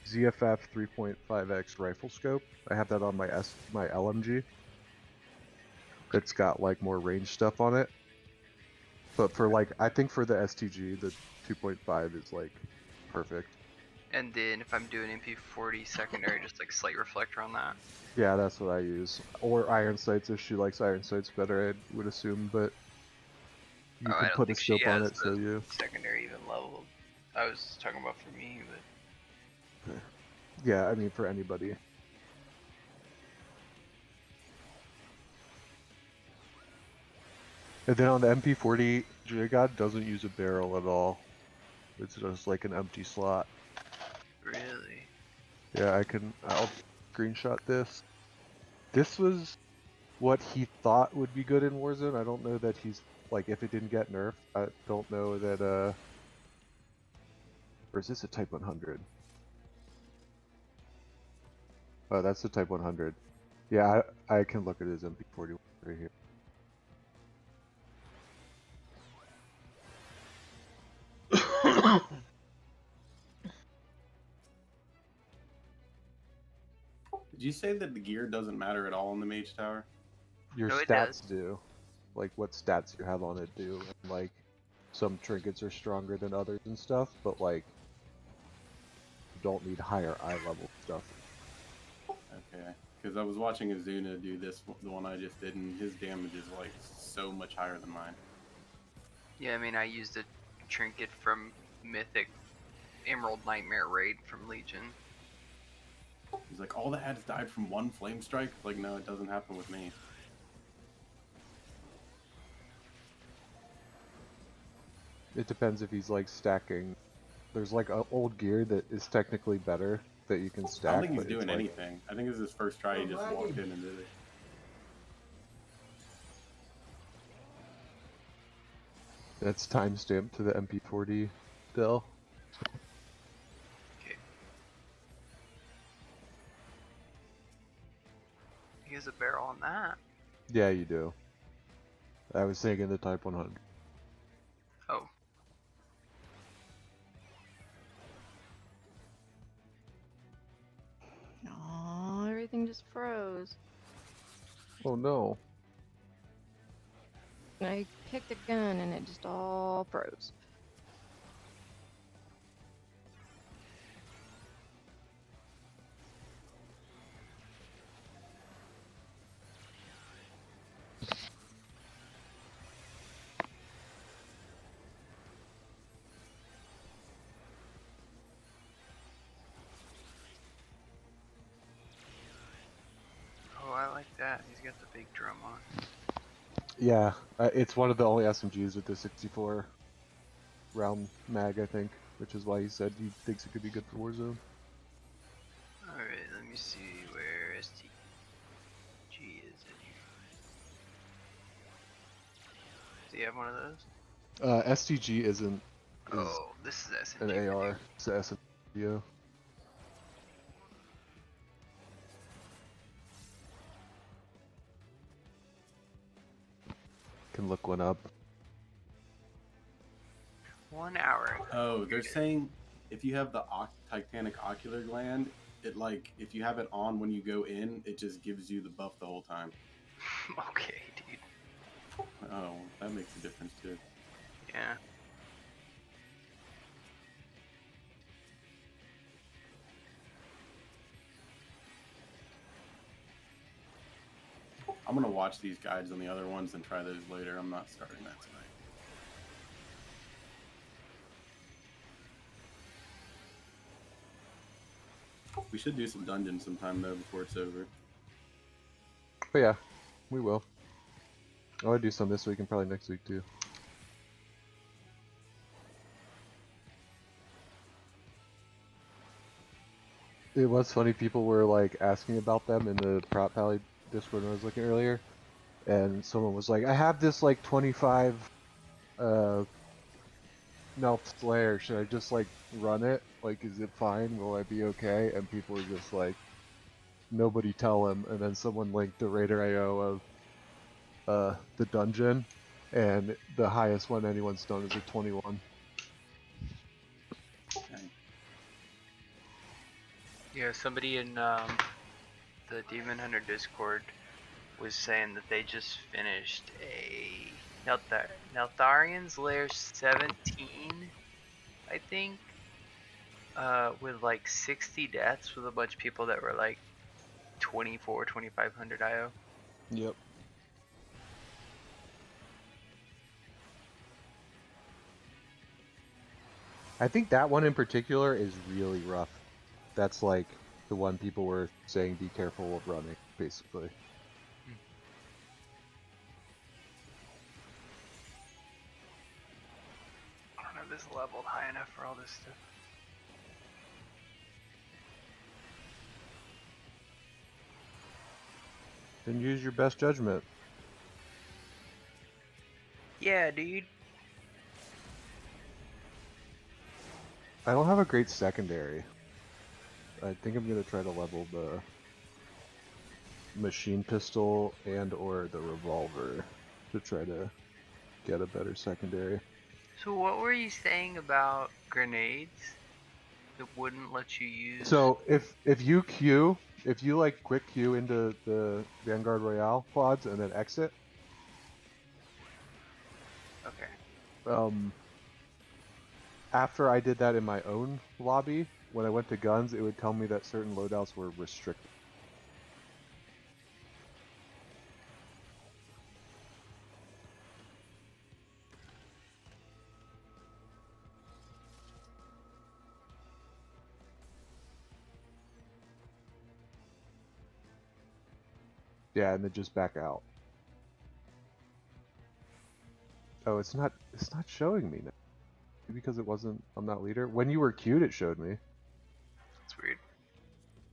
ZFF 3.5x rifle scope. I have that on my LMG. It's got like more range stuff on it. But for like, I think for the STG, the 2.5 is like perfect. And then if I'm doing MP40 secondary, just like slate reflector on that. Yeah, that's what I use. Or iron sights if she likes iron sights better, I would assume. But you I can don't put a think she scope on has it, so the you. secondary even leveled. I was talking about for me, but Yeah, I mean for anybody. And then on the MP40, J-God doesn't use a barrel at all. It's just like an empty slot. really, Yeah, I'll screenshot this. This was what he thought would be good in Warzone. I don't know that he's, like, if it didn't get nerfed, I don't know that, or is this a Type 100? Oh, that's the Type 100. Yeah, I can look at his MP40 right here. Did you say that the gear doesn't matter at all in the Mage Tower? Your No, it stats does. do. Like, what stats you have on it do. And, like, some trinkets are stronger than others and stuff, but, like, you don't need higher eye level stuff. Okay, because I was watching Azuna do this, the one I just did, and his damage is like so much higher than mine. yeah, I mean, I used a trinket from Mythic Emerald Nightmare Raid from Legion. He's like, all the ads died from one flame strike? Like, no, it doesn't happen with me. It depends if he's, like, stacking. There's, like, old gear that is technically better that you can stack. I don't think he's but it's, doing like, anything. I think this is his first try. He just walked in and did it. That's timestamped to the MP40 still. Okay. He has a barrel on that. Yeah, you do. I was thinking the Type 100. Oh. Oh, everything just froze. Oh no. I picked a gun and it just all froze. Oh, I like that. He's got the big drum on. Yeah, it's one of the only SMGs with the 64 round mag, I think, which is why he said he thinks it could be good for Warzone. Alright, let me see where STG is in here. Do you have one of those? STG isn't Oh, this is an SMG. AR, it's an SMG. Can look one up. 1 hour. Oh, they're saying if you have the Titanic ocular gland, it like if you have it on when you go in, it just gives you the buff the whole time. Okay, dude. Oh, that makes a difference too. Yeah. I'm gonna watch these guides on the other ones and try those later. I'm not starting that tonight. We should do some dungeons sometime though before it's over. But yeah, we will. I want to do some this week and probably next week too. It was funny, people were like asking about them in the Prop Pally Discord when I was looking earlier, and someone was like, I have this like 25 Nelf Slayer, should I just like run it? Like, is it fine? Will I be okay? And people were just like, nobody tell him. And then someone linked the Raider AO of the dungeon, and the highest one anyone's done is a 21. Okay. Yeah, somebody in the Demon Hunter Discord was saying that they just finished a Neltharian's Lair 17, I think, with like 60 deaths with a bunch of people that were like 2500 IO. Yep. I think that one in particular is really rough. That's like the one people were saying be careful of running, basically. I don't know if this is leveled high enough for all this stuff. Then use your best judgment. Yeah, dude. I don't have a great secondary. I think I'm gonna try to level the machine pistol and or the revolver to try to get a better secondary. So what were you saying about grenades that wouldn't let you use? So if you queue, if you like quick queue into the Vanguard Royale quads and then exit, Okay. after I did that in my own lobby, when I went to guns, it would tell me that certain loadouts were restricted. Yeah, and then just back out. Oh, it's not showing me now. Because it wasn't, I'm not leader. When you were queued, it showed me. That's weird.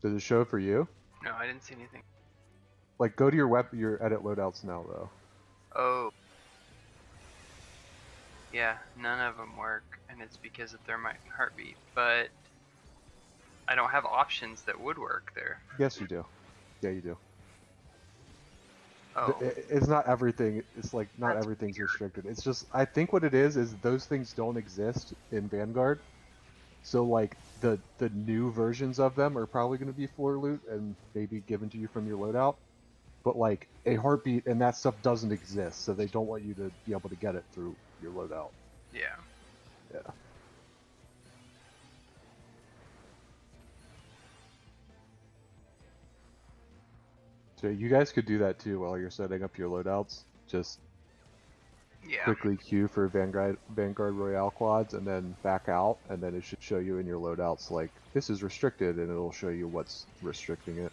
Does it show for you? No, I didn't see anything. Like, go to your edit loadouts now, though. Oh. Yeah, none of them work, and it's because of thermite and heartbeat, but I don't have options that would work there. Yes, you do. Yeah, you do. Oh. It's not everything. It's like not That's everything's weird. restricted. It's just, I think what it is those things don't exist in Vanguard. So like the new versions of them are probably going to be floor loot and maybe given to you from your loadout. But like a heartbeat and that stuff doesn't exist, so they don't want you to be able to get it through your loadout. Yeah. Yeah. So you guys could do that too while you're setting up your loadouts. Just Yeah. quickly queue for Vanguard Royale quads and then back out, and then it should show you in your loadouts like this is restricted, and it'll show you what's restricting it.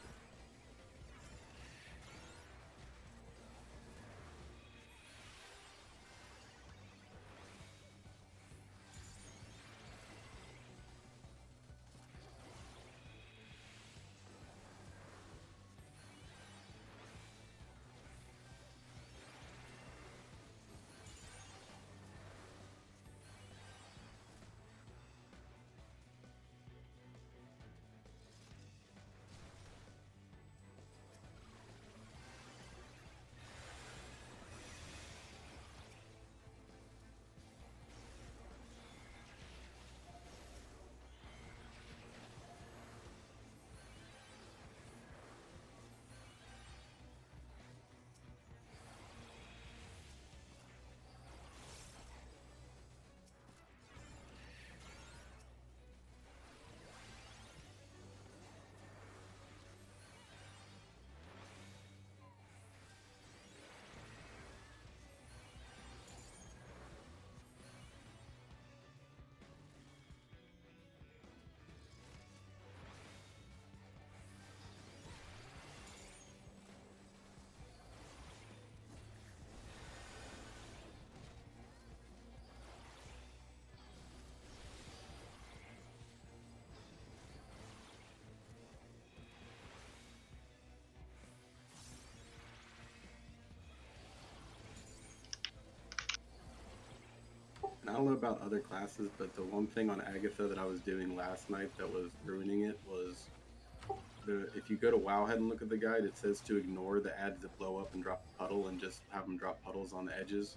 I don't know about other classes, but the one thing on Agatha that I was doing last night that was ruining it was if you go to Wowhead and look at the guide, it says to ignore the ads that blow up and drop a puddle and just have them drop puddles on the edges.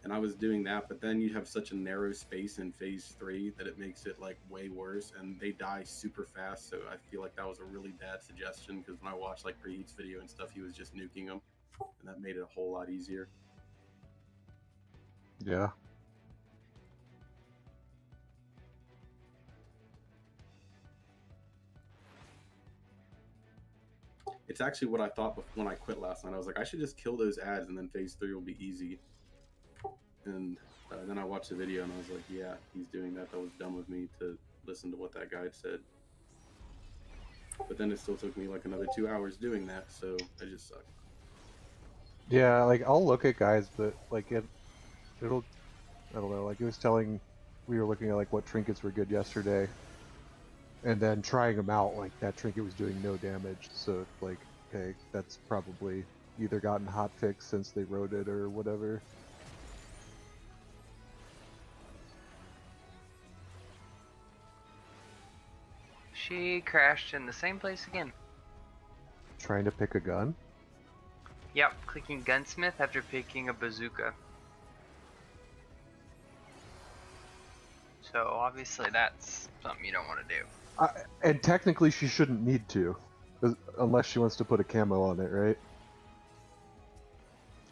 And I was doing that, but then you have such a narrow space in phase 3 that it makes it like way worse, and they die super fast. So I feel like that was a really bad suggestion, because when I watched like Preheat's video and stuff, he was just nuking them, and that made it a whole lot easier. Yeah. It's actually what I thought when I quit last night. I was like, I should just kill those ads, and then phase 3 will be easy. And then I watched the video, and I was like, yeah, he's doing that. That was dumb of me to listen to what that guide said. But then it still took me like another 2 hours doing that, so I just suck. Yeah, like I'll look at guys, but like it'll, I don't know, like it was telling, we were looking at like what trinkets were good yesterday, and then trying them out, like that trinket was doing no damage, so it's like, okay, that's probably either gotten hotfixed since they wrote it or whatever. She crashed in the same place again. Trying to pick a gun? Yep, clicking gunsmith after picking a bazooka. So obviously that's something you don't want to do. And technically she shouldn't need to, unless she wants to put a camo on it, right?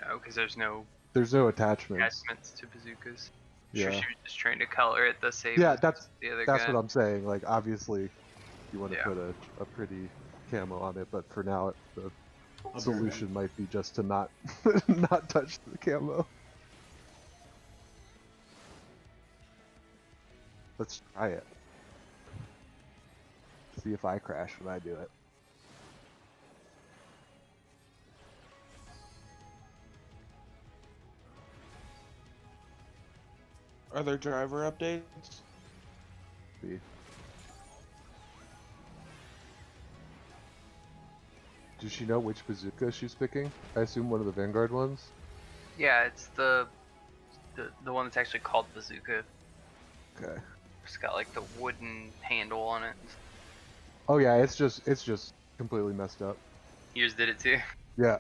Oh, because there's no There's no attachments. attachments to bazookas. Yeah. Sure, she was just trying to color it the same Yeah, as that's the other that's gun. what I'm saying. Like, obviously, you want to Yeah. put a pretty camo on it, but for now, the I'll solution might be just to not not touch the camo. Let's try it. See if I crash when I do it. Are there driver updates? See. Does she know which bazooka she's picking? I assume one of the Vanguard ones. Yeah, it's the one that's actually called bazooka. Okay. It's got like the wooden handle on it. Oh yeah, it's just completely messed up. Yours did it too. Yeah.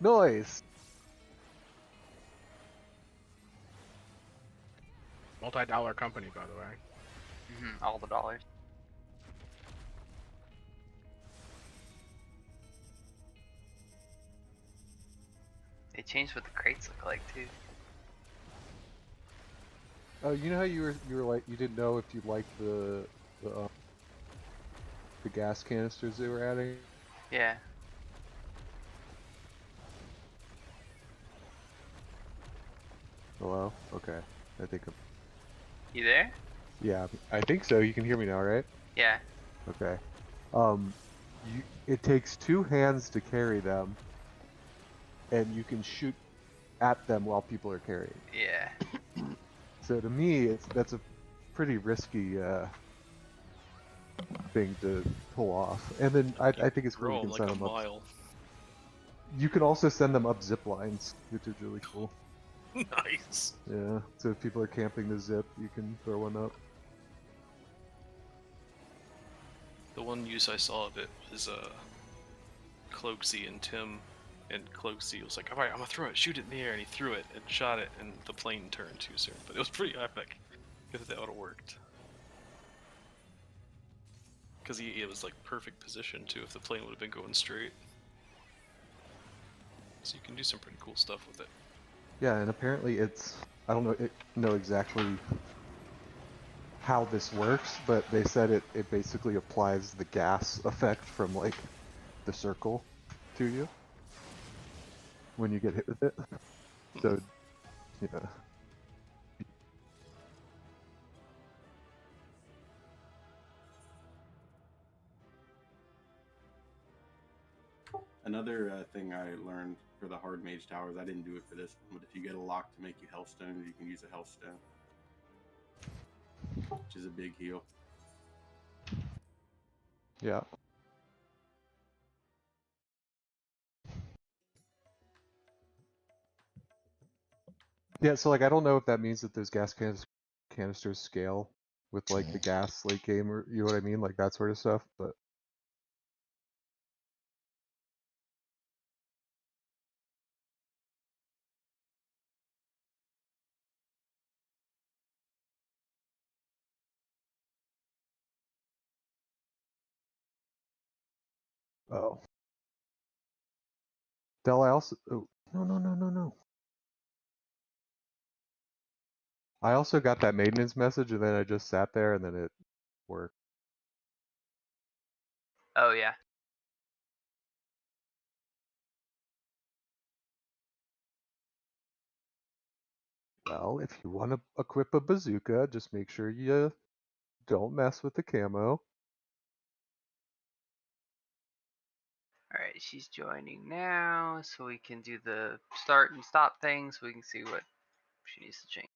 Noise. Multi-dollar company, by the way. All the dollars. They changed what the crates look like too. Oh, you know how you were like, you didn't know if you liked the gas canisters they were adding? Yeah. Hello? Okay. I think You there? yeah, I think so. You can hear me now, right? Yeah. Okay. It takes 2 hands to carry them, and you can shoot at them while people are carrying. Yeah. So to me, that's a pretty risky thing to pull off. And then I think it's cool you Roll can like send a them up. mile. You can also send them up zip lines, which is really cool. Nice. Yeah. So if people are camping the zip, you can throw one up. The one use I saw of it was Cloaksy and Tim, and Cloaksy was like, "Alright, I'm gonna throw it, shoot it in the air," and he threw it and shot it, and the plane turned too soon. But it was pretty epic if that would have worked. Because it was like perfect position too if the plane would have been going straight. So you can do some pretty cool stuff with it. Yeah, and apparently I don't know exactly how this works, but they said it basically applies the gas effect from like the circle to you when you get hit with it. So, yeah. Another thing I learned for the hard mage towers, I didn't do it for this one, but if you get a lock to make you healthstones, you can use a healthstone, which is a big heal. Yeah. Yeah, so like I don't know if that means that those canisters scale with like the gas late game, or you know what I mean, like that sort of stuff. But oh, Del, I also no. I also got that maintenance message, and then I just sat there, and then it worked. Oh yeah. Well, if you want to equip a bazooka, just make sure you don't mess with the camo. All right, she's joining now, so we can do the start and stop thing, so we can see what she needs to change.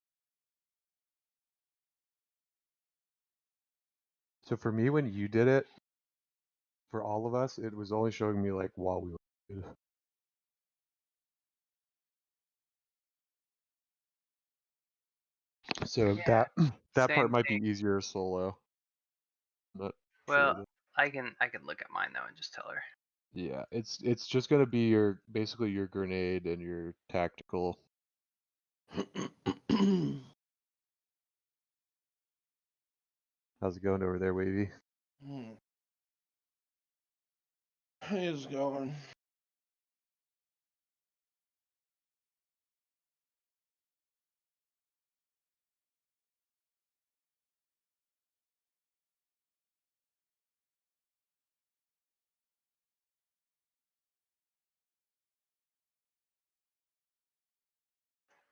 So for me, when you did it, for all of us, it was only showing me like while we were. So Yeah, that part same might be thing. easier solo. Not Well, sure. I can look at mine though and just tell her. Yeah, it's just gonna be your basically your grenade and your tactical. How's it going over there, Wavy? He's going.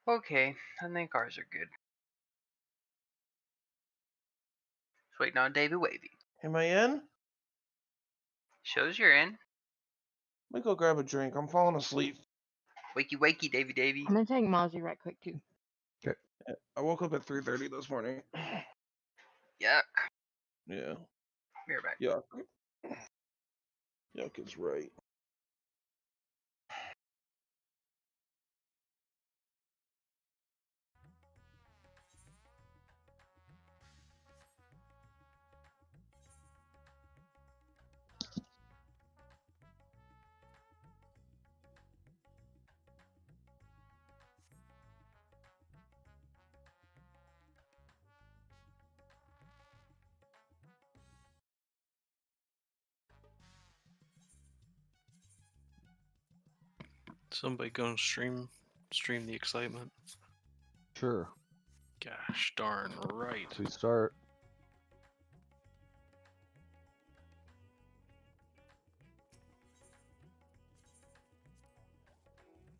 Okay, I think ours are good. Just waiting on Davy Wavy. Am I in? Shows you're in. Let me go grab a drink. I'm falling asleep. Wakey wakey, Davy Davy. I'm gonna take Mozzie right quick too. I woke up at 3:30 this morning. Yuck. Yeah. Be right back. Yuck. Yuck is right. Somebody go and stream the excitement. Sure. Gosh darn right. So we start.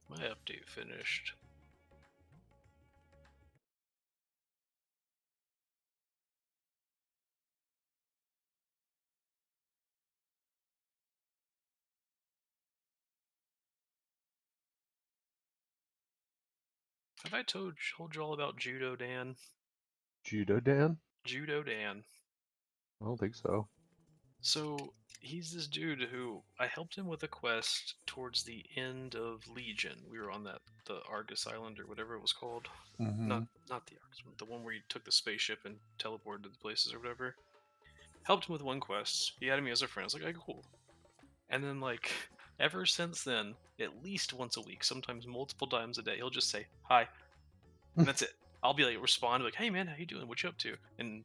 My update finished. Have I told you all about Judo Dan? Judo Dan? Judo Dan. I don't think so. So he's this dude who I helped him with a quest towards the end of Legion. We were on the Argus Island or whatever it was called. Mm-hmm. Not the Argus one, the one where you took the spaceship and teleported to the places or whatever. Helped him with one quest. He added me as a friend. I was like, okay, cool. And then like ever since then, at least once a week, sometimes multiple times a day, he'll just say hi, and that's it. I'll be like respond like, hey man, how you doing? What you up to? And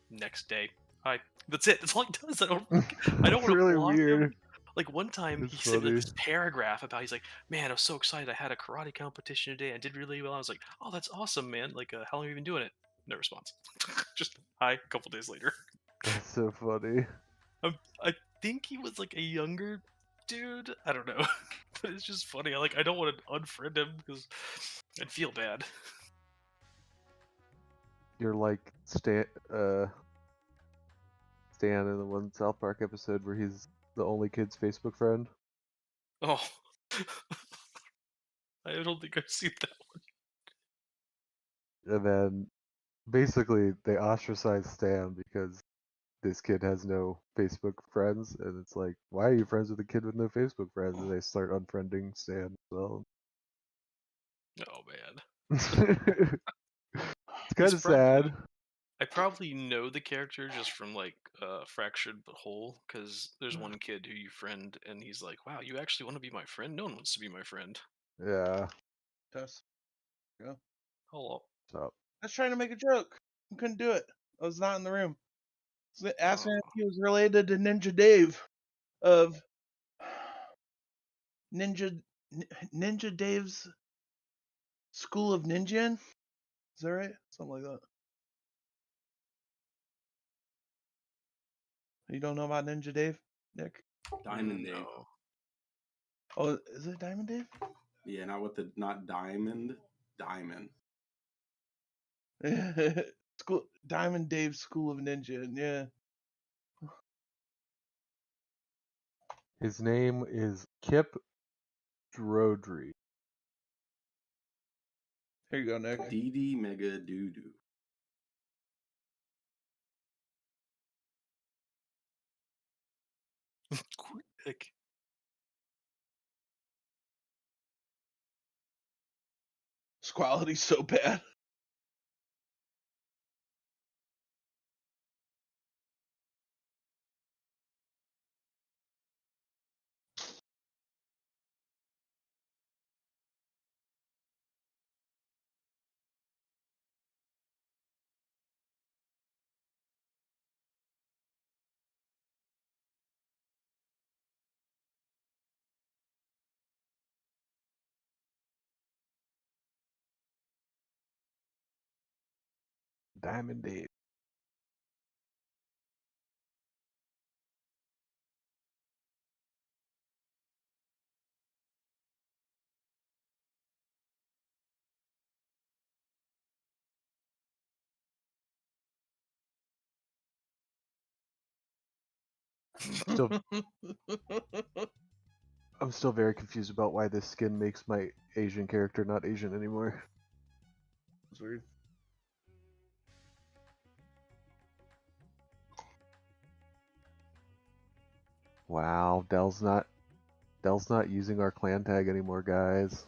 next day, hi. That's it. That's all he does. I don't want to really block weird. him. Like one time It's he sent me like funny. this paragraph about he's like, man, I was so excited. I had a karate competition today. I did really well. I was like, oh, that's awesome, man. Like, how long have you been doing it? No response. Just hi. A couple days later. That's so funny. I think he was like a younger dude. I don't know, but it's just funny. I don't want to unfriend him because I'd feel bad. You're like Stan in the one South Park episode where he's the only kid's Facebook friend. Oh, I don't think I've seen that one. And then basically they ostracize Stan because this kid has no Facebook friends, and it's like, why are you friends with a kid with no Facebook friends? And they start unfriending Stan as well. Oh man. It's kind He's of sad. I probably know the character just from like Fractured But Whole, because there's one kid who you friend, and he's like, "Wow, you actually want to be my friend? No one wants to be my friend." Yeah. Tess. Go. Hello. So I was trying to make a joke. I couldn't do it. I was not in the room. So asked me if Oh. he was related to Ninja Dave of Ninja Dave's School of Ninja. Is that right? Something like that. You don't know about Ninja Dave, Nick? Diamond Dave. No. Oh, is it Diamond Dave? Yeah, not diamond, diamond. Diamond Dave's School of Ninja. Yeah. his name is Kip Drodry. Here you go, Nick. DD Mega Doodoo. Quick. This quality's so bad. Diamond Dave. I'm still very confused about why this skin makes my Asian character not Asian anymore. It's weird. Wow, Dell's not using our clan tag anymore, guys.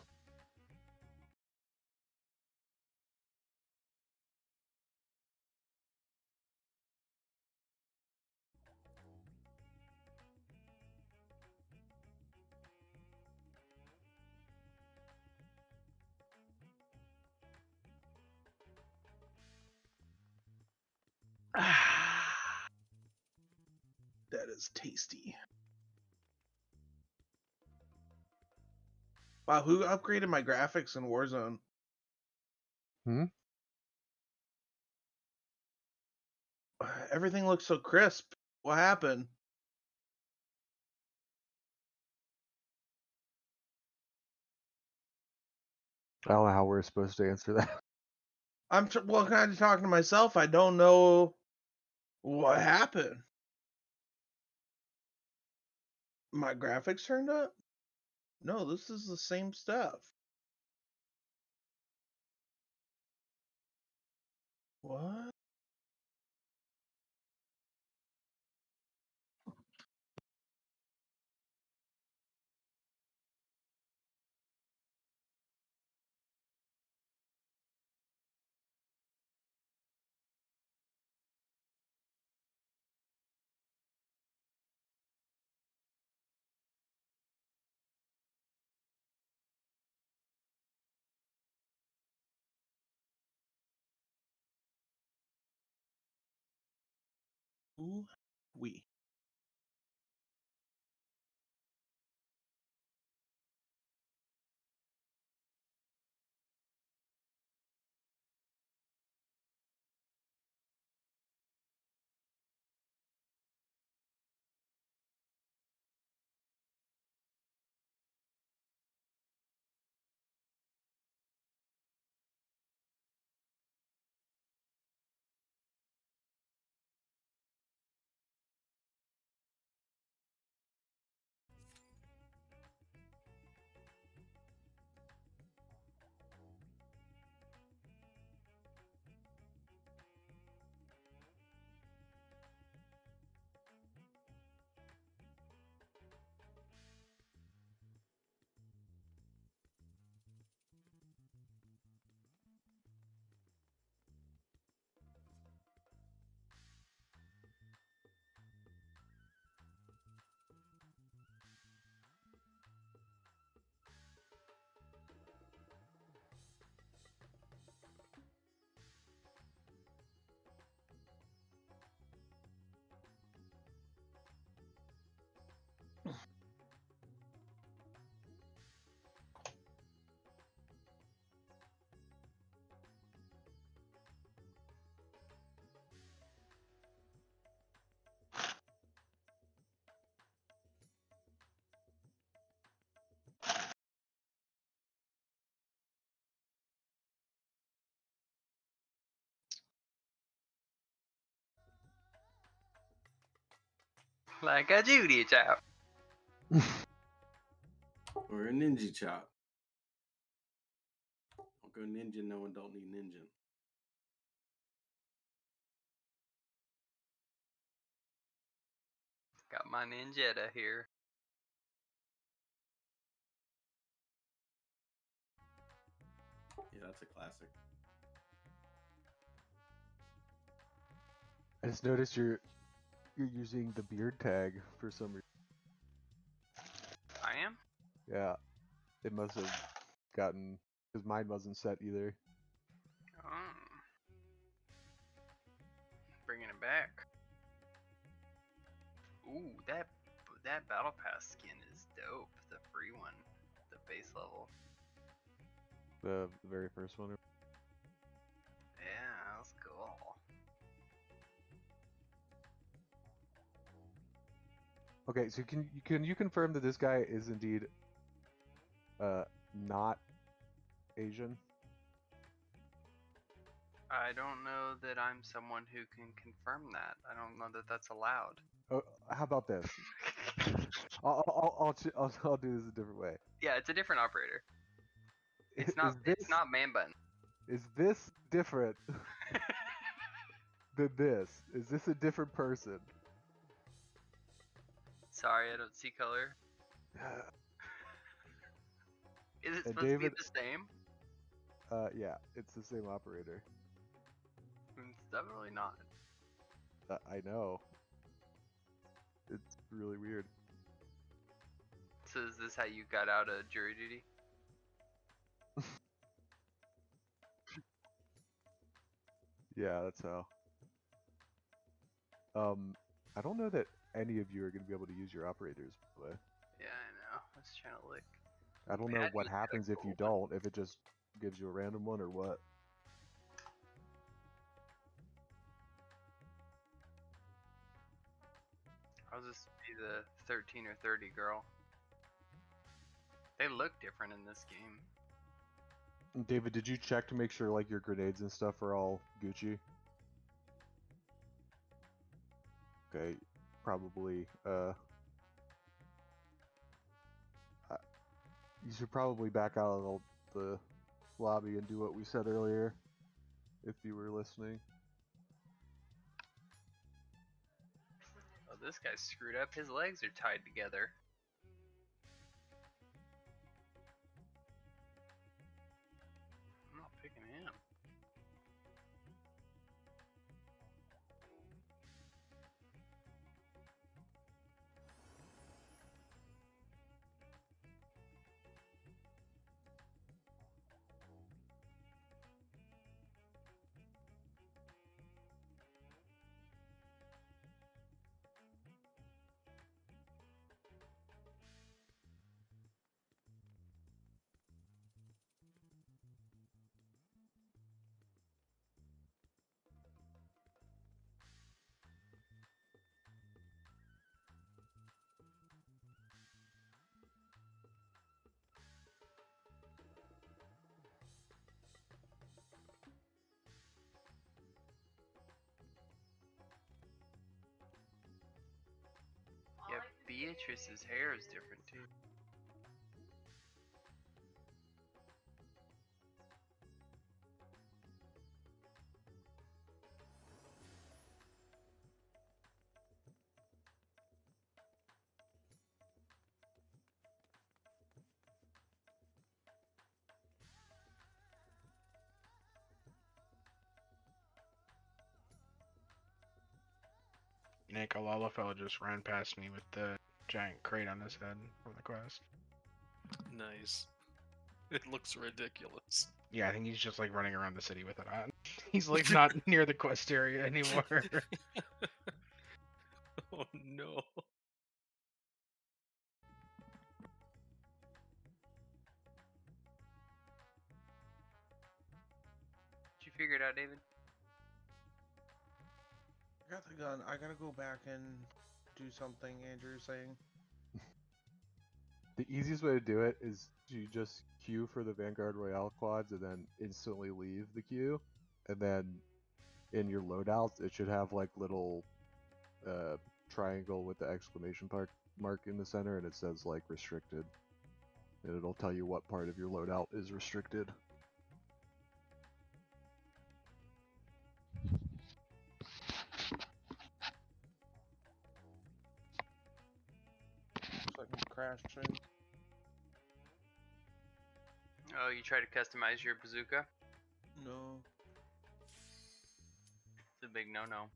That is tasty. Wow, who upgraded my graphics in Warzone? Hmm? Everything looks so crisp. What happened? I don't know how we're supposed to answer that. I'm kind of talking to myself. I don't know what happened. My graphics turned up? No, this is the same stuff. What? Ooh, wee. Like a Judy chop. Or a ninja chop. Don't go ninja, no one don't need ninja. Got my ninjetta here. Yeah, that's a classic. I just noticed you're using the beard tag for some reason. I am? Yeah, it must have gotten because mine wasn't set either. Oh. Bringing it back. Ooh, that battle pass skin is dope. The free one, the base level. The very first one. Yeah, that's cool. Okay, so can you confirm that this guy is indeed not Asian? I don't know that I'm someone who can confirm that. I don't know that that's allowed. Oh, how about this? I'll do this a different way. Yeah, it's a different operator. It's Is not. this It's not man button. is this different than this? Is this a different person? Sorry, I don't see color. Is it And supposed David- to be the same? Yeah, it's the same operator. It's definitely not. I know. It's really weird. So is this how you got out of jury duty? Yeah, that's how. I don't know that any of you are gonna be able to use your operators, by the way. Yeah, I know. I was trying to look. I don't Man, know I what just got a happens if you gold one. don't, if it just gives you a random one or what. I'll just be the 13 or 30 girl. They look different in this game. David, did you check to make sure like your grenades and stuff are all Gucci? Okay, probably. You should probably back out of the lobby and do what we said earlier, if you were listening. Oh, this guy's screwed up. His legs are tied together. I'm not picking him. Yeah, Beatrice's hair is different too. Nick, a Lalafell just ran past me with the giant crate on his head from the quest. Nice. It looks ridiculous. Yeah, I think he's just like running around the city with it on. He's like not near the quest area anymore. Oh no. Did you figure it out, David? I got the gun. I gotta go back and do something Andrew's saying. The easiest way to do it is to just queue for the Vanguard Royale quads and then instantly leave the queue. And then in your loadouts, it should have like little triangle with the exclamation mark in the center, and it says like restricted, and it'll tell you what part of your loadout is restricted. Looks like I'm crashing. Oh, you try to customize your bazooka? No. It's a big no-no.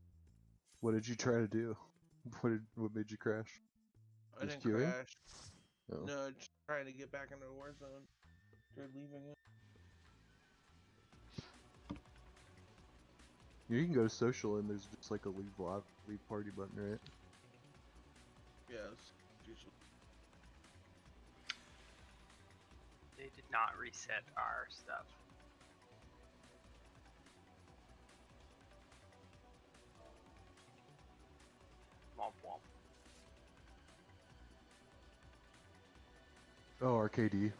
What did you try to do? What made you crash? I Just didn't queuing? crash. Oh. No, just trying to get back into the war zone. They're leaving it. You can go to social, and there's just like a leave party button, right? Yes. Usually. They did not reset our stuff. Womp womp. Oh, RKD.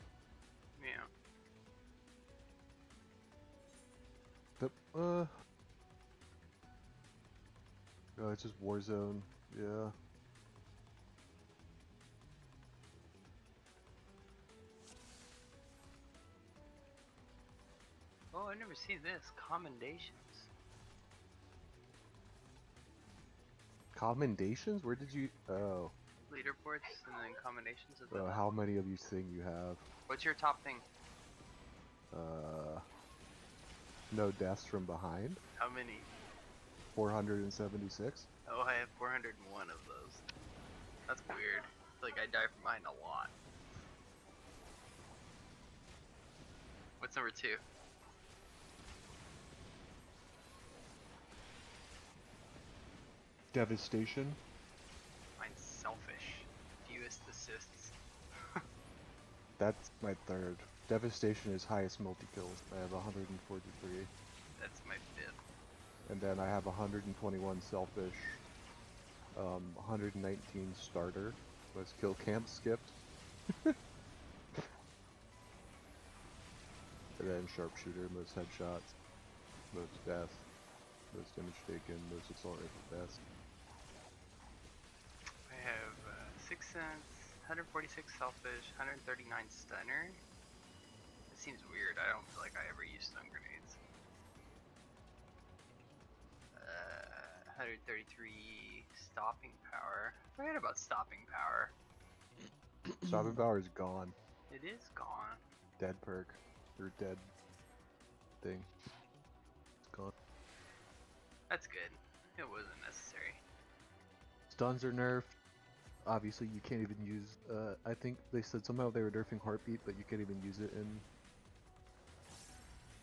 Yeah. Oh, it's just Warzone. Yeah. Oh, I've never seen this. Commendations. Commendations? Where did you? Oh. Leaderboards and then commendations of the. How many of you thing you have? What's your top thing? No deaths from behind. How many? 476. Oh, I have 401 of those. That's weird. I feel like I die from behind a lot. What's number 2? Devastation. Mine's selfish. Fewest assists. That's my third. Devastation is highest multi-kills. I have 143. That's my 5th. And then I have 121 selfish. 119 starter. Was kill cam skipped. And then sharpshooter, most headshots, most death, most damage taken, most assault rifle deaths. I have 6 cents, 146 selfish, 139 stunner. It seems weird. I don't feel like I ever use stun grenades. 133 stopping power. I forgot about stopping power. Stopping power is gone. It is gone. Dead perk. Or dead thing. It's gone. That's good. It wasn't necessary. Stuns are nerfed. Obviously, you can't even use. I think they said somehow they were nerfing heartbeat, but you can't even use it in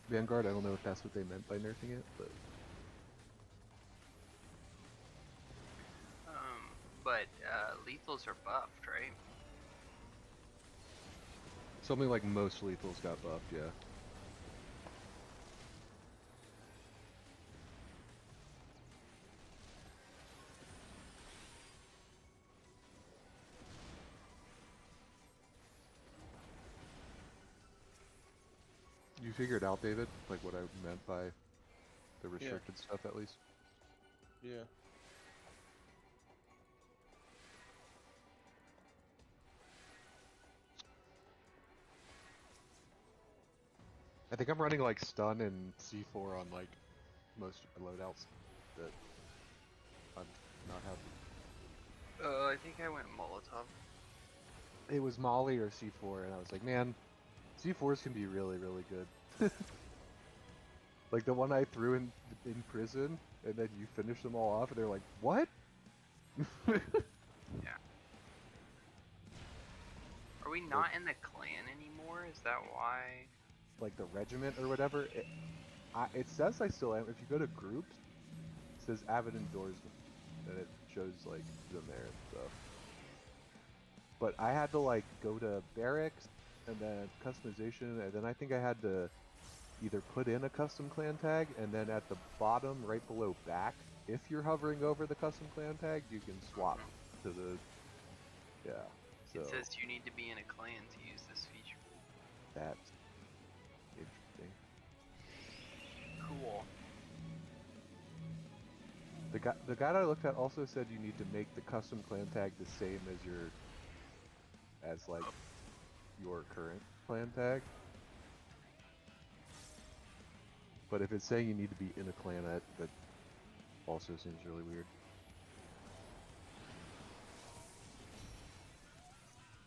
Vanguard. I don't know if that's what they meant by nerfing it, but But lethals are buffed, right? something like most lethals got buffed. Yeah. You figured out, David, like what I meant by the restricted stuff, at least? Yeah. I think I'm running like stun and C4 on like most of my loadouts that I'm not happy. I think I went Molotov. It was Molly or C4, and I was like, man, C4s can be really, really good. Like the one I threw in prison, and then you finish them all off, and they're like, what? Yeah. Are we not in the clan anymore? Is that why? Like the regiment or whatever. It says I still am. If you go to groups, it says avid endorsement, and it shows like them there and stuff. But I had to like go to barracks, and then customization, and then I think I had to either put in a custom clan tag, and then at the bottom, right below back, if you're hovering over the custom clan tag, you can swap to the, yeah. So It says you need to be in a clan to use this feature. that's interesting. Cool. The guy that I looked at also said you need to make the custom clan tag the same as your current clan tag. But if it's saying you need to be in a clan, that also seems really weird.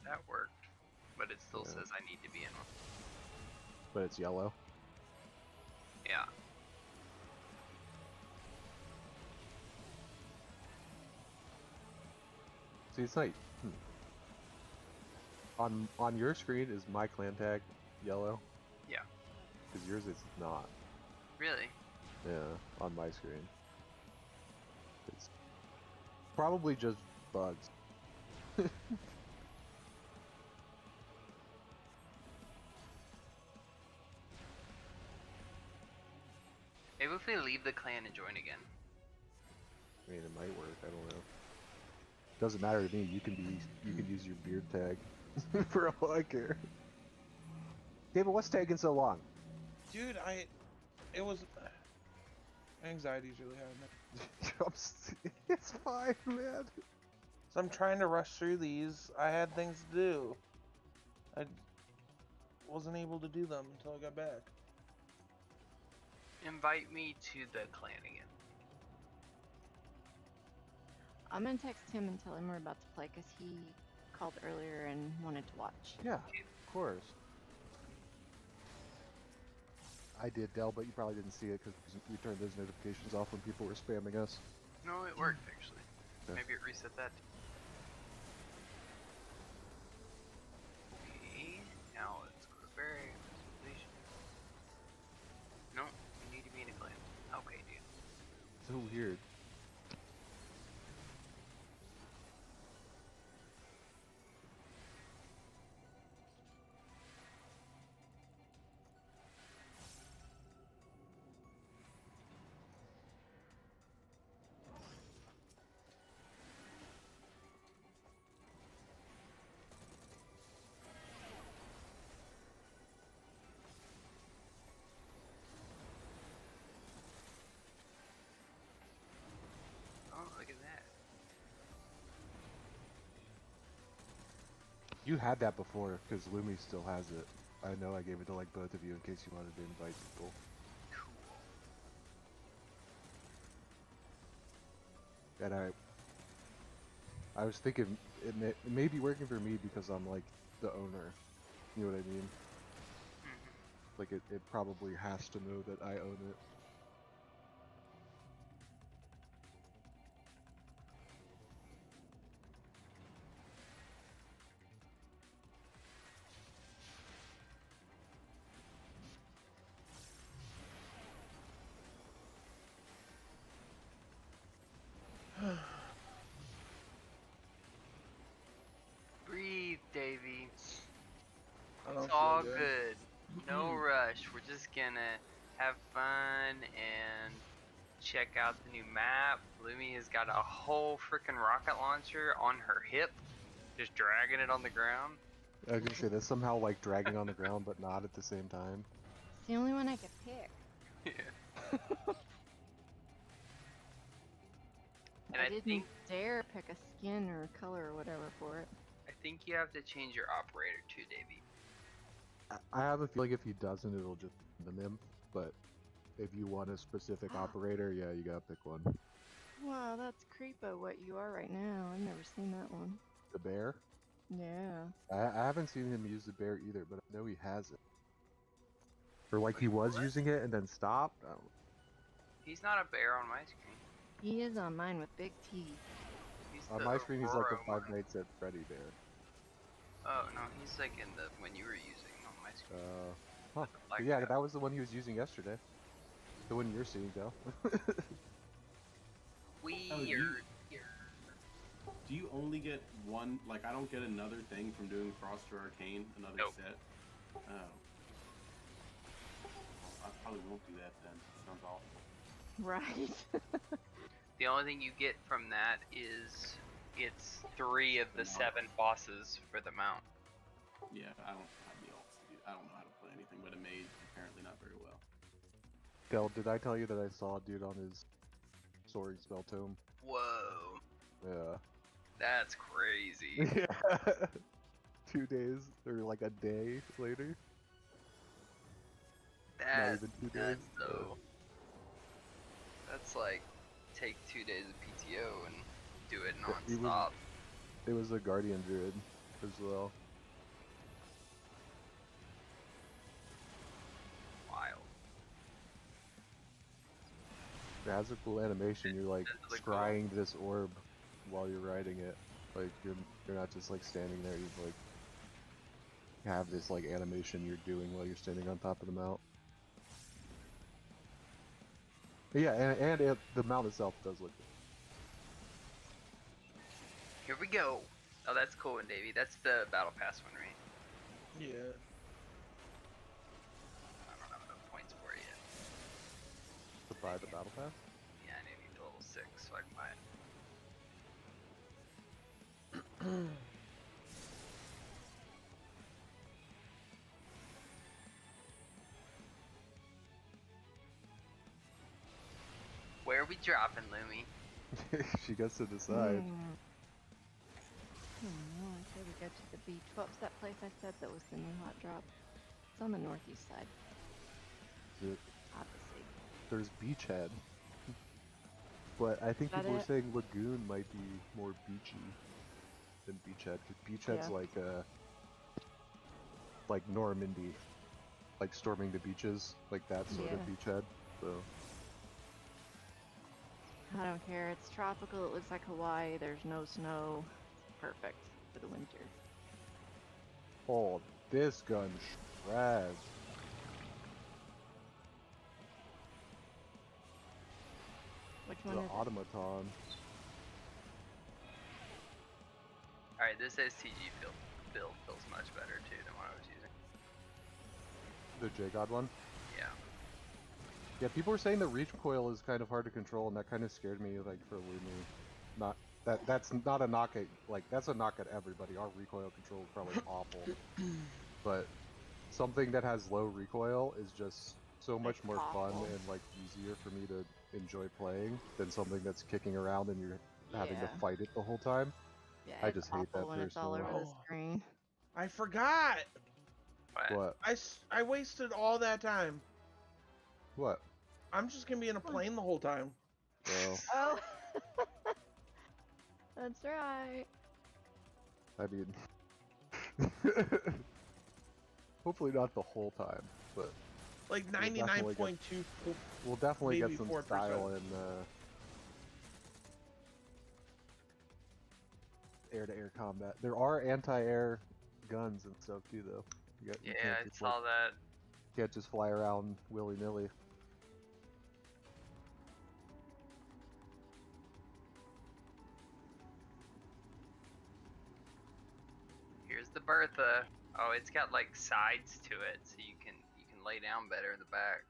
That worked, but it still Yeah. says I need to be in one. But it's yellow. Yeah. See, it's not. On your screen is my clan tag yellow? Yeah. Because yours is not. Really? Yeah, on my screen. It's probably just bugs. Maybe if we leave the clan and join again. I mean, it might work. I don't know. Doesn't matter to me. You can use your beard tag for all I care. David, what's taking so long? Dude, it was anxiety's really high, man. It's fine, man. So I'm trying to rush through these. I had things to do. I wasn't able to do them until I got back. Invite me to the clan again. I'm gonna text him and tell him we're about to play because he called earlier and wanted to watch. Yeah, of course. I did, Del, but you probably didn't see it because we turned those notifications off when people were spamming us. No, it worked actually. Yeah. Maybe it reset that. Okay, now let's go to Barry. Completion. No, you need to be in a clan. Okay, dude. So weird. Oh, look at that. You had that before because Lumi still has it. I know I gave it to like both of you in case you wanted to invite people. Cool. And I was thinking it may be working for me because I'm like the owner. You know what I mean? Mhm. Like it probably has to know that I own it. Breathe, Davey. I don't It's feel all good. good. No rush. We're just gonna have fun and check out the new map. Lumi has got a whole freaking rocket launcher on her hip, just dragging it on the ground. I was gonna say that's somehow like dragging on the ground, but not at the same time. It's the only one I could pick. Yeah. And I I didn't think dare pick a skin or color or whatever for it. I think you have to change your operator too, Davey. I have a feeling if he doesn't, it'll just random him. But if you want a specific operator, yeah, you gotta pick one. Wow, that's creepo what you are right now. I've never seen that one. The bear. Yeah. I haven't seen him use the bear either, but I know he has it. Or like he was using it and then stopped. I don't know. He's not a bear on my screen. He is on mine with big teeth. He's On the my screen, he's like the Aurora Five one. Nights at Freddy bear. Oh no, he's like in the when you were using on my screen. Huh. Like But yeah, that. that was the one he was using yesterday. The one you're seeing, Del. Weird. Do you only get one? Like, I don't get another thing from doing Frost or Arcane, another Nope. set? Oh. I probably won't do that then. Sounds awful. Right. The only thing you get from that is it's 3 of the 7 bosses for the mount. Yeah, I don't have the ults to do. I don't know how to play anything but a mage. Apparently not very well. Del, did I tell you that I saw a dude on his Soaring Spell Tome. Whoa, Yeah. that's crazy. Yeah. 2 days or like a day later. That's even 2 days. nuts, though. That's like take 2 days of PTO and do it But he was- non-stop. It was a Guardian Druid as well. Wild. It has a cool animation. You're like That's really cool. scrying this orb while you're riding it. Like you're not just like standing there. You like have this like animation you're doing while you're standing on top of the mount. But yeah, and the mount itself does look good. Here we go. Oh, that's cool one, Davey. That's the Battle Pass one, right? Yeah. I don't have enough points for it yet. To buy the battle pass. Yeah, I need to level 6 so I can buy it. Where are we dropping, Lumi? She gets to decide. No, I said we go to the beach. What was that place I said that was the new hot drop? It's on the northeast side, It- obviously. There's Beachhead. But I think Is that people were it? saying Lagoon might be more beachy than Beachhead. Because Beachhead's Yeah. like Normandy. Like storming the beaches. Like that sort of Yeah. Beachhead. So I don't care. It's tropical. It looks like Hawaii. There's no snow. It's perfect for the winter. oh, this gun shreds. Which The one is it? automaton. Alright, this STG build feels much better too than what I was using. The J-God one. Yeah. Yeah, people were saying the recoil is kind of hard to control, and that kind of scared me. Like for Lumi, not that's not a knock at that's a knock at everybody. Our recoil control is probably awful, but something that has low recoil is just so much It's more fun awful. and like easier for me to enjoy playing than something that's kicking around and you're having to Yeah. fight it the whole time. Yeah, I it's just hate awful that when it's all over personally. the Oh. screen. I forgot. But What? I wasted all that time. What? I'm just gonna be in a plane the whole time. Well, Oh, that's right. I mean, hopefully not the whole time, but Like definitely get- 99.2. we'll definitely Maybe get some 4%. style in air-to-air combat. There are anti-air guns and stuff too, though. You yeah, can't I just, saw that. can't just fly around willy-nilly. Here's the Bertha. Oh, it's got like sides to it, so you can lay down better in the back.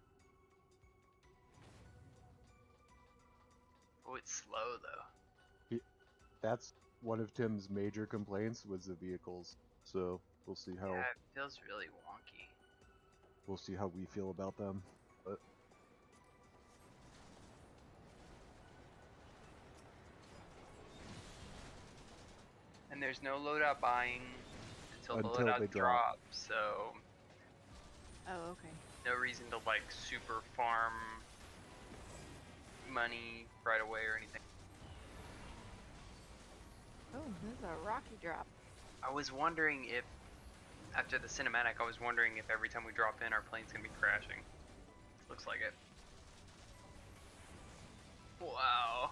Oh, it's slow though. That's one of Tim's major complaints was the vehicles. So we'll see how Yeah, it feels really wonky. we feel about them. But And there's no loadout buying until the Until they loadout drop. drops, so Oh, okay. no reason to like super farm money right away or anything. Oh, this is a rocky drop. I was wondering if, after the cinematic, I was wondering if every time we drop in, our plane's gonna be crashing. Looks like it. Wow.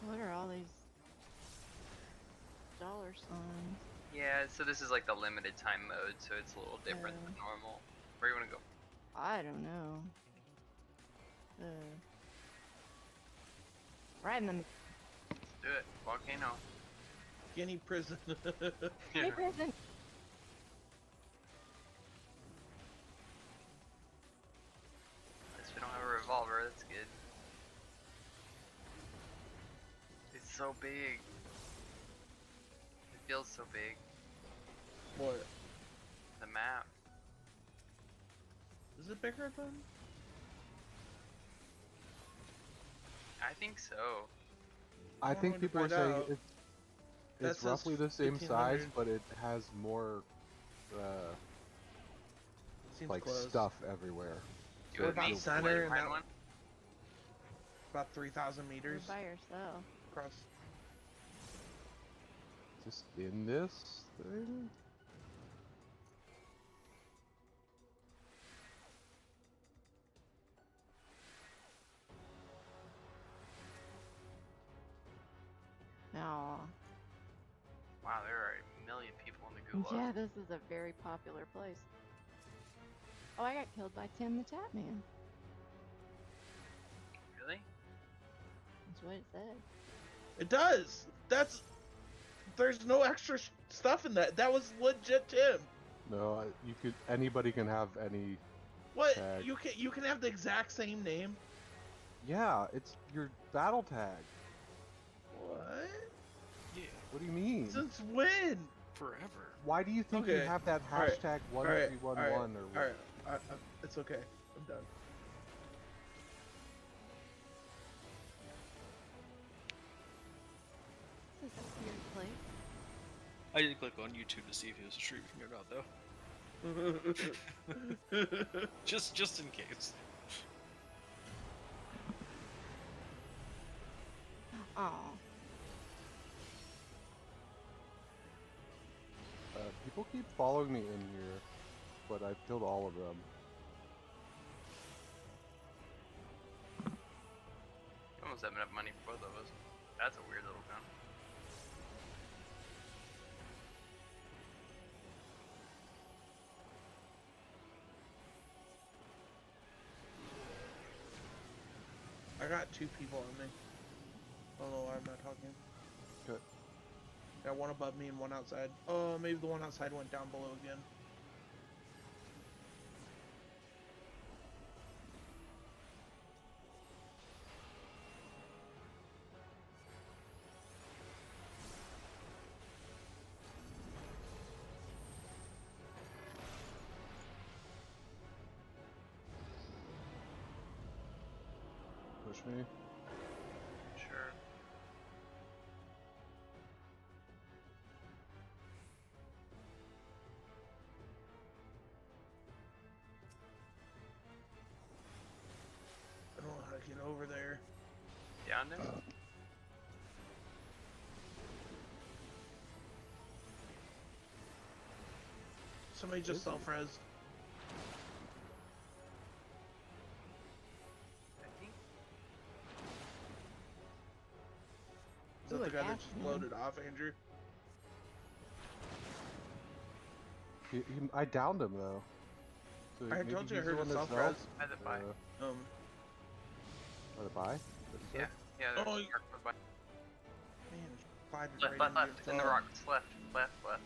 What are all these dollar signs? Yeah, so this is like the limited time mode, so it's a little different than normal. Where do you wanna go? I don't know. Right in the Let's do it. Volcano. Guinea prison. Hey, present. At least we don't have a revolver, that's good. It's so big. It feels so big. What? The map. Is it bigger than? I think so. I I'm think going to people are find saying out. That it's says roughly the same size, 1500. but it has more Seems like close. stuff everywhere. You We're with about me? center Wait, and behind that- one? About 3,000 You're meters by yourself. across. Just in this thing? No. Wow, there are a million people in the gulag. Yeah, this is a very popular place. Oh, I got killed by Tim the Tatman. Really? That's what it said. It does. There's no extra stuff in that. That was legit Tim. No, you could. Anybody can have any. What? Tag. You can have the exact same name. Yeah, it's your battle tag. What? Yeah, What do you mean? Since when? forever. Why do you think you Okay, have that alright, hashtag alright, 1311 or what? Alright, it's okay. I'm done. This is a weird place. I did click on YouTube to see if it was streaming or not, though. just in case. Oh. People keep following me in here, but I've killed all of them. Almost have enough money for both of us. That's a weird little gun. I got 2 people on me. I don't know why I'm not talking. Good. Got one above me and one outside. Oh, maybe the one outside went down below again. Push me. Sure. I don't know how to get over there. Down there? Somebody just self-res. I think. Is that Ooh, the a guy that gas just man. loaded off, Andrew? I downed him though. So I maybe told you I he's the heard a one that's self-res. out. By the by. By the by? What you Yeah. said? Yeah, Oh, there's you- a mark by. Man, five is Left, right left, in left. your In the thumb. rocks. Left, left, left.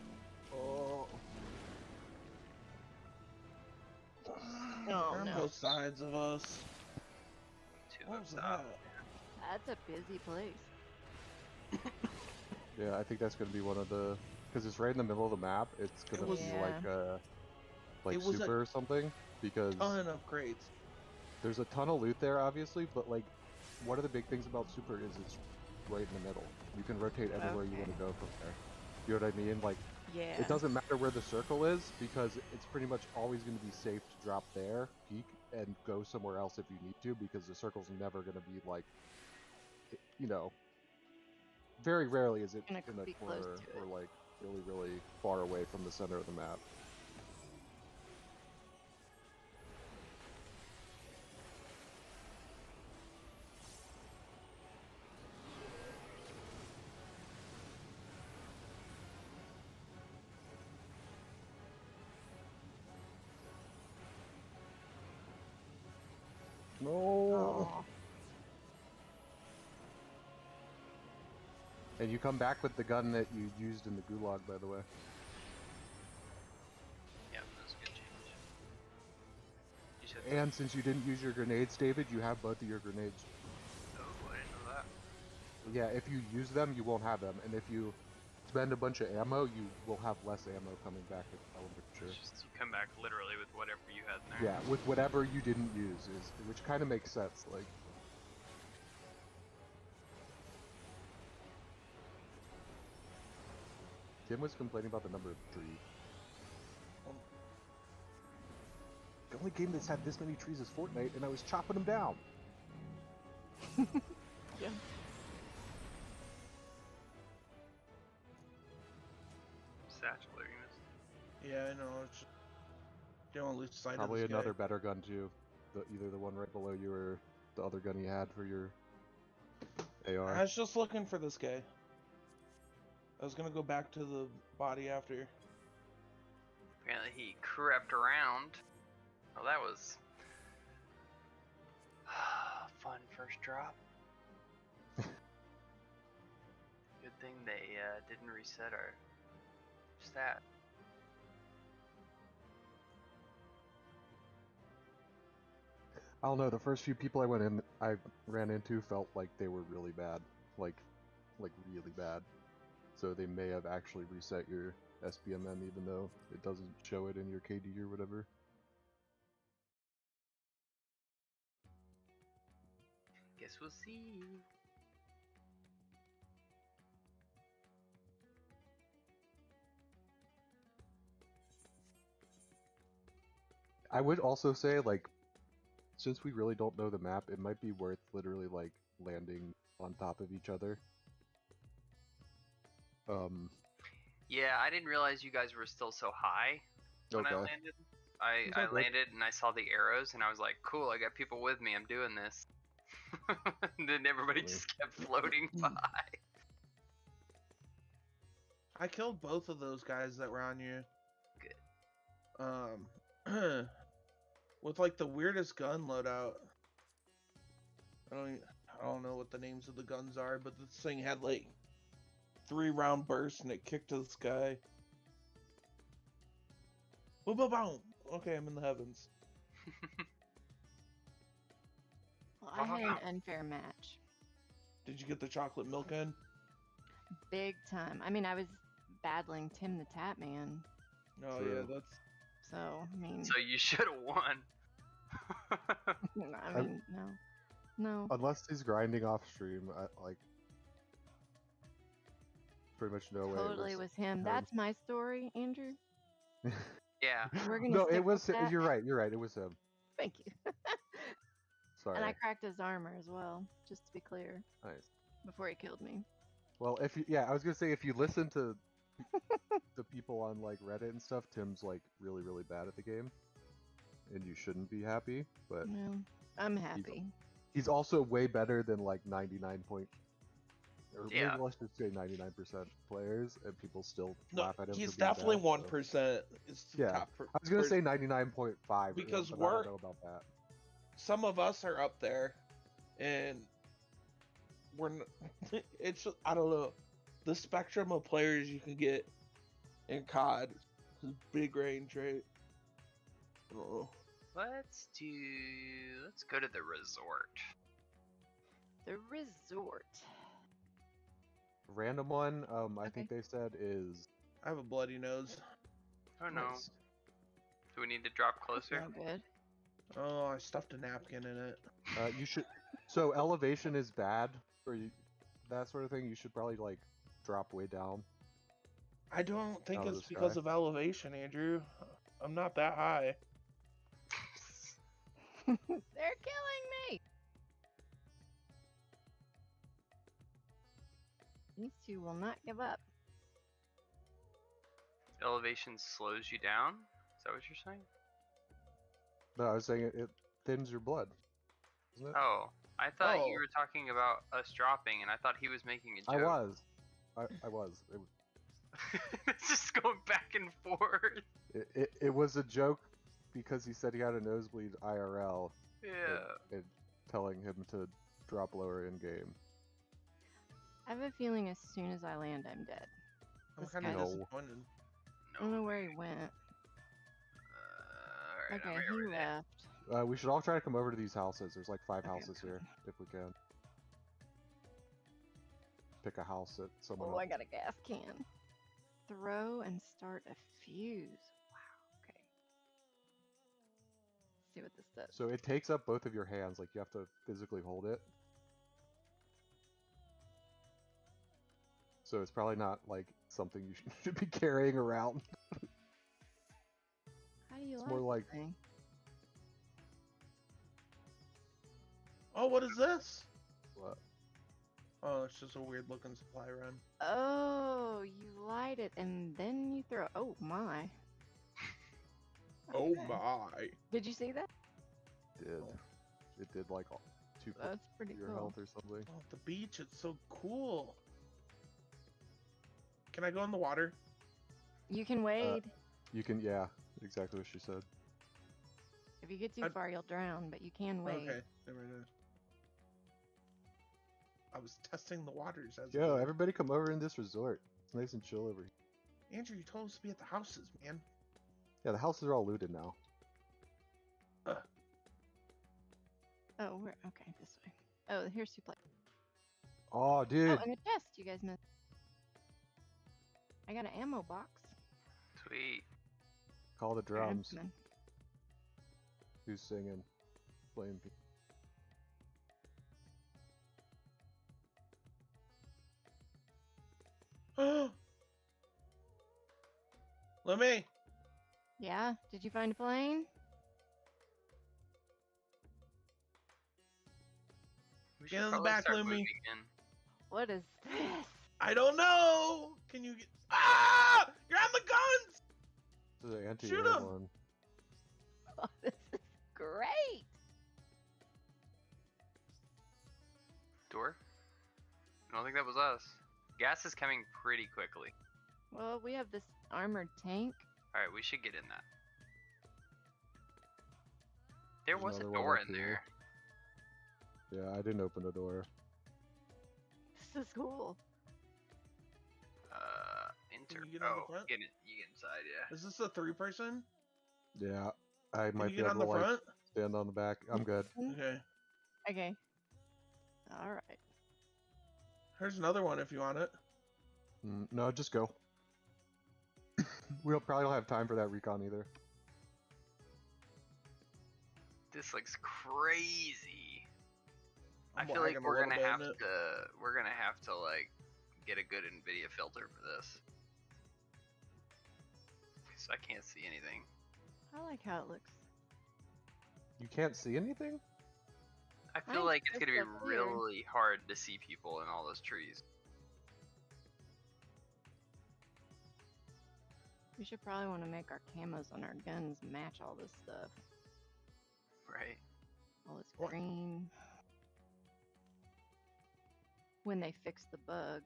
Oh. Oh They're on no. both sides of us. Two What up was top. that? That's a busy place. Yeah, I think that's gonna be one of the, because it's right in the middle of the map. It's gonna was- be Yeah. like It was a super or something, because Ton of crates. there's a ton of loot there, obviously. But like, one of the big things about super is it's right in the middle. You can rotate anywhere you want to go from there. You know what I mean? Like, Yeah. it doesn't matter where the circle is, because it's pretty much always going to be safe to drop there, peek, and go somewhere else if you need to, because the circle's never going to be like, you know, very rarely is it Gonna in a be close corner to or it. like really, really far away from the center of the map. No. Oh. And you come back with the gun that you used in the gulag, by the way. Yeah, that's a good change. You said And since you didn't use your grenades, David, you have both of your grenades. oh, I didn't know that. Yeah, if you use them, you won't have them. And if you spend a bunch of ammo, you will have less ammo coming back at element Sure. It's just you come back literally with whatever you had in there. Yeah, with whatever you didn't use, which kind of makes sense. Like, Tim was complaining about the number of trees. The only game that's had this many trees is Fortnite, and I was chopping them down. Yeah. Satchel units. Yeah, I know. It's you don't lose sight Probably of this another guy. better gun too. Either the one right below you or the other gun you had for your AR. I was just looking for this guy. I was gonna go back to the body after. Apparently he crept around. Well, that was fun first drop. Good thing they didn't reset our stat. I don't know. The first few people I ran into felt like they were really bad, like really bad. So they may have actually reset your SBMM, even though it doesn't show it in your KD or whatever. Guess we'll see. I would also say, like, since we really don't know the map, it might be worth literally like landing on top of each other. Yeah, I didn't realize you guys were still so high when I Okay. landed. I It's all good. landed and I saw the arrows and I was like, cool, I got people with me, I'm doing this. And then everybody Really? just kept floating by. I killed both of those guys that were on you. Good. With like the weirdest gun loadout. I don't know what the names of the guns are, but this thing had like 3-round bursts and it kicked to the sky. Boom, boom, boom. Okay, I'm in the heavens. Well, I had an unfair match. Did you get the chocolate milk in? Big time. I mean, I was battling Tim the Tap Man. Oh True. yeah, that's So, I mean, So you should have won. I mean, no. No. Unless he's grinding off stream, like, pretty much no way. Totally was him. That's my story, Andrew. Yeah. We're gonna No, stick it was. with that. You're right. You're right. It was him. Thank you. Sorry. And I cracked his armor as well, just to be clear, Nice. before he killed me. Well, I was gonna say if you listen to the people on like Reddit and stuff, Tim's like really, really bad at the game, and you shouldn't be happy. But No, I'm happy. he's also way better than like 99 point, or Yeah. maybe let's just say 99% players, and people still no. laugh at him. He's for being definitely bad, 1%. It's the Yeah. top I was gonna say 99.5 Because but I we're- don't know about that. some of us are up there, and it's I don't know, the spectrum of players you can get in COD is big range, right? I don't know. Let's go to the resort. The resort. Random one, I Okay. think they said is I have a bloody nose. Oh no. nice. Do we need to drop closer? No good. Oh, I stuffed a napkin in it. You should. So elevation is bad for you, that sort of thing. You should probably like drop way down. I don't think Out of it's the because sky. of elevation, Andrew. I'm not that high. They're killing me. These two will not give up. Elevation slows you down? Is that what you're saying? No, I was saying it thins your blood. Isn't it? Oh, I thought Oh. you were talking about us dropping, and I thought he was making a joke. I was. I was. It's just going back and forth. It was a joke because he said he had a nosebleed IRL. Yeah. And telling him to drop lower in game. I have a feeling as soon as I land, I'm dead. I'm This kind of guy's- No. disappointed. I don't know where he went. Alright, Okay, I'm he over there. left. We should all try to come over to these houses. There's like 5 Okay, houses here, if we can. Pick a house that someone. Oh, I got a gas can. Throw and start a fuse. see what this says. So it takes up both of your hands, like you have to physically hold it. So it's probably not like something you should be carrying around. How do you It's like more this like thing? Oh, what is this? what? Oh, it's just a weird looking supply run. Oh, you light it and then you throw. Oh my! Oh Okay. my. Did you see that? It did like 2 That's pretty your cool. health or something. Oh, the beach, it's so cool. Can I go in the water? You can wade. You can, yeah, exactly what she said. If you get too far, you'll drown, but you can wade. Okay, never mind. I was testing the waters as Yo, well. everybody come over in this resort. It's nice and chill over here. Andrew, you told us to be at the houses, man. Yeah, the houses are all looted now. Oh, we're okay this way. Oh, here's 2 plates. Oh, dude. Oh, and a chest. You guys missed. I got an ammo box. Sweet. Call the Alright, I'm drums. coming. Who's singing? Playing. Lemmy! Yeah. Did you find a plane? We Get should in the probably back, start Lumi. moving in. What is this? I don't know! Can you get. Ah! You're on the guns! This is an Shoot anti-air 'em! one. Oh, this is great. Door? I don't think that was us. Gas is coming pretty quickly. Well, we have this armored tank. Alright, we should get in that. There There's was a another one door up in here. there. Yeah, I didn't open the door. This is cool. Enter. Can you get on the Oh, front? you get inside, yeah. Is this a 3-person? Yeah, I Can might you be get able on to the like front? stand on the back. I'm good. Okay. Okay. All right. Here's another one if you want it. No, just go. We'll probably don't have time for that recon either. This looks crazy. I I'm feel like lagging a we're little gonna bit have in it. to like get a good NVIDIA filter for this. So I can't see anything. I like how it looks. You can't see anything? I feel Mine's like it's gonna be crystal clear. really hard to see people in all those trees. We should probably want to make our camos on our guns match all this stuff. Right? All this What? green. When they fix the bug.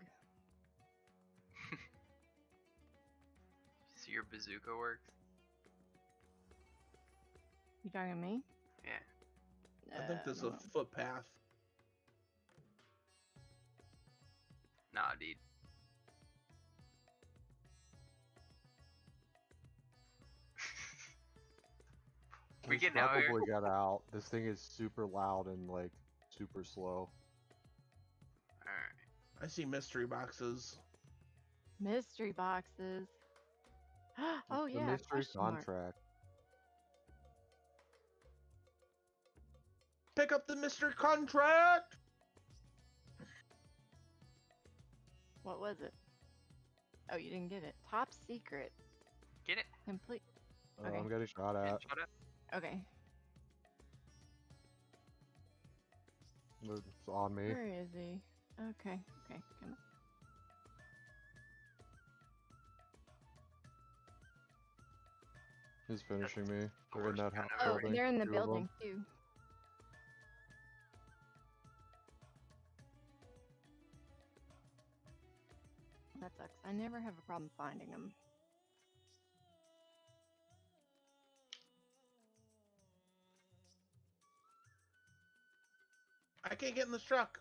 See your bazooka works? You talking to me? Yeah. I think there's a no. footpath. Nah, dude. We He's getting out here? probably got out. This thing is super loud and like super slow. Alright. I see mystery boxes. Mystery boxes. Oh The yeah. mystery question mark. contract. Pick up the mystery contract! What was it? Oh, you didn't get it. Top secret. Get it? Complete. Oh, Okay. I'm getting shot Man, at. shut up. Okay. It's on me. Where is he? Okay. Okay. Come on. He's finishing me. They're in worst that kind house of Oh, building. they're in the 2 of 'em. building too. That sucks. I never have a problem finding them. I can't get in this truck.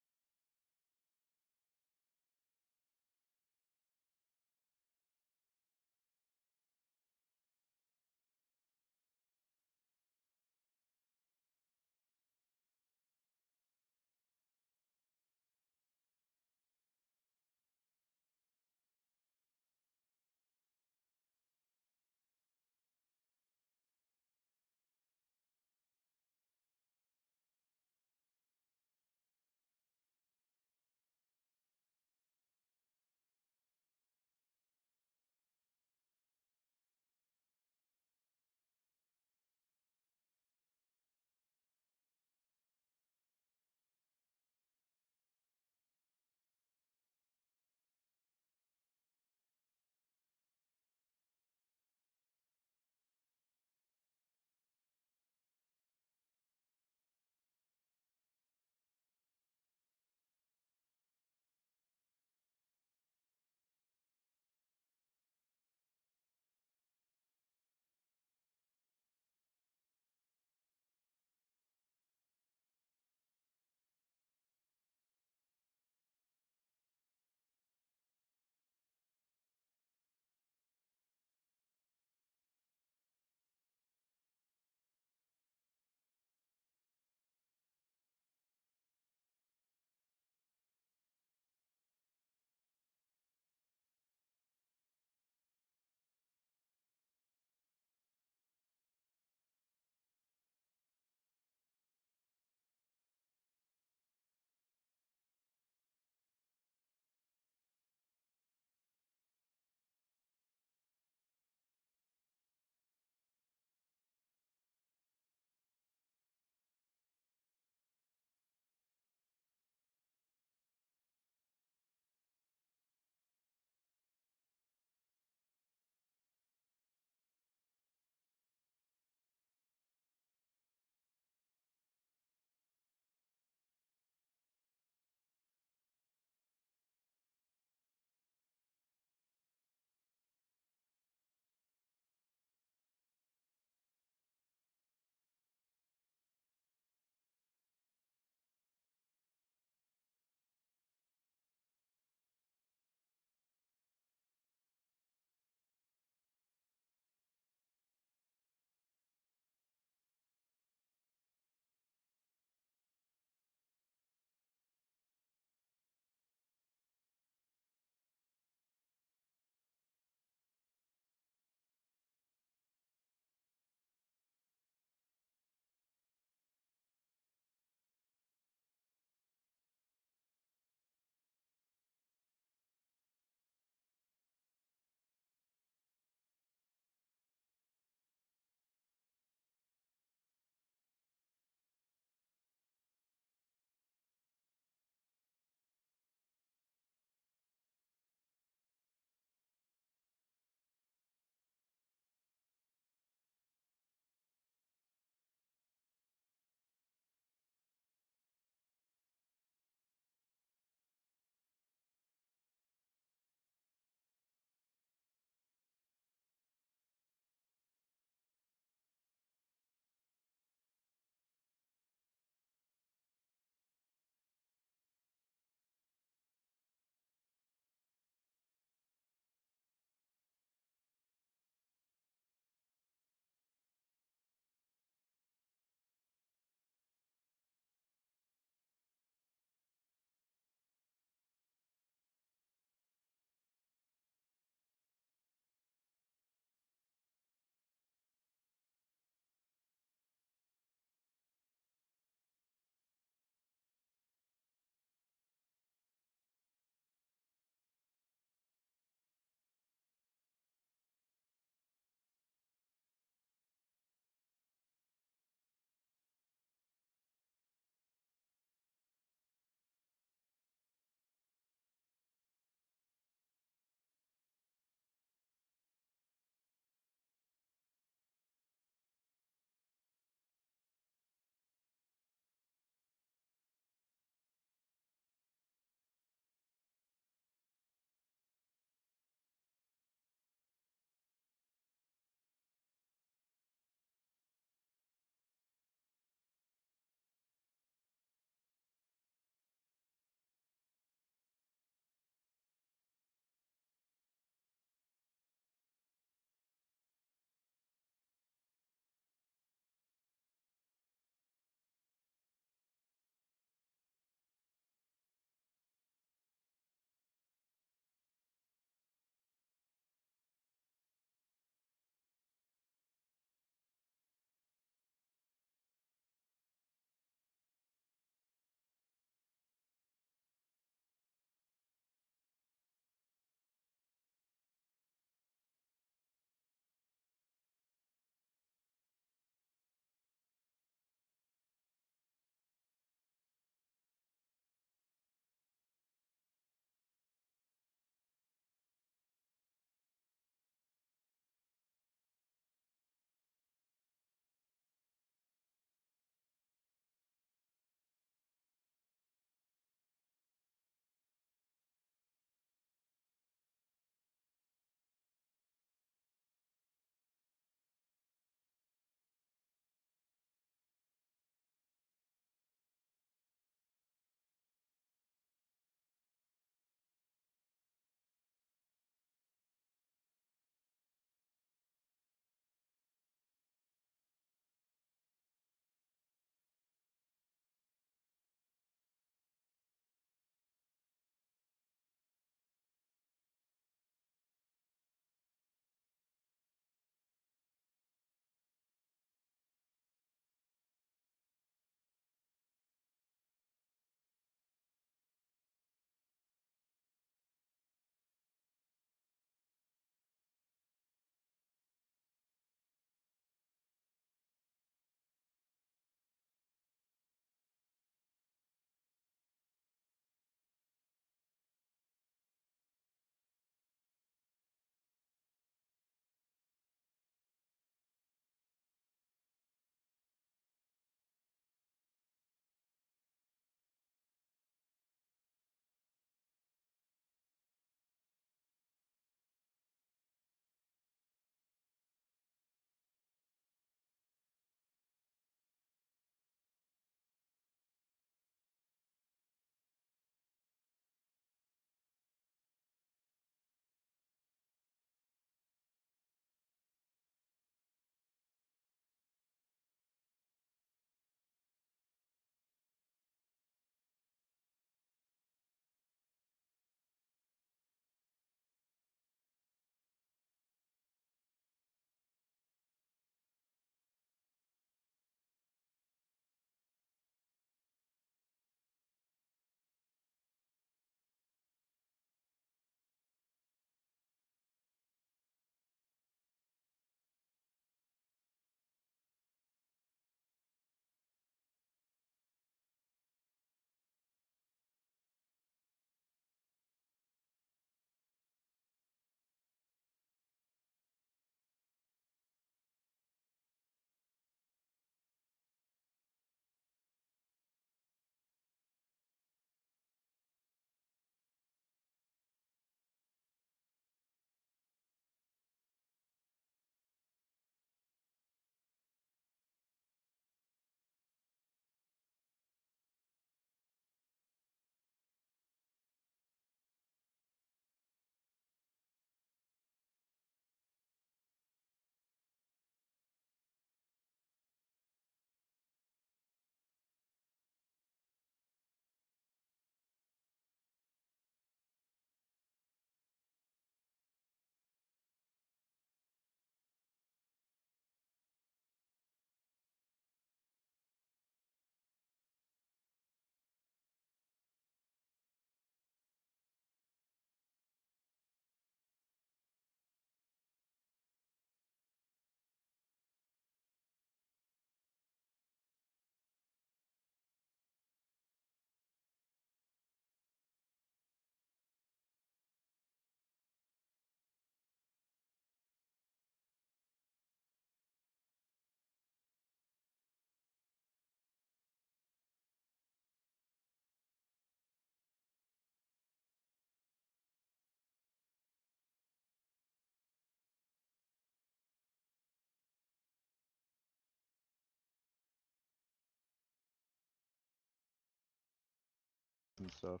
and stuff.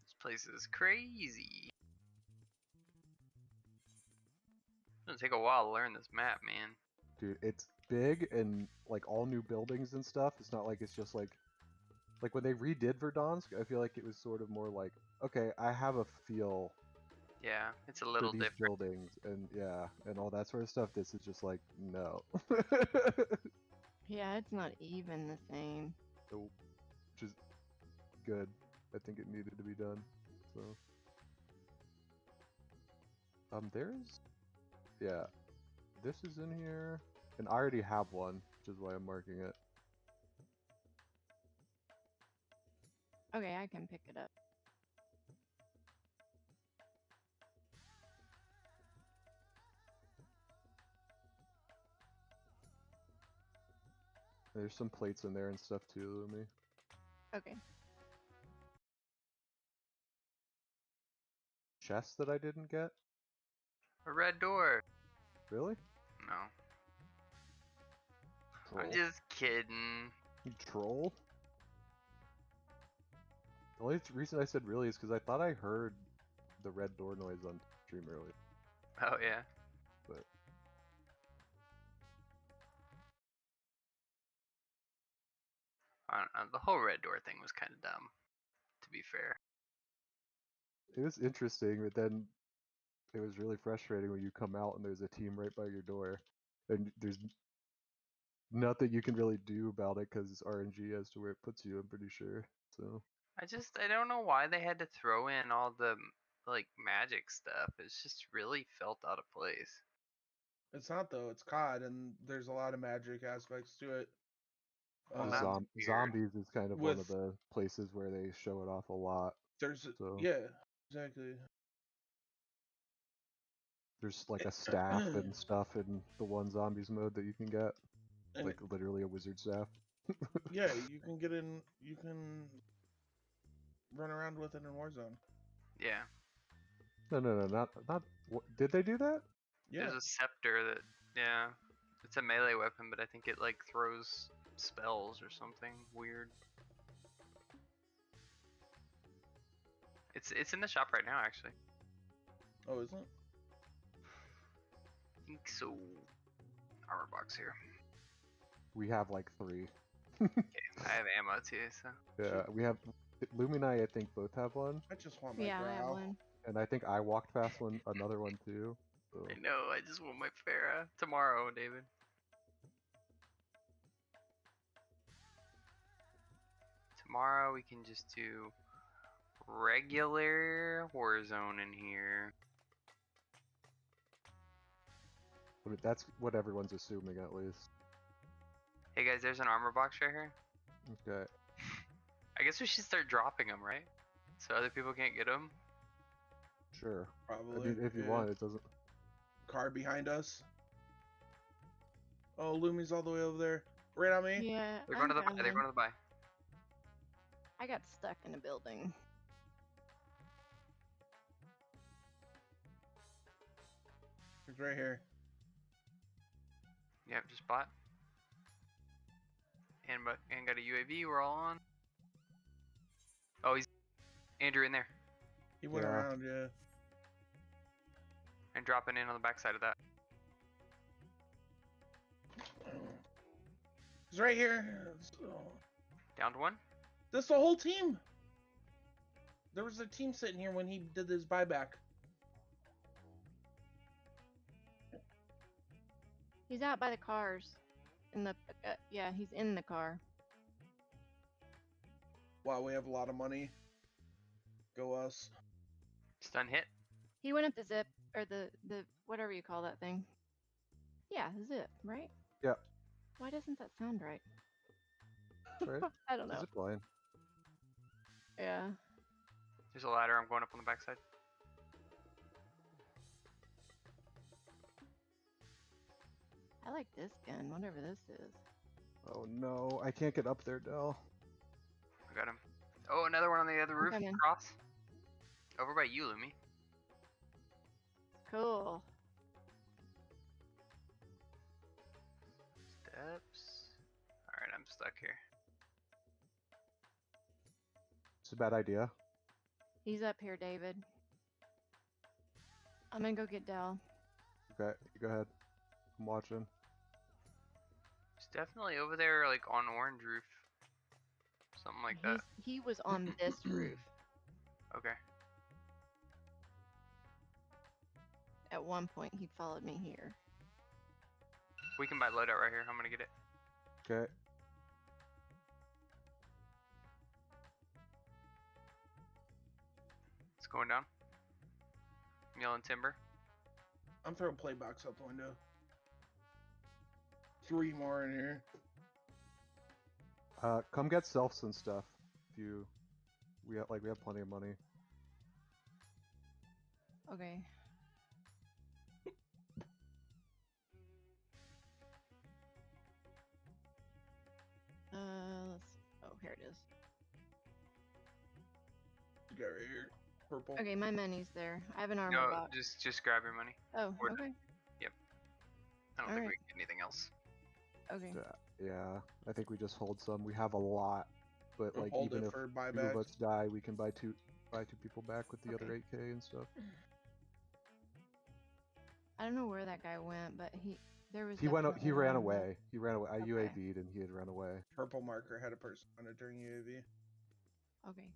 This place is crazy. It's gonna take a while to learn this map, man. Dude, it's big and like all new buildings and stuff. It's not like it's just like when they redid Verdansk, I feel like it was sort of more like, okay, I have a feel Yeah, it's a for little these different. buildings and yeah, and all that sort of stuff. This is just like, no. Yeah, it's not even the same. Nope. Which is good. I think it needed to be done. So there's yeah, this is in here, and I already have one, which is why I'm marking it. Okay, I can pick it up. There's some plates in there and stuff too, Lumi. Okay. Chests that I didn't get? A red door. Really? No, Troll. I'm just kidding. You troll? The only reason I said really is because I thought I heard the red door noise on stream earlier. Oh yeah. But I don't know. The whole red door thing was kind of dumb, to be fair. it was interesting, but then it was really frustrating when you come out and there's a team right by your door, and there's nothing you can really do about it because it's RNG as to where it puts you, I'm pretty sure. So I don't know why they had to throw in all the like magic stuff. It's just really felt out of place. It's not though. It's COD, and there's a lot of magic aspects to it. Well, the that's weird. zombies is kind of one of with- the places where they show it off a lot. There's So yeah, exactly. there's like a staff and stuff in the one zombies mode that you can get, And like literally a wizard staff. yeah, you can get in. You can run around with it in Warzone. Yeah. No, not. Did they do that? Yeah, There's a scepter that, yeah, it's a melee weapon, but I think it like throws spells or something weird. It's in the shop right now, actually. oh, isn't it? I think so. Armor box here. We have like 3. I have ammo too, so. Yeah, we have. Lumi and I think both have one, I just want my Yeah, I have brow. one. and I think I walked past another one too. So. I know. I just want my Farah tomorrow, David. Tomorrow we can just do regular Warzone in here. I mean, that's what everyone's assuming, at least. Hey guys, there's an armor box right here. Okay. I guess we should start dropping them, right? So other people can't get them. Sure. Probably. I mean, if you yeah. want, it doesn't. Car behind us. Oh, Lumi's all the way over there. Right on me. Yeah, They're going to the buy. I'm They're coming. going to the buy. I got stuck in a building. He's right here. Yep, just bought. And got a UAV. We're all on. Oh, he's Andrew in there He went Yeah. around, yeah. and dropping in on the backside of that. He's right here. Downed one. That's the whole team. There was a team sitting here when he did his buyback. He's out by the cars. In the yeah, he's in the car. Wow, we have a lot of money. Go us. Stun hit. He went up the zip or the whatever you call that thing. Yeah, zip, right? Yeah. Why doesn't that sound right? Right. I don't know. Zip line. Yeah. There's a ladder. I'm going up on the backside. I like this gun, whatever this is. Oh no, I can't get up there, Del. I got him. Oh, another one on the other I'm roof. coming. Cross. Over by you, Lumi. Cool. Steps. Alright, I'm stuck here. It's a bad idea. He's up here, David. I'm gonna go get Dell. Okay, you go ahead. I'm watching. It's definitely over there, like on orange roof. Something like that. He was on this roof. Okay. At one point, he followed me here. We can buy loadout right here. I'm gonna get it. Okay. It's going down. I'm yelling timber. I'm throwing play box out the window. 3 more in here. Come get selfs and stuff. If you, we have plenty of money. Okay. Oh, here it is. You got right here. Purple. Okay, my money's there. I have an armor No, box. just grab your money. Oh, Or- okay. I don't think Alright. we can get anything else. Okay. Yeah, I think we just hold some. We have a lot, but like Hold even it if for 2 buyback. of us die, we can buy two people back with the other Okay. 8K and stuff. I don't know where that guy went, but there was. He definitely ran one away. He ran away. I Okay. UAV'd and he had run away. Purple marker had a person on it during UAV. Okay.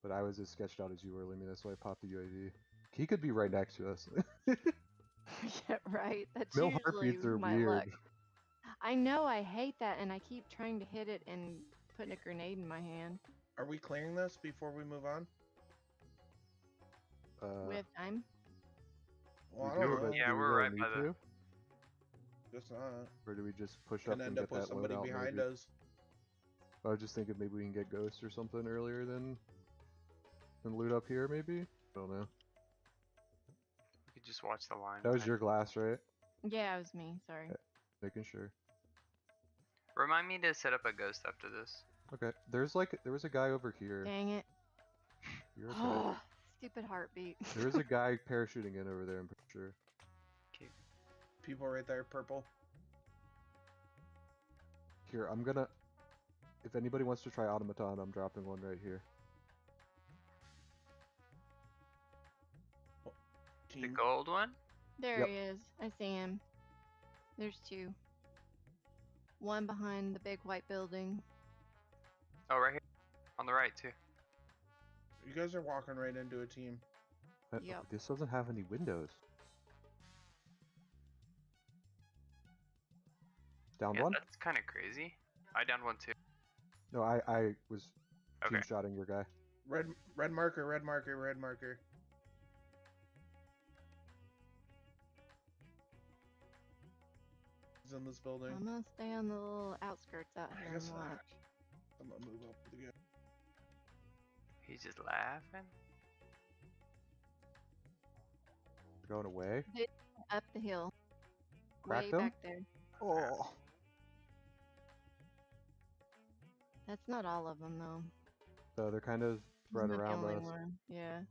But I was as sketched out as you were, Lemmy, so I popped the UAV. He could be right next to us. Yeah, right. That's No usually heartbeats are my weird. luck. I know. I hate that, and I keep trying to hit it and putting a grenade in my hand. Are we clearing this before we move on? We have time. Well, I we do, don't know. but Yeah, do we we're really right need by the- to? Just not. Or do we just push up Can and end get up with that somebody loadout behind maybe? us. I was just thinking maybe we can get Ghost or something earlier than loot up here, maybe? I don't know. We could just watch the line. That was your glass, right? Yeah, it was me. Sorry. Okay. Making sure. Remind me to set up a ghost after this. Okay, there was a guy over here. Dang it. You're okay. Oh, stupid heartbeat. There is a guy parachuting in over there, I'm pretty sure. People right there, purple. Here, if anybody wants to try automaton, I'm dropping one right here. The Team. gold one? There Yep. he is. I see him. There's 2. One behind the big white building. Oh, right here. On the right, too. You guys are walking right into a team. Yep. This doesn't have any windows. Down Yeah, one? that's kind of crazy. I downed one, too. No, I was Okay. team shotting your guy. Red marker, red marker, red marker. He's in this building. I'm gonna stay on the little outskirts out I here and guess watch. I'm gonna move up with the guy. He's just laughing. Going away. Up the hill. Cracked Way him? back there. Oh. That's not all of them though. So they're kind of He's spread not the around only us. one. Yeah.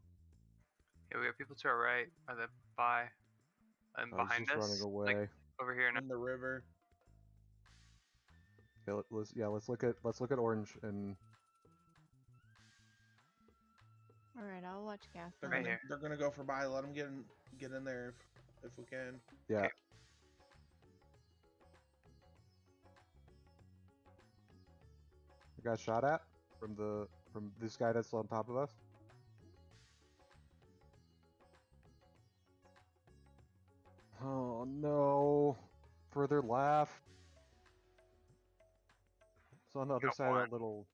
Yeah, we got people to our right, by the by, and Oh, he's behind just us, running away. like over here. Now. In the river. Okay, let's look at orange and All right, I'll watch gas. They're Right gonna, here. they're gonna go for buy. Let them get in there if we can. yeah. Okay. I got shot at from this guy that's on top of us. Oh no! Further left. It's on the other Got side of one. that little.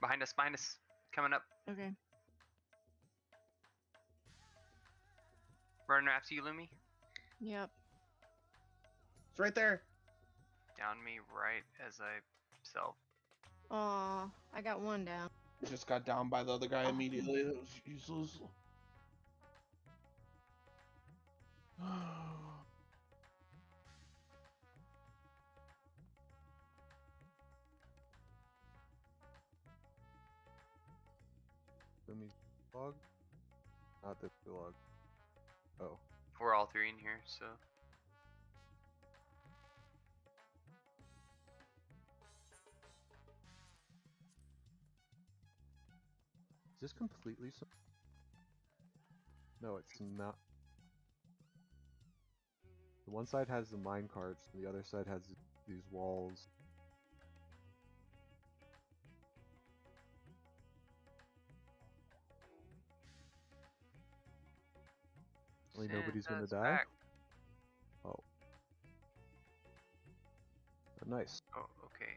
Behind us, coming up, Okay. running after you, Lumi. Yep. It's right there. Down me right as I self. Aw, I got one down. Just got down by the other guy Oh. immediately. That was useless. Let me log. Not this log. Oh. We're all 3 in here, so. Is this completely No, it's not. The one side has the mine carts, and the other side has these walls. Only nobody's gonna Santa's die? back. Oh. Oh, nice. Oh, okay.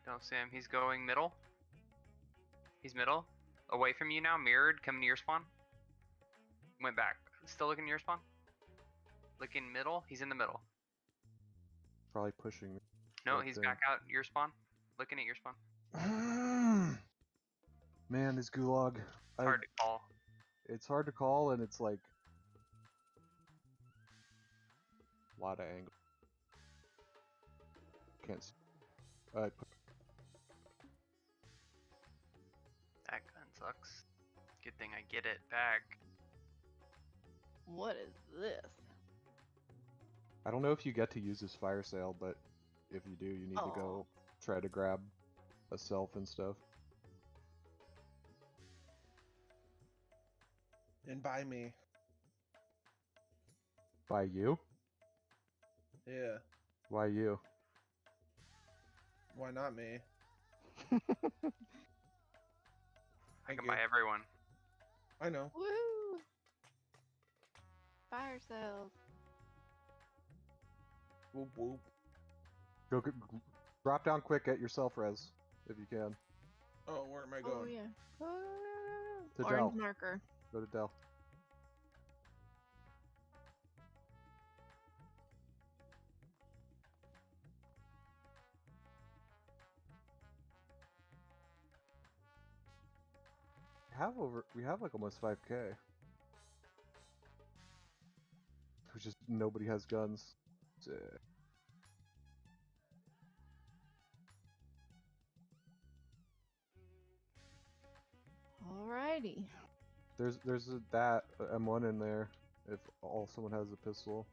Don't see him. He's going middle. He's middle. Away from you now. Mirrored. Coming to your spawn. Went back. Still looking at your spawn. Looking middle. He's in the middle. Probably pushing me. No, that he's thing. back out your spawn. Looking at your spawn. Man, this gulag. It's hard to call. It's hard to call, and it's like a lot of angle. Can't see. Alright, That gun sucks. Good thing I get it back. What is this? I don't know if you get to use this fire sale, but if you do, you need to go try to grab a self and stuff. And by me. By you? Yeah. Why you? Why not me? I Thank can you. buy everyone. I know. Woo! Fire cells. Whoop whoop. Go drop down quick, get your self res if you can. Oh, where am I Oh going? yeah. Oh, To orange Dell. marker. Go to Dell. We have like almost 5k. Which just nobody has guns. Sick. Alrighty. There's that M1 in there if someone has a pistol.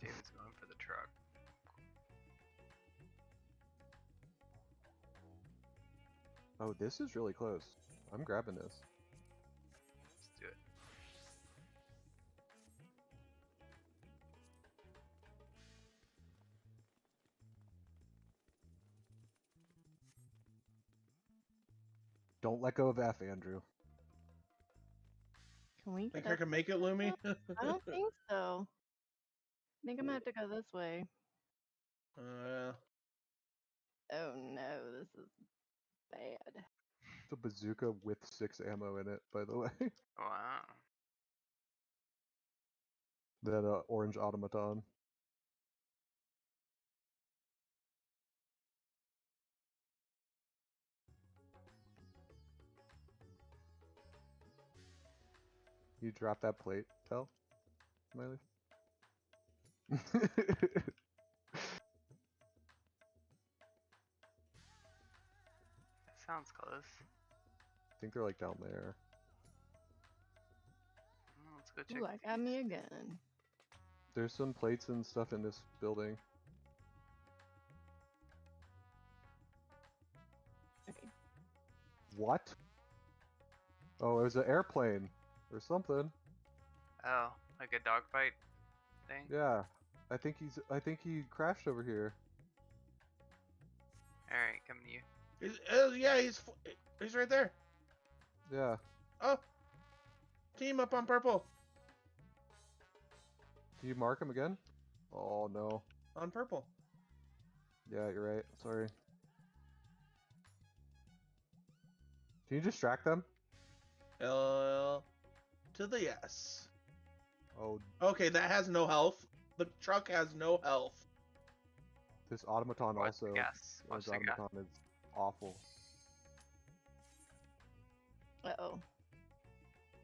David's going for the truck. Oh, this is really close. I'm grabbing this. Let's do it. Don't let go of F, Andrew. Can we Think get I up? can make it, Lumi? I don't think so. I think I'm gonna have to go this way. Uh, Oh no, this is bad. It's a bazooka with 6 ammo in it, by the way. Wow. That orange automaton. You drop that plate, Tell? Smiley? That sounds close. I think they're like down there. Let's go check. Ooh, I got me a gun. There's some plates and stuff in this building. Okay. What? Oh, it was an airplane or something. Oh, like a dogfight thing? Yeah, I think he crashed over here. Alright, coming to you. yeah, he's right there. Yeah. Oh, team up on purple. Can you mark him again? Oh no. On purple. Yeah, you're right. Sorry. Can you distract them? L to the yes. Oh, Okay, that has no health. The truck has no health. this automaton Watch the also. gas. Watch This the gas. automaton is awful. Uh-oh.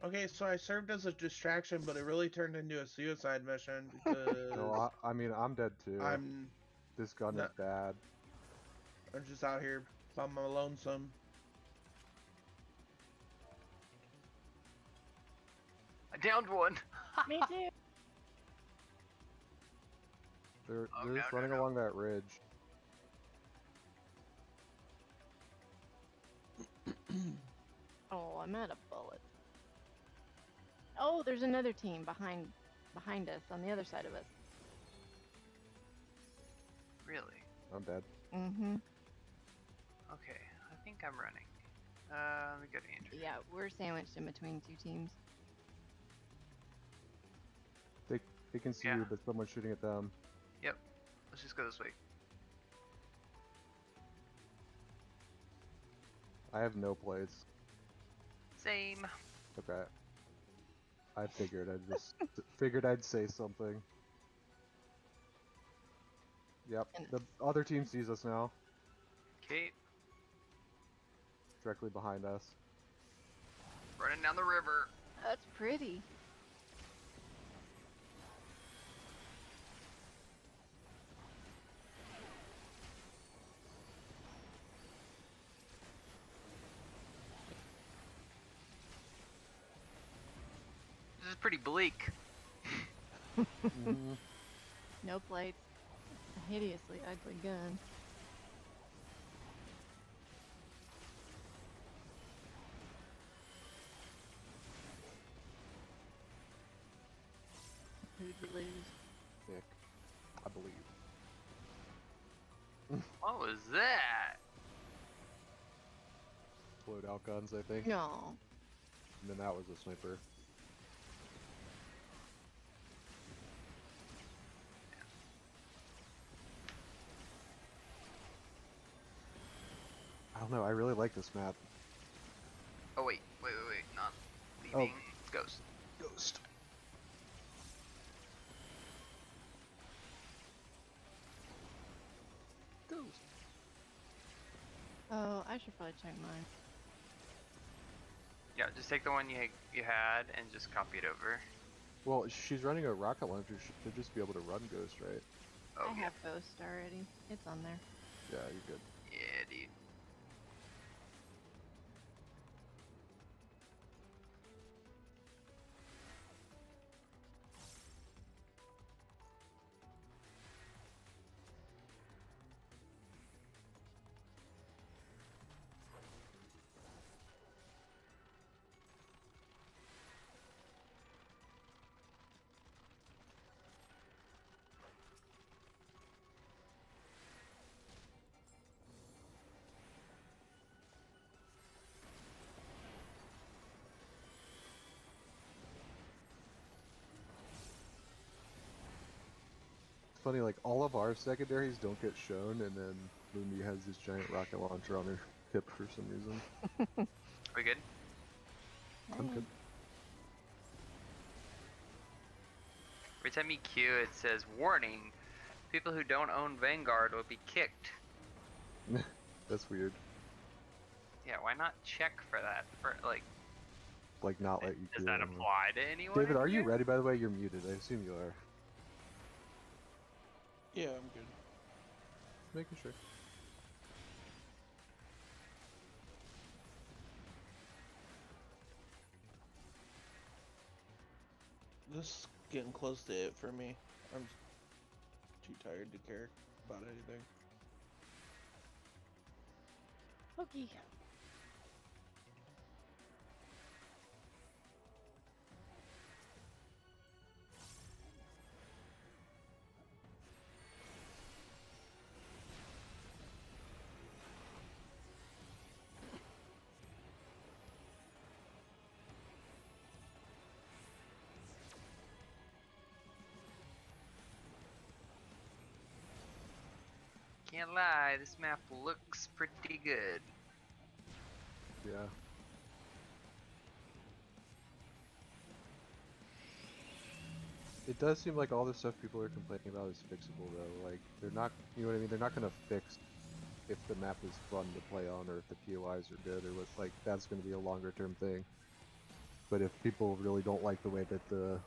Okay, so I served as a distraction, but it really turned into a suicide mission because No, I mean I'm dead too. I'm This gun is bad. just out here by my lonesome. I downed one. Me too. They're Oh, they're no, just no, running no. along that ridge. Oh, I'm out of bullets. Oh, there's another team behind us on the other side of us. Really? I'm dead. Mm-hmm. Okay, I think I'm running. Let me go to Andrew. Yeah, we're sandwiched in between two teams. They can see Yeah. you, but someone's shooting at them. Yep. Let's just go this way. I have no plates. Same. Okay. I figured figured I'd say something. Yep. And The other team sees us now, Okay, directly behind us. running down the river. that's pretty. This is pretty bleak. Mhm. No plates. A hideously ugly gun. Who'd you lose? Nick, I believe. What was that? Loadout guns, I think. No. And then that was a sniper. I don't know. I really like this map. Oh wait. Not Oh. leaving. Ghost. Ghost. Ghost. Oh, I should probably check mine. Yeah, just take the one you had and just copy it over. Well, she's running a rocket launcher. She should just be able to run Ghost, right? Oh I yeah. have Ghost already. It's on there. Yeah, you're good. Yeah, dude. It's funny, like, all of our secondaries don't get shown, and then Lumi has this giant rocket launcher on her hip for some reason. We good? I'm good. Every time you queue, it says, "Warning: people who don't own Vanguard will be kicked." That's weird. Yeah, why not check for that? For like, Like, not let you does do that it. apply to anyone? David, in are you here? ready, by the way? You're muted. I assume you are. Yeah, I'm good. Making sure. This is getting close to it for me. I'm too tired to care about anything. Okay. Can't lie, this map looks pretty good. Yeah. It does seem like all the stuff people are complaining about is fixable, though. Like, they're not, you know what I mean? They're not going to fix if the map is fun to play on or if the POIs are good or what, like, that's going to be a longer term thing. But if people really don't like the way that the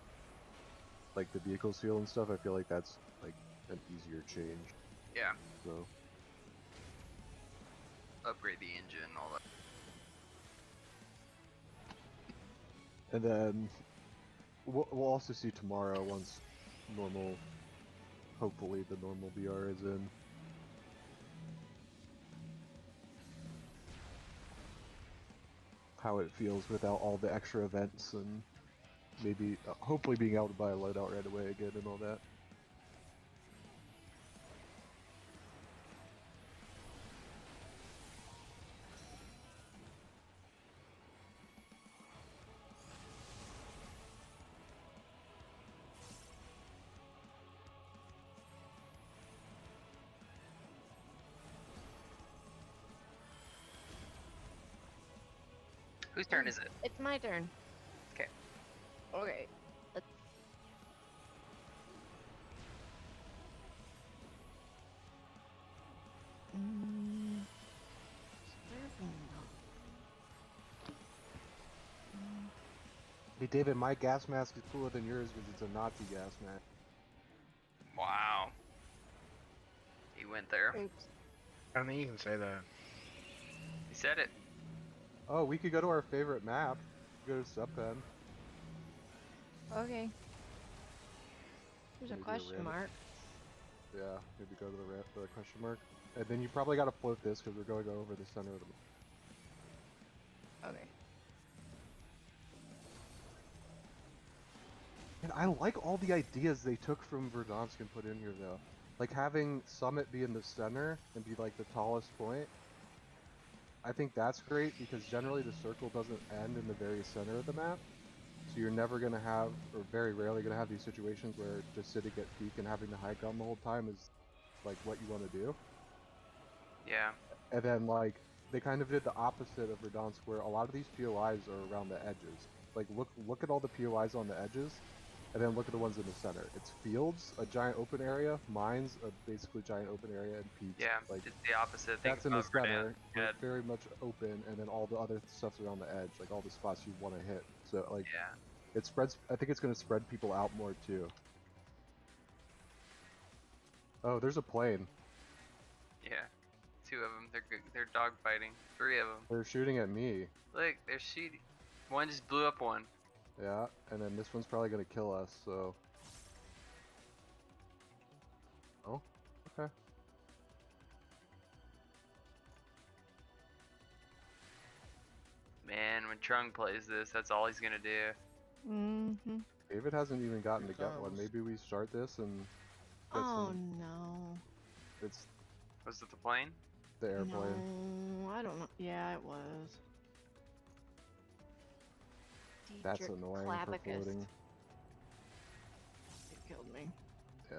vehicles feel and stuff, I feel like that's, like, an easier change. Yeah, So, upgrade the engine, all that. and then we'll also see tomorrow once normal hopefully the normal BR is in. How it feels without all the extra events and maybe hopefully being able to buy a loadout right away again and all that. Whose turn is it? It's my turn. 'Kay. Okay. Let's... Serving dog. Hey David, my gas mask is cooler than yours because it's a Nazi gas mask. Wow. He went there. Oops. I don't think you can say that. He said it. Oh, we could go to our favorite map. Go to Subpen. Okay. There's a Maybe a question random- mark. Yeah, maybe go to the question mark. And then you probably gotta float this because we're going over the center of the map. Okay. And I like all the ideas they took from Verdansk and put in here though. Like having Summit be in the center and be like the tallest point. I think that's great because generally the circle doesn't end in the very center of the map. So you're never gonna have, or very rarely gonna have these situations where just sitting at peak and having the high ground the whole time is like what you want to do. Yeah. And then like they kind of did the opposite of Verdansk where a lot of these POIs are around the edges. Like look at all the POIs on the edges, and then look at the ones in the center. It's fields, a giant open area, mines, a basically giant open area, and peaks. Yeah. Like It's the opposite thing. that's in the about Verdansk. center, Yeah. very much open, and then all the other stuff's around the edge, like all the spots you want to hit. So like Yeah. it spreads. I think it's going to spread people out more too. Oh, there's a plane. Yeah. 2 of them. They're good. They're dog fighting. 3 of them. They're shooting at me. Look, they're shooting. One just blew up one. Yeah, and then this one's probably going to kill us. So. Oh, okay. Man, when Trung plays this, that's all he's gonna do. Mm-hmm. David hasn't even gotten to Here get one. comes. Maybe we start this and get Oh some. no. It's Was it the plane? the airplane. No, I don't know. Yeah, it was. That's Dietrich annoying for Clavicus. floating. It killed me. Yeah.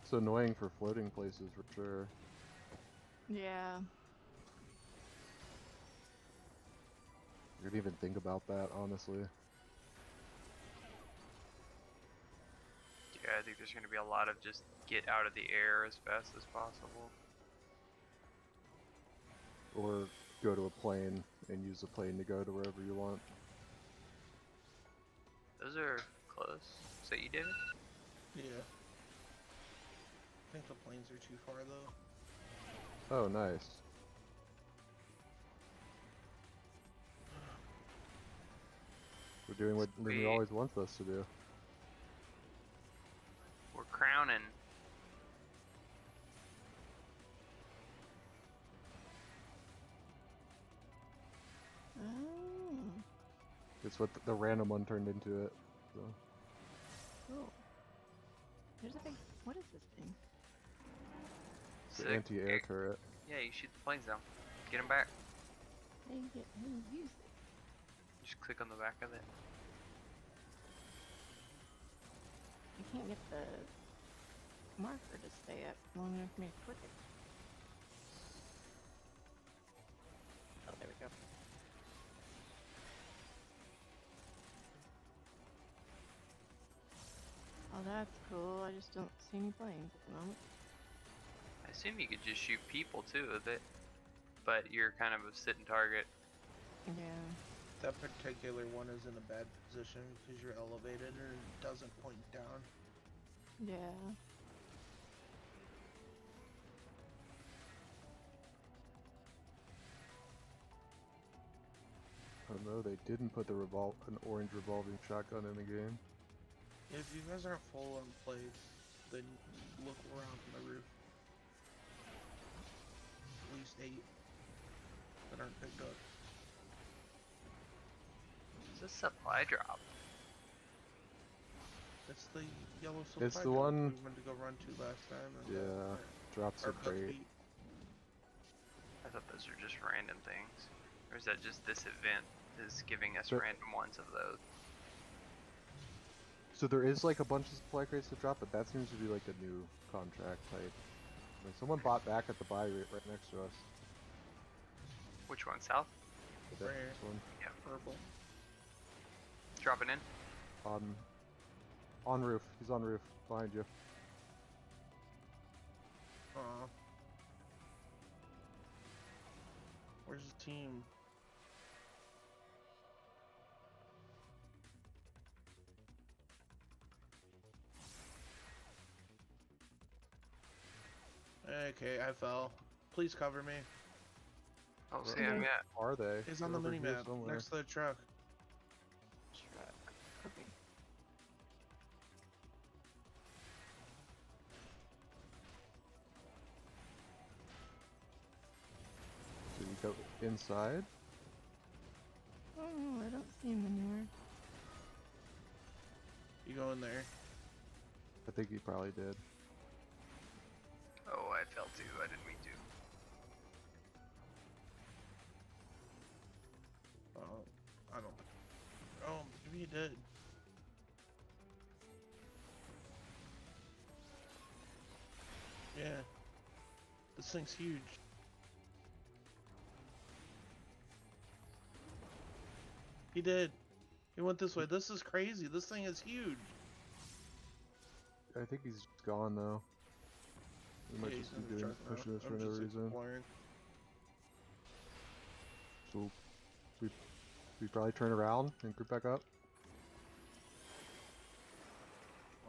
It's annoying for floating places for sure. Yeah. You didn't even think about that, honestly. Yeah, I think there's gonna be a lot of just get out of the air as fast as possible. Or go to a plane and use the plane to go to wherever you want. Those are close. So you did it? Yeah. I think the planes are too far though. Oh, nice. We're doing what Lumi Sweet. always wants us to do. We're crowning. Oh. It's what the random one turned into it. So. Cool. There's a big. What is this thing? It's the Sick. anti-air turret. Yeah, you shoot the planes down. Get them back. How do you use it? Just click on the back of it. I can't get the marker to stay up long enough for me to click it. Oh, there we go. Oh, that's cool. I just don't see any planes at the moment. I assume you could just shoot people too with it, but you're kind of a sitting target. Yeah. That particular one is in a bad position because you're elevated and it doesn't point down. Yeah. Oh no, they didn't put the an orange revolving shotgun in the game. If you guys aren't full on plates, then look around on the roof. At least 8 that aren't picked up. It's a supply drop. It's the yellow supply It's the drop one- we went to go run to last time. And Yeah. Drops our a crate. beat. I thought those were just random things. Or is that just this event is giving us So- random ones of those? So there is like a bunch of supply crates to drop, but that seems to be like a new contract type. Like someone bought back at the buy rate right next to us. Which one? South? That Rare. this one. Yeah. Purple. Dropping in. On roof. He's on roof behind you. Aw. Where's the team? Okay, I fell. Please cover me. Oh, Where see him, Okay. yeah. are they? He's on the They're over here mini-map, somewhere. next to the truck. Truck. Okay. So you go inside. Oh no, I don't see him anywhere. You go in there. I think he probably did. Oh, I fell too. I didn't mean to. I don't. Oh, maybe he did. Yeah. This thing's huge. He did. He went this way. This is crazy. This thing is huge. I think he's just gone though. We might Yeah, just he's in be the doing truck now. pushing this for I'm no just reason. exploring. So we probably turn around and group back up.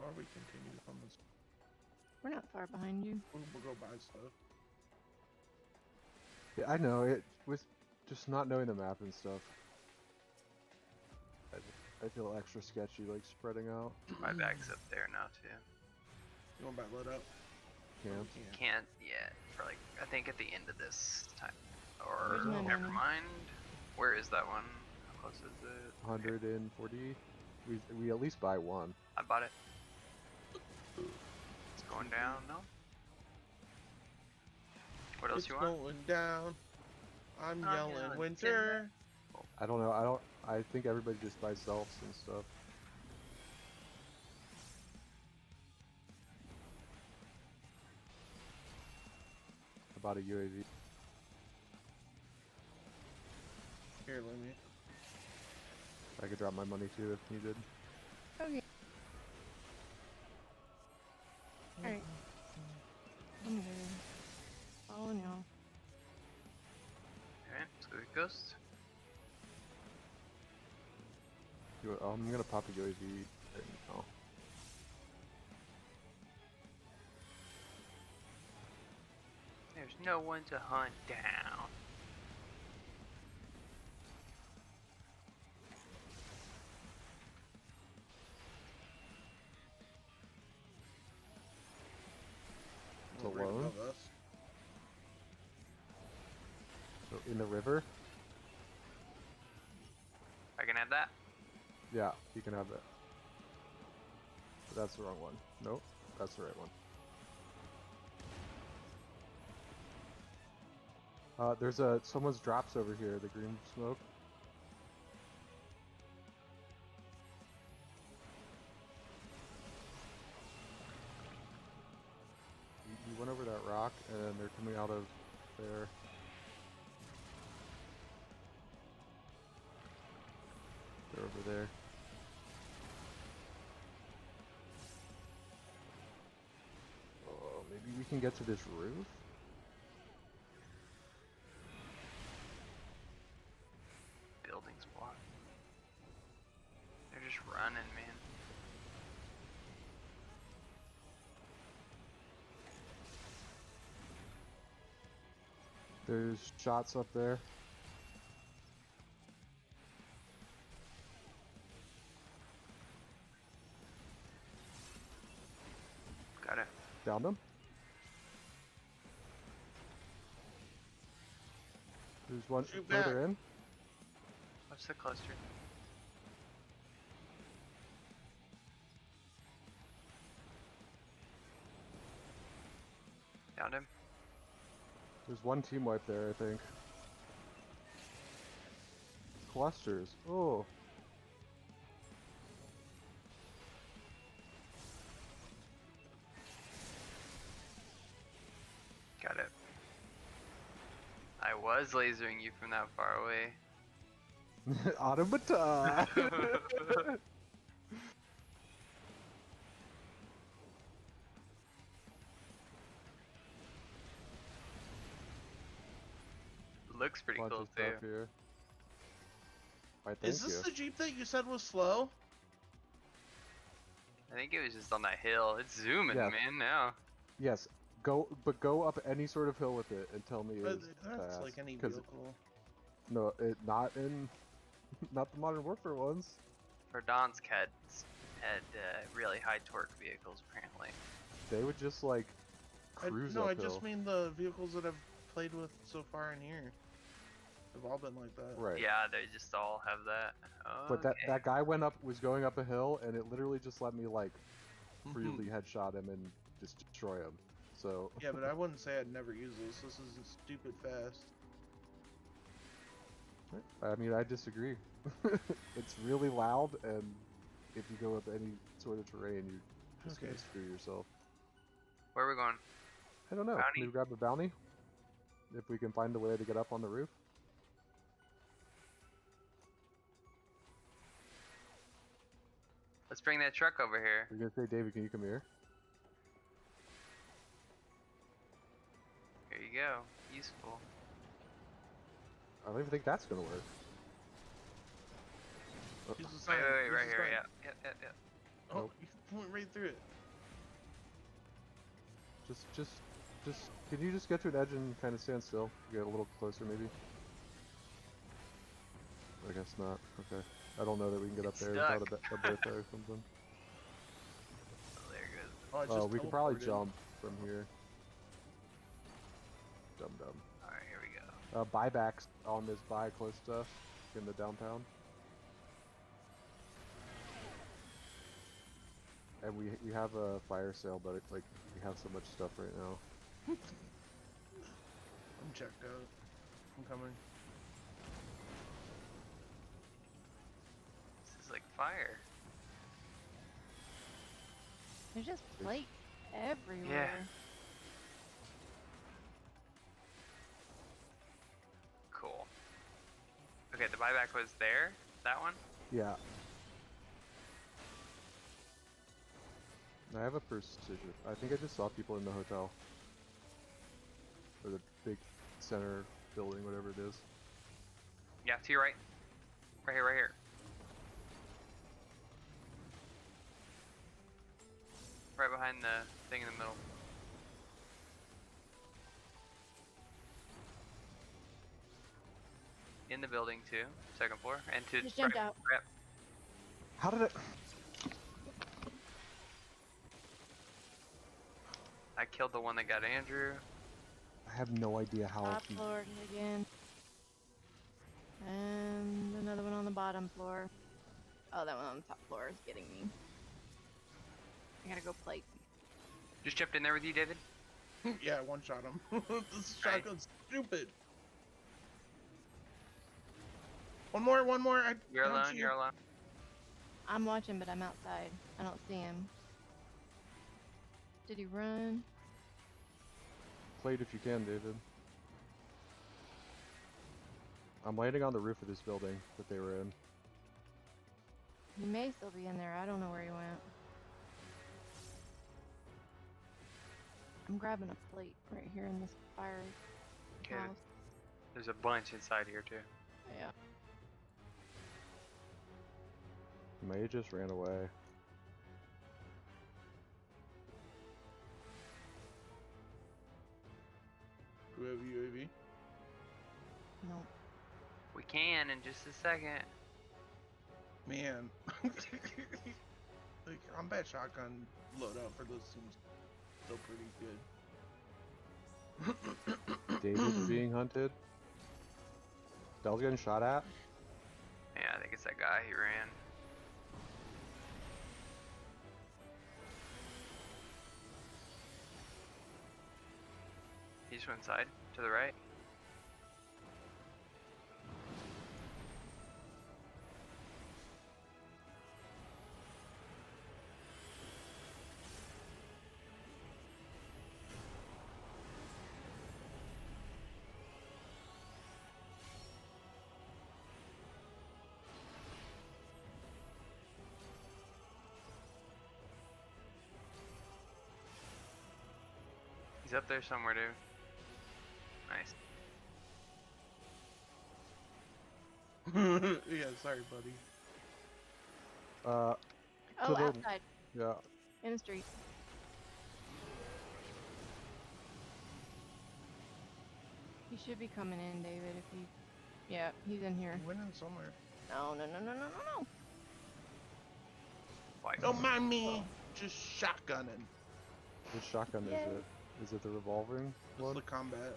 Or we continue on this. We're not far behind you. We'll go buy stuff. Yeah, I know it with just not knowing the map and stuff. I feel extra sketchy, like spreading out. My bag's up there now too. You want to buy lit up? Camp. We can't. Can't yet. For like, I think at the end of this time. Or Where's my never money? mind. Where is that one? How close is it? 140. We at least buy one. I bought it. It's going down. No. What else It's you want? going down. I'm I'm yelling yelling winter. I don't know. I think everybody just buys selfs and stuff. I bought a UAV. Here, let me. I could drop my money too if needed. Okay. Alright. I'm good. Following y'all. Okay, let's go get Ghost. I'm gonna pop a UAV right now. There's no one to hunt down. It's Well, right alone? above us. So in the river? I can have that. Yeah, you can have that. But that's the wrong one. Nope, that's the right one. There's someone's drops over here, the green smoke. You went over that rock and they're coming out of there. They're over there. Oh, maybe we can get to this roof? Building's blocked. They're just running, man. There's shots up there. Got it. Down them. There's one Shoot further back. in. What's the cluster? Found him. There's one team wipe there, I think. Clusters. Oh. Got it. I was lasering you from that far away. Automata! Looks pretty Bunch cool of stuff too. here. Why, thank Is this you. the Jeep that you said was slow? I think it was just on that hill. It's zooming, Yeah. man, now. Yes, go up any sort of hill with it and tell me But it's that's fast. like any 'cause vehicle. no, not in, not the Modern Warfare ones. Verdansk had really high torque vehicles, apparently. They would just like cruise No, I uphill. just mean the vehicles that I've played with so far in here. They've all been like that. Right. Yeah, they just all have that. But Okay. that guy was going up a hill, and it literally just let me like freely headshot him and just destroy him. So Yeah, but I wouldn't say I'd never use this. This is stupid fast. I mean, I disagree. It's really loud, and if you go up any sort of terrain, you're just Okay. gonna screw yourself. Where are we going? I don't know. Bounty? Maybe grab a bounty if we can find a way to get up on the roof. Let's bring that truck over here. You're gonna say, David, can you come here? Here you go. Useful. I don't even think that's gonna work. Oh, Use the Wait, sign. wait, Use right the here. sign. Yeah. Yeah. Oh, Nope. you went right through it. just, can you just get to an edge and kind of stand still? Get a little closer, maybe? I guess not. Okay. I don't know that we can get up It's there without stuck. a boat there or something. Oh, there it goes. Oh, I Oh, just we can probably teleported. jump from here. Dumb. Alright, here we go. Buybacks on this buy close stuff in the downtown. And we have a fire sale, but it's like we have so much stuff right now. I'm checked out. I'm coming. This is like fire. There's just plates everywhere. Cool. Okay, the buyback was there? That one? Yeah. I have a precision. I think I just saw people in the hotel. Or the big center building, whatever it is. Yeah, to your right. Right here, right here. Right behind the thing in the middle. In the building too, second floor, and to Just jumped out. right- How did it? I killed the one that got Andrew. I have no idea how Top he... floor again. And another one on the bottom floor. Oh, that one on the top floor is getting me. I gotta go plate. Just jumped in there with you, David. Yeah, one shot him. This Right. shotgun's stupid. One more. You're don't alone. see You're him. alone. I'm watching, but I'm outside. I don't see him. Did he run? Plate if you can, David. I'm landing on the roof of this building that they were in. He may still be in there. I don't know where he went. I'm grabbing a plate right here in this fire Okay. house. There's a bunch inside here too. Yeah. He may have just ran away. Do we have UAV? No. We can in just a second. Man. Like, combat shotgun loadout for those teams. still pretty good. David's being hunted. Dell's getting shot at. Yeah, I think it's that guy. He ran. He just went inside to the right. He's up there somewhere, dude. Nice. Yeah, sorry, buddy. Oh, To the- outside Yeah. in the street. He should be coming in, David. If he, yeah, he's in here. He went in somewhere. No, no, no, no, no, no, no. Like, Don't mind me. Just shotgunning. Which shotgun Yay. is it? Is it the revolving It's one? the combat.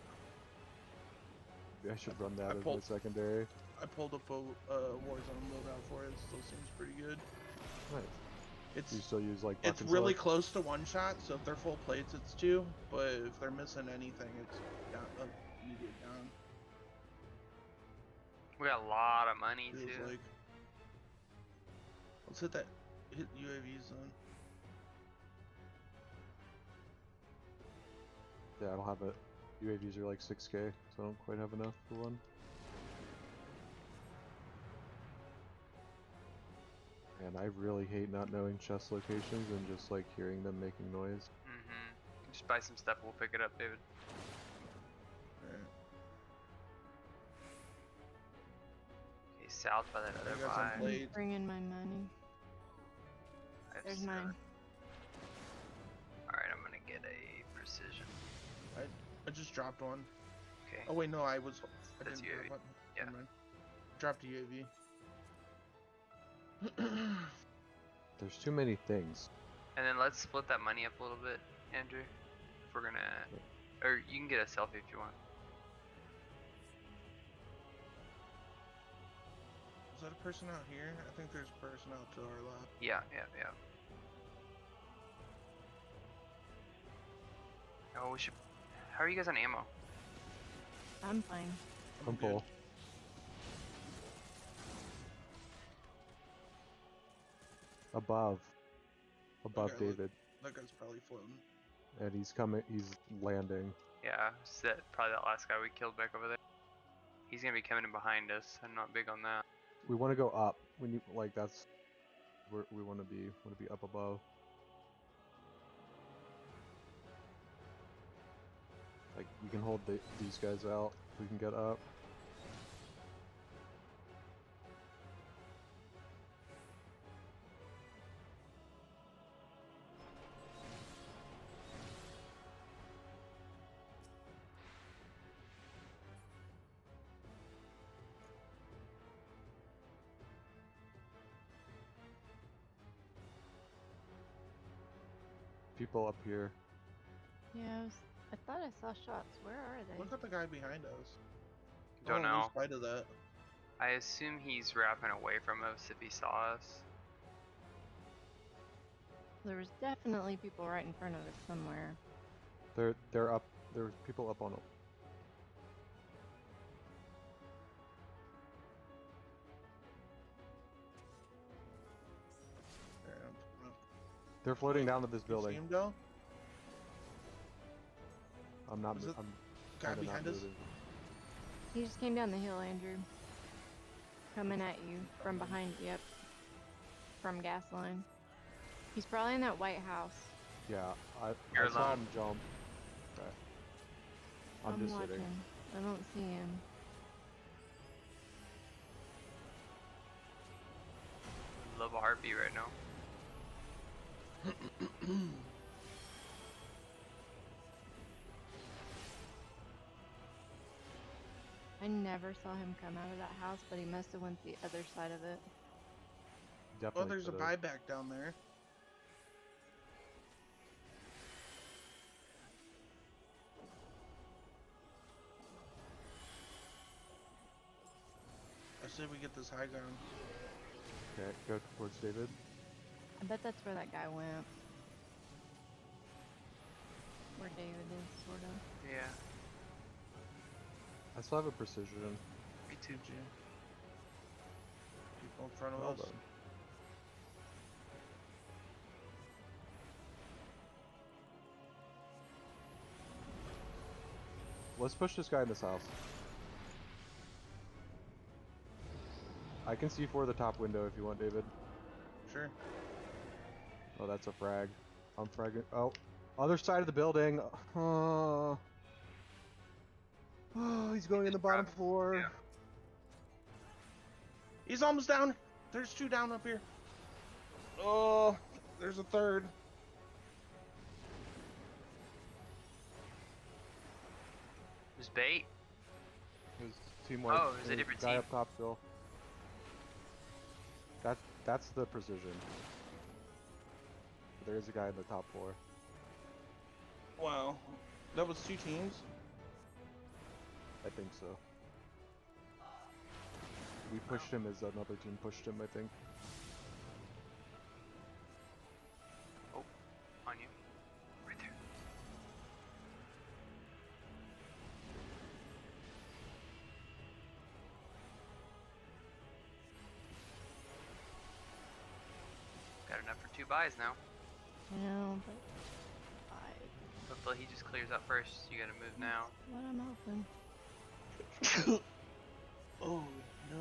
Maybe I should run that I as my pulled- secondary. I pulled up a Warzone loadout for it. Still seems pretty good. Nice. It's You still use like it's buck and really slug? close to one shot. So if they're full plates, it's 2. But if they're missing anything, it's down, immediate down. we got a lot of money Feels too. like. Let's hit that. Hit UAVs then. Yeah, I don't have it. UAVs are like 6K, so I don't quite have enough for one. And I really hate not knowing chest locations and just like hearing them making noise. Just buy some stuff. We'll pick it up, David. Alright. Okay, south by that other You guys on buy. plate? He's bringing my money. There's mine. Alright, I'm gonna get a precision. I just dropped one. Okay. Oh wait, no, I That's didn't drop UAV. one. Yeah. Never mind. Dropped a UAV. There's too many things. And then let's split that money up a little bit, Andrew. If we're gonna, or you can get a selfie if you want. Is that a person out here? I think there's a person out to our left. Yeah. Oh, we should. How are you guys on ammo? I'm fine. I'm good. full. Above. Above Okay, look. David. That guy's probably floating. And he's coming, he's landing. Yeah, it's probably that last guy we killed back over there. He's gonna be coming in behind us. I'm not big on that. We want to go up. When you, like, that's where we want to be up above. Like, you can hold these guys out. We can get up. People up here. Yeah, I thought I saw shots. Where are they? Look at the guy behind us. Don't Oh, know. In spite of that. I assume he's wrapping away from us if he saw us. There was definitely people right in front of us somewhere. They're up. There's people up on it. Alright, They're floating down to this you see building. him go? I'm not. Is it I'm Guy kinda not behind us? moving. He just came down the hill, Andrew. Coming at you from behind. Yep. From gas line. He's probably in that white house. Yeah, You're I saw alone. him jump. Okay. I'm just watching. sitting. I don't see him. Love a heartbeat right now. I never saw him come out of that house, but he must have went the other side of it. Definitely. Oh, there's a could've. buyback down there. see if we get this high ground. Okay, go towards David. I bet that's where that guy went. Where David is, sort of. Yeah, I still have a precision. me too. GG. People in front of Well us. done. Let's push this guy in this house. I can see for the top window if you want, David. Sure. Oh, that's a frag. I'm fragging. Oh, other side of the building. Oh, he's going in the bottom floor. Yeah. He's almost down. There's 2 down up here. Oh, there's a 3rd. Who's bait? His team white. Oh, it was a different guy team. up top still. That's the precision. There is a guy in the top floor. Wow. That was 2 teams? I think so. We pushed him as another team pushed him, I think. Oh, on you. Right there. Got enough for 2 buys now. I know, but Hopefully he just clears up first. You gotta move now. what I'm hoping. Oh, no.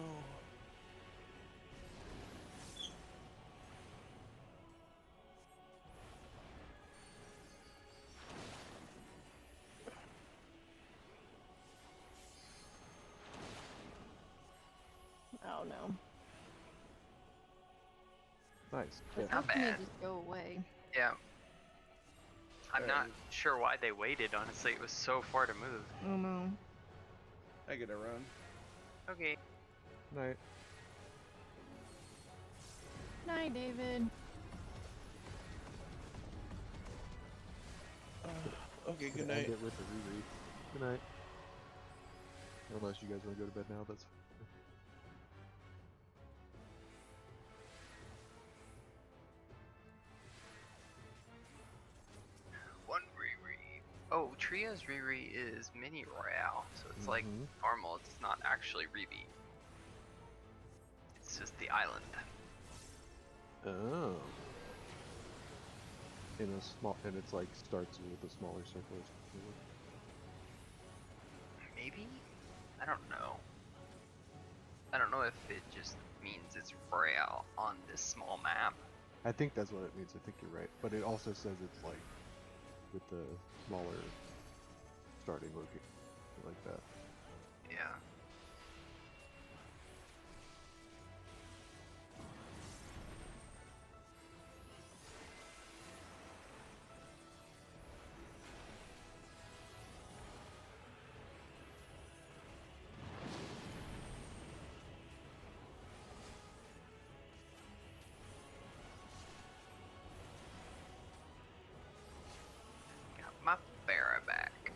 Oh no. Nice. It's Yeah. Not not gonna bad. just go away. Yeah. I'm Alright. not sure why they waited, honestly. It was so far to move. Oh no. I get a run. Okay. Night. Night, David. Okay, good End night. it with a reread. Good night. Unless you guys want to go to bed now, that's fine. One Riri. Oh, Trio's Riri is mini Royale, so it's like Mhm. normal. It's not actually Riri. It's just the island. Oh. In a small, and it's like starts with a smaller circle. Maybe? I don't know. I don't know if it just means it's Royale on this small map. I think that's what it means. I think you're right. But it also says it's like with the smaller starting location, like that. Yeah. Got my Farah back.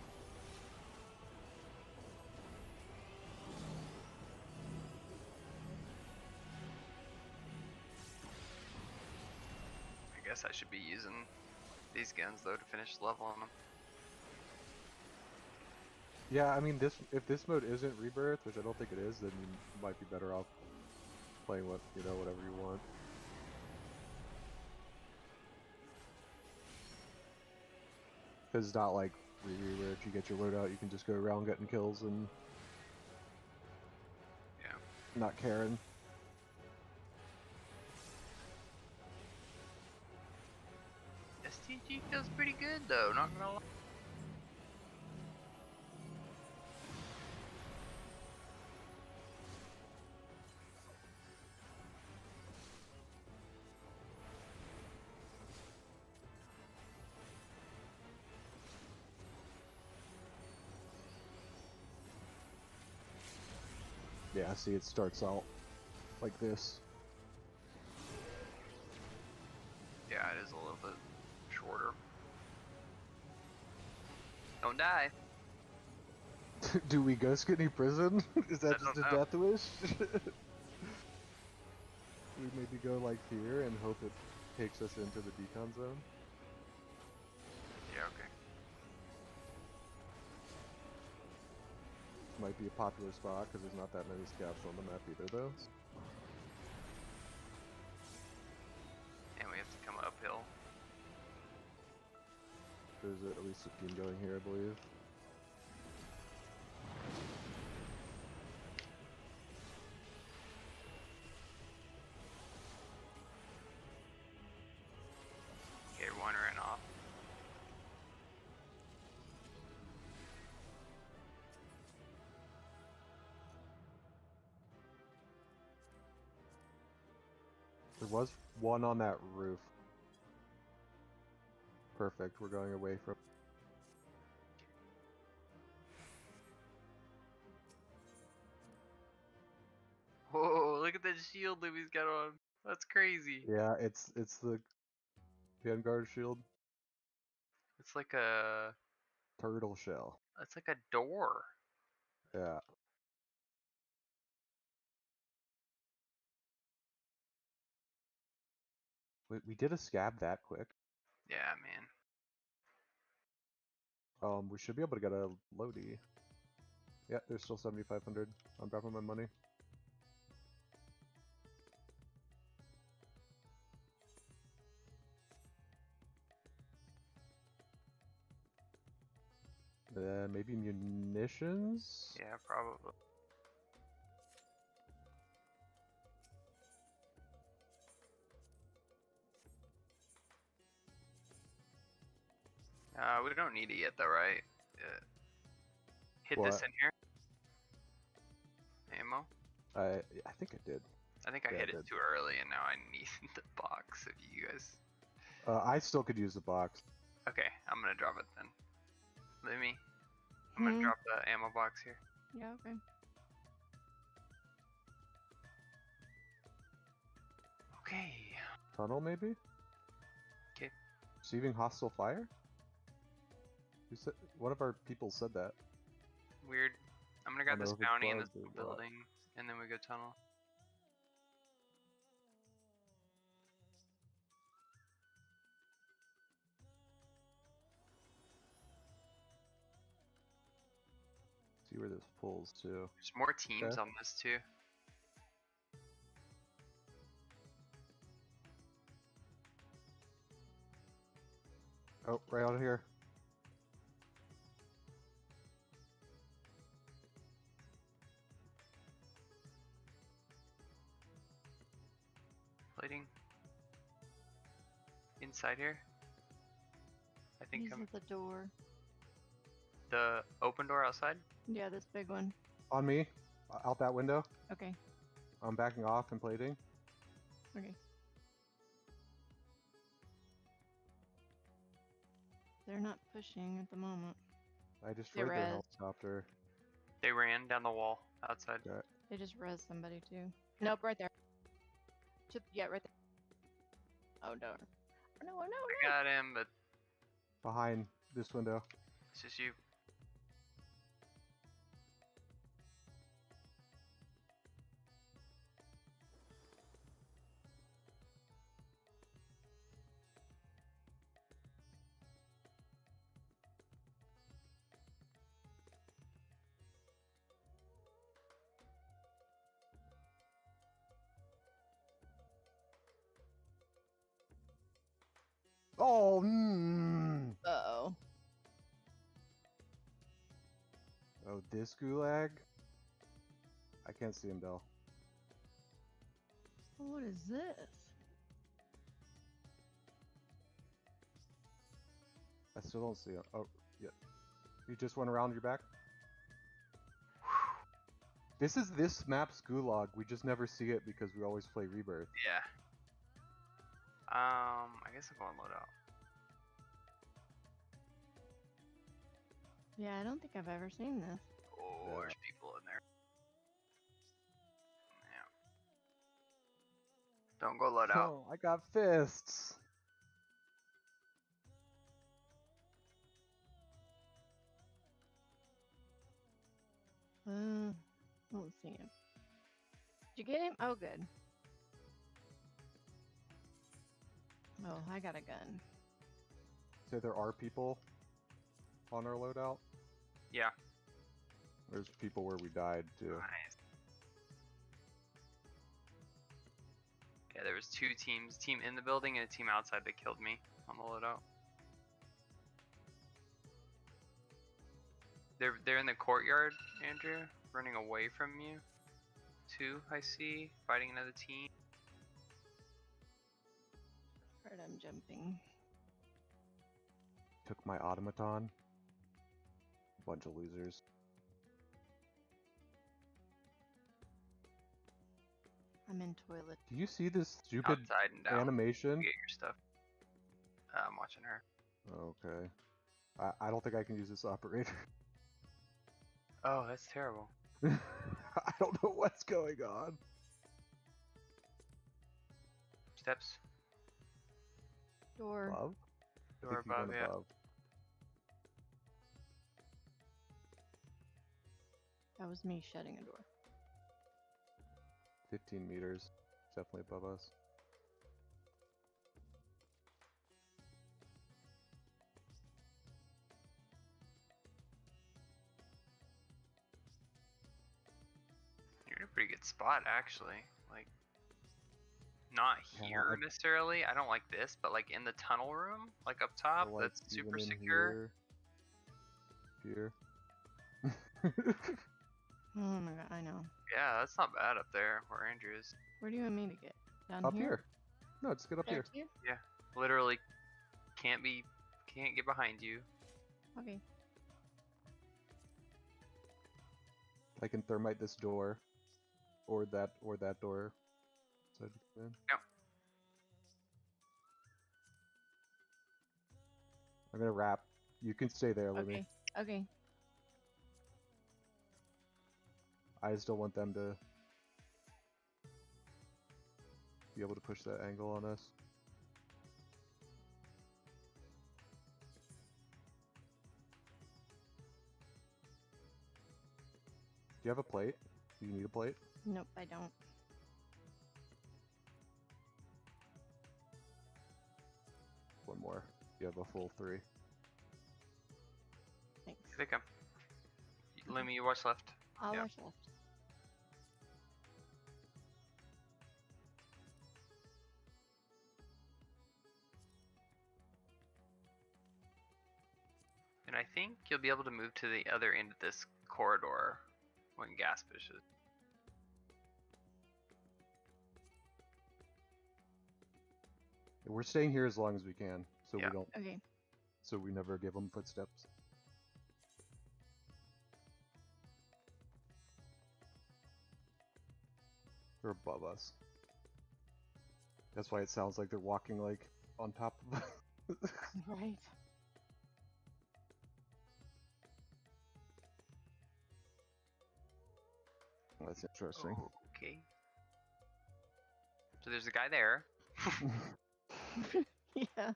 I guess I should be using these guns though to finish the level on them. Yeah, I mean, if this mode isn't Rebirth, which I don't think it is, then you might be better off playing whatever you want. Because it's not like Riri where if you get your loadout, you can just go around getting kills and Yeah. not caring. STG feels pretty good though, not gonna lie. Yeah, see, it starts out like this. Yeah, it is a little bit shorter. Don't die. Do we go skinny prison? Is that I just don't a know. death wish? we maybe go like here and hope it takes us into the decon zone? Yeah, okay. Might be a popular spot because there's not that many scouts on the map either, though. And we have to come uphill. There's at least a team going here, I believe. Okay, one ran off. There was one on that roof. Perfect, we're going away from... Whoa, look at that shield Louis got on. That's crazy. Yeah, it's the Vanguard shield. It's like a Turtle shell. it's like a door. Yeah. We did a scab that quick. Yeah, man. We should be able to get a Lodi. Yeah, there's still 7,500. I'm dropping my money. Maybe munitions? Yeah, probably. We don't need it yet, though, right? Hit this What? in here. Ammo. I think I did. I think I Yeah, hit I it did. too early, and now I need the box. If you guys. I still could use the box. Okay, I'm gonna drop it then. Let me. I'm gonna drop the ammo box here. Yeah, okay. Okay. Tunnel, maybe? 'Kay. Receiving hostile fire? Who said? One of our people said that. Weird. I'm gonna grab know this if it's bounty in this bugged or what. building, and then we go tunnel. See where this pulls to. There's more teams Okay. on this too. Oh, right out here. Plating. Inside here. I think He's I'm at the door. the open door outside. Yeah, this big one. On me. Out that window. Okay, I'm backing off and plating. okay. They're not pushing at the moment. I destroyed their res. helicopter. They ran down the wall outside. Okay. They just res somebody too. Nope, right there. Yeah, right there. Oh no. Oh, no, oh, no, I no. got him, but Behind this window. it's just you. Oh, Uh-oh. Oh, this gulag? I can't see him, Bill. What is this? I still don't see him. Oh, yeah. You just went around your back? This is this map's gulag. We just never see it because we always play Rebirth. Yeah. I guess I'm going load out. Yeah, I don't think I've ever seen this. Oh, Yeah. there's people in there. Yeah. Don't go load out. Oh, I got fists. I don't see him. Did you get him? Oh, good. Oh, I got a gun. So there are people on our loadout. Yeah. There's people where we died too. Nice. Yeah, there was 2 teams. Team in the building and a team outside that killed me on the loadout. They're in the courtyard, Andrew, running away from you. 2, I see, fighting another team. Alright, I'm jumping. Took my automaton. Bunch of losers. I'm in toilet. Do you see this stupid Outside and down. animation? Get your stuff. I'm watching her. Okay. I don't think I can use this operator. Oh, that's terrible. I don't know what's going on. Steps. Door. Above? I Door think he went above, yeah. above. That was me shutting a door. 15 meters. Definitely above us. You're in a pretty good spot, actually. Like, not Yeah, here necessarily. I don't like this, but like in the tunnel room, like up top, Or, like, that's super even in secure. Here. Oh my god, I know. Yeah, that's not bad up there where Andrew is. Where do you want me to get? Down Up here? here. No, just get up here. Back here? Literally can't get behind you. Okay. I can thermite this door. Or that door. So I'm gonna wrap. You can stay there, Libby. Okay. Okay. I just don't want them to be able to push that angle on us. Do you have a plate? Do you need a plate? Nope, I don't. One more. You have a full 3. Thanks. Here they come. Lemmy, you watch left. I'll Yeah. watch left. And I think you'll be able to move to the other end of this corridor when gas pushes. We're staying here as long as we can, so Yeah. we don't. Okay. So we never give them footsteps. They're above us. That's why it sounds like they're walking like on top of us. Right. That's interesting. Okay. So there's a guy there. Yeah.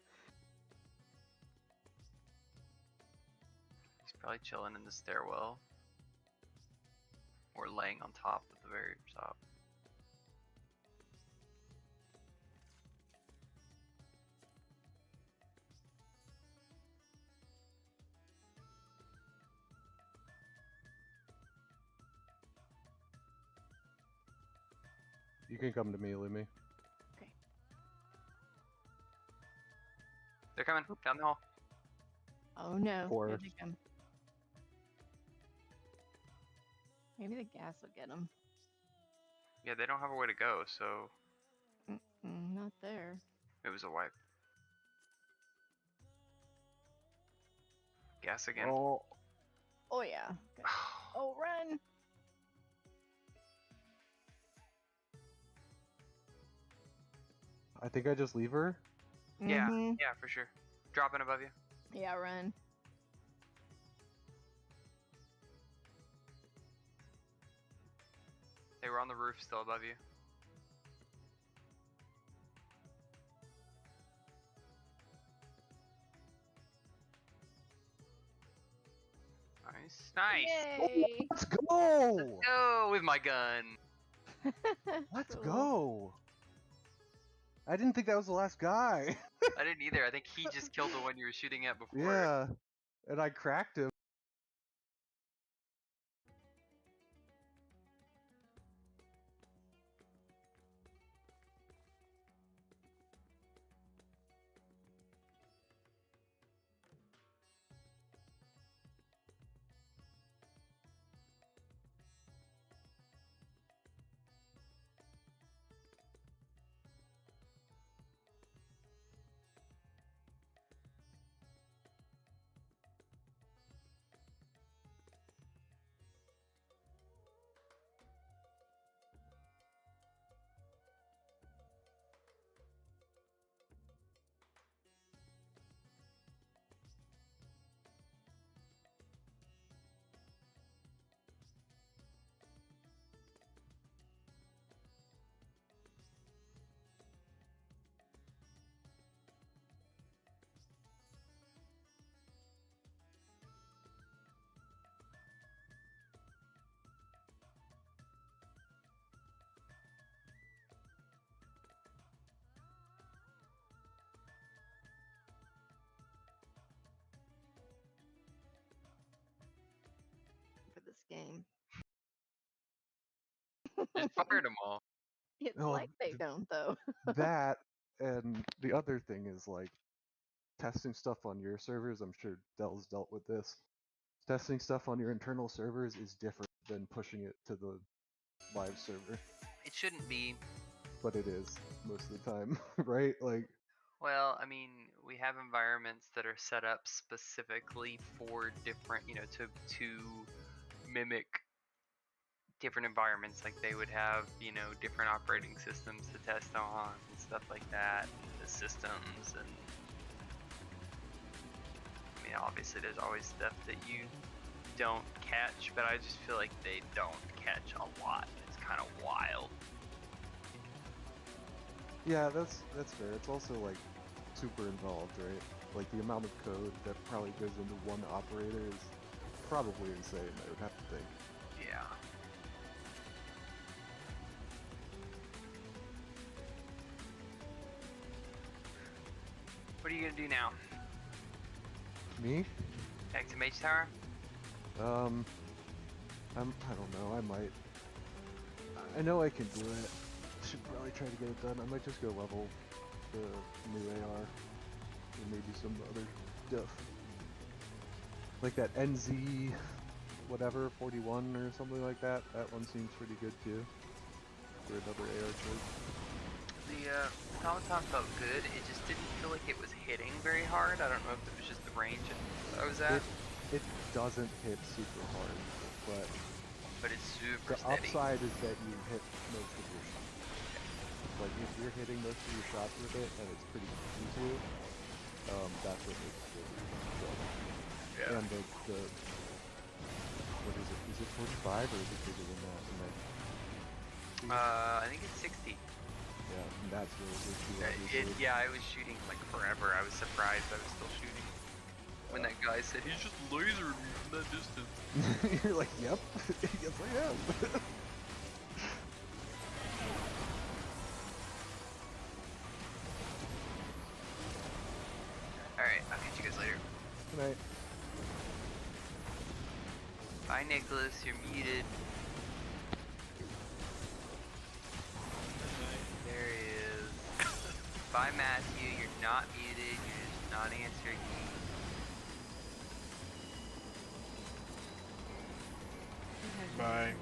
He's probably chilling in the stairwell. Or laying on top at the very top. You can come to me, Lumi. They're coming down the hall. Oh no. Or- Here they come. Maybe the gas will get them. Yeah, they don't have a way to go, so Not there. it was a wipe. Gas again. Oh, Oh yeah. Okay. Oh, run! I think I just leave her. Yeah, Mhm. yeah, for sure. Dropping above you. Yeah, run. They were on the roof still above you. Nice. Nice. Yay! Let's go! Go with my gun. Let's Cool. go! I didn't think that was the last guy. I didn't either. I think he just killed the one you were shooting at before. Yeah, and I cracked him. For this game. Just fired them all. It's No, like they don't though. That and the other thing is like testing stuff on your servers. I'm sure Dell's dealt with this. Testing stuff on your internal servers is different than pushing it to the live server, It shouldn't be. but it is most of the time, right? Like, Well, I mean, we have environments that are set up specifically for different, to mimic different environments. Like they would have, different operating systems to test on and stuff like that, and the systems, and I mean, obviously there's always stuff that you don't catch, but I just feel like they don't catch a lot. It's kind of wild. yeah, that's fair. It's also like super involved, right? Like the amount of code that probably goes into one operator is probably insane, I would have to think. Yeah. What are you gonna do now? Me? Back to Mage Tower? I don't know, I might. I know I can do it. Should probably try to get it done. I might just go level the new AR and maybe some other stuff. Like that NZ whatever 41 or something like that. That one seems pretty good too. For another AR choice. The automaton felt good. It just didn't feel like it was hitting very hard. I don't know if it was just the range I was at. It doesn't hit super hard, but It's super the steady. upside is that you hit most of your shots. Like if you're hitting most of your shots with it and it's pretty easy to, that's what makes it good. Yeah. And the what is it? Is it 45 or is it bigger than that? I think it's 60. Yeah, and that's really good too, obviously. Yeah, I was shooting like forever. I was surprised I was still shooting. When that guy said he's just lasering me from that distance. You're like, yep, yes I am. Alright, I'll catch you guys later. Good night. Bye, Nicholas. You're muted. There he is. Bye, Matthew. You're not muted. You're just not answering me. Bye.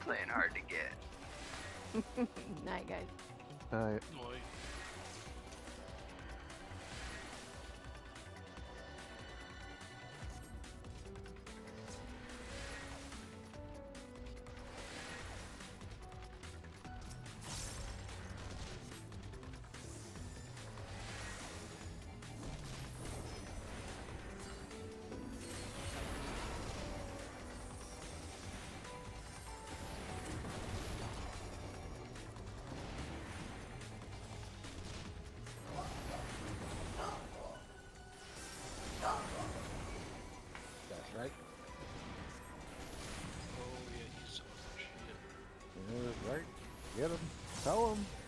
Playing hard to get. Night, guys. Alright. Boy. That's right. Oh yeah, he's so shit. Right. Get him. Tell him.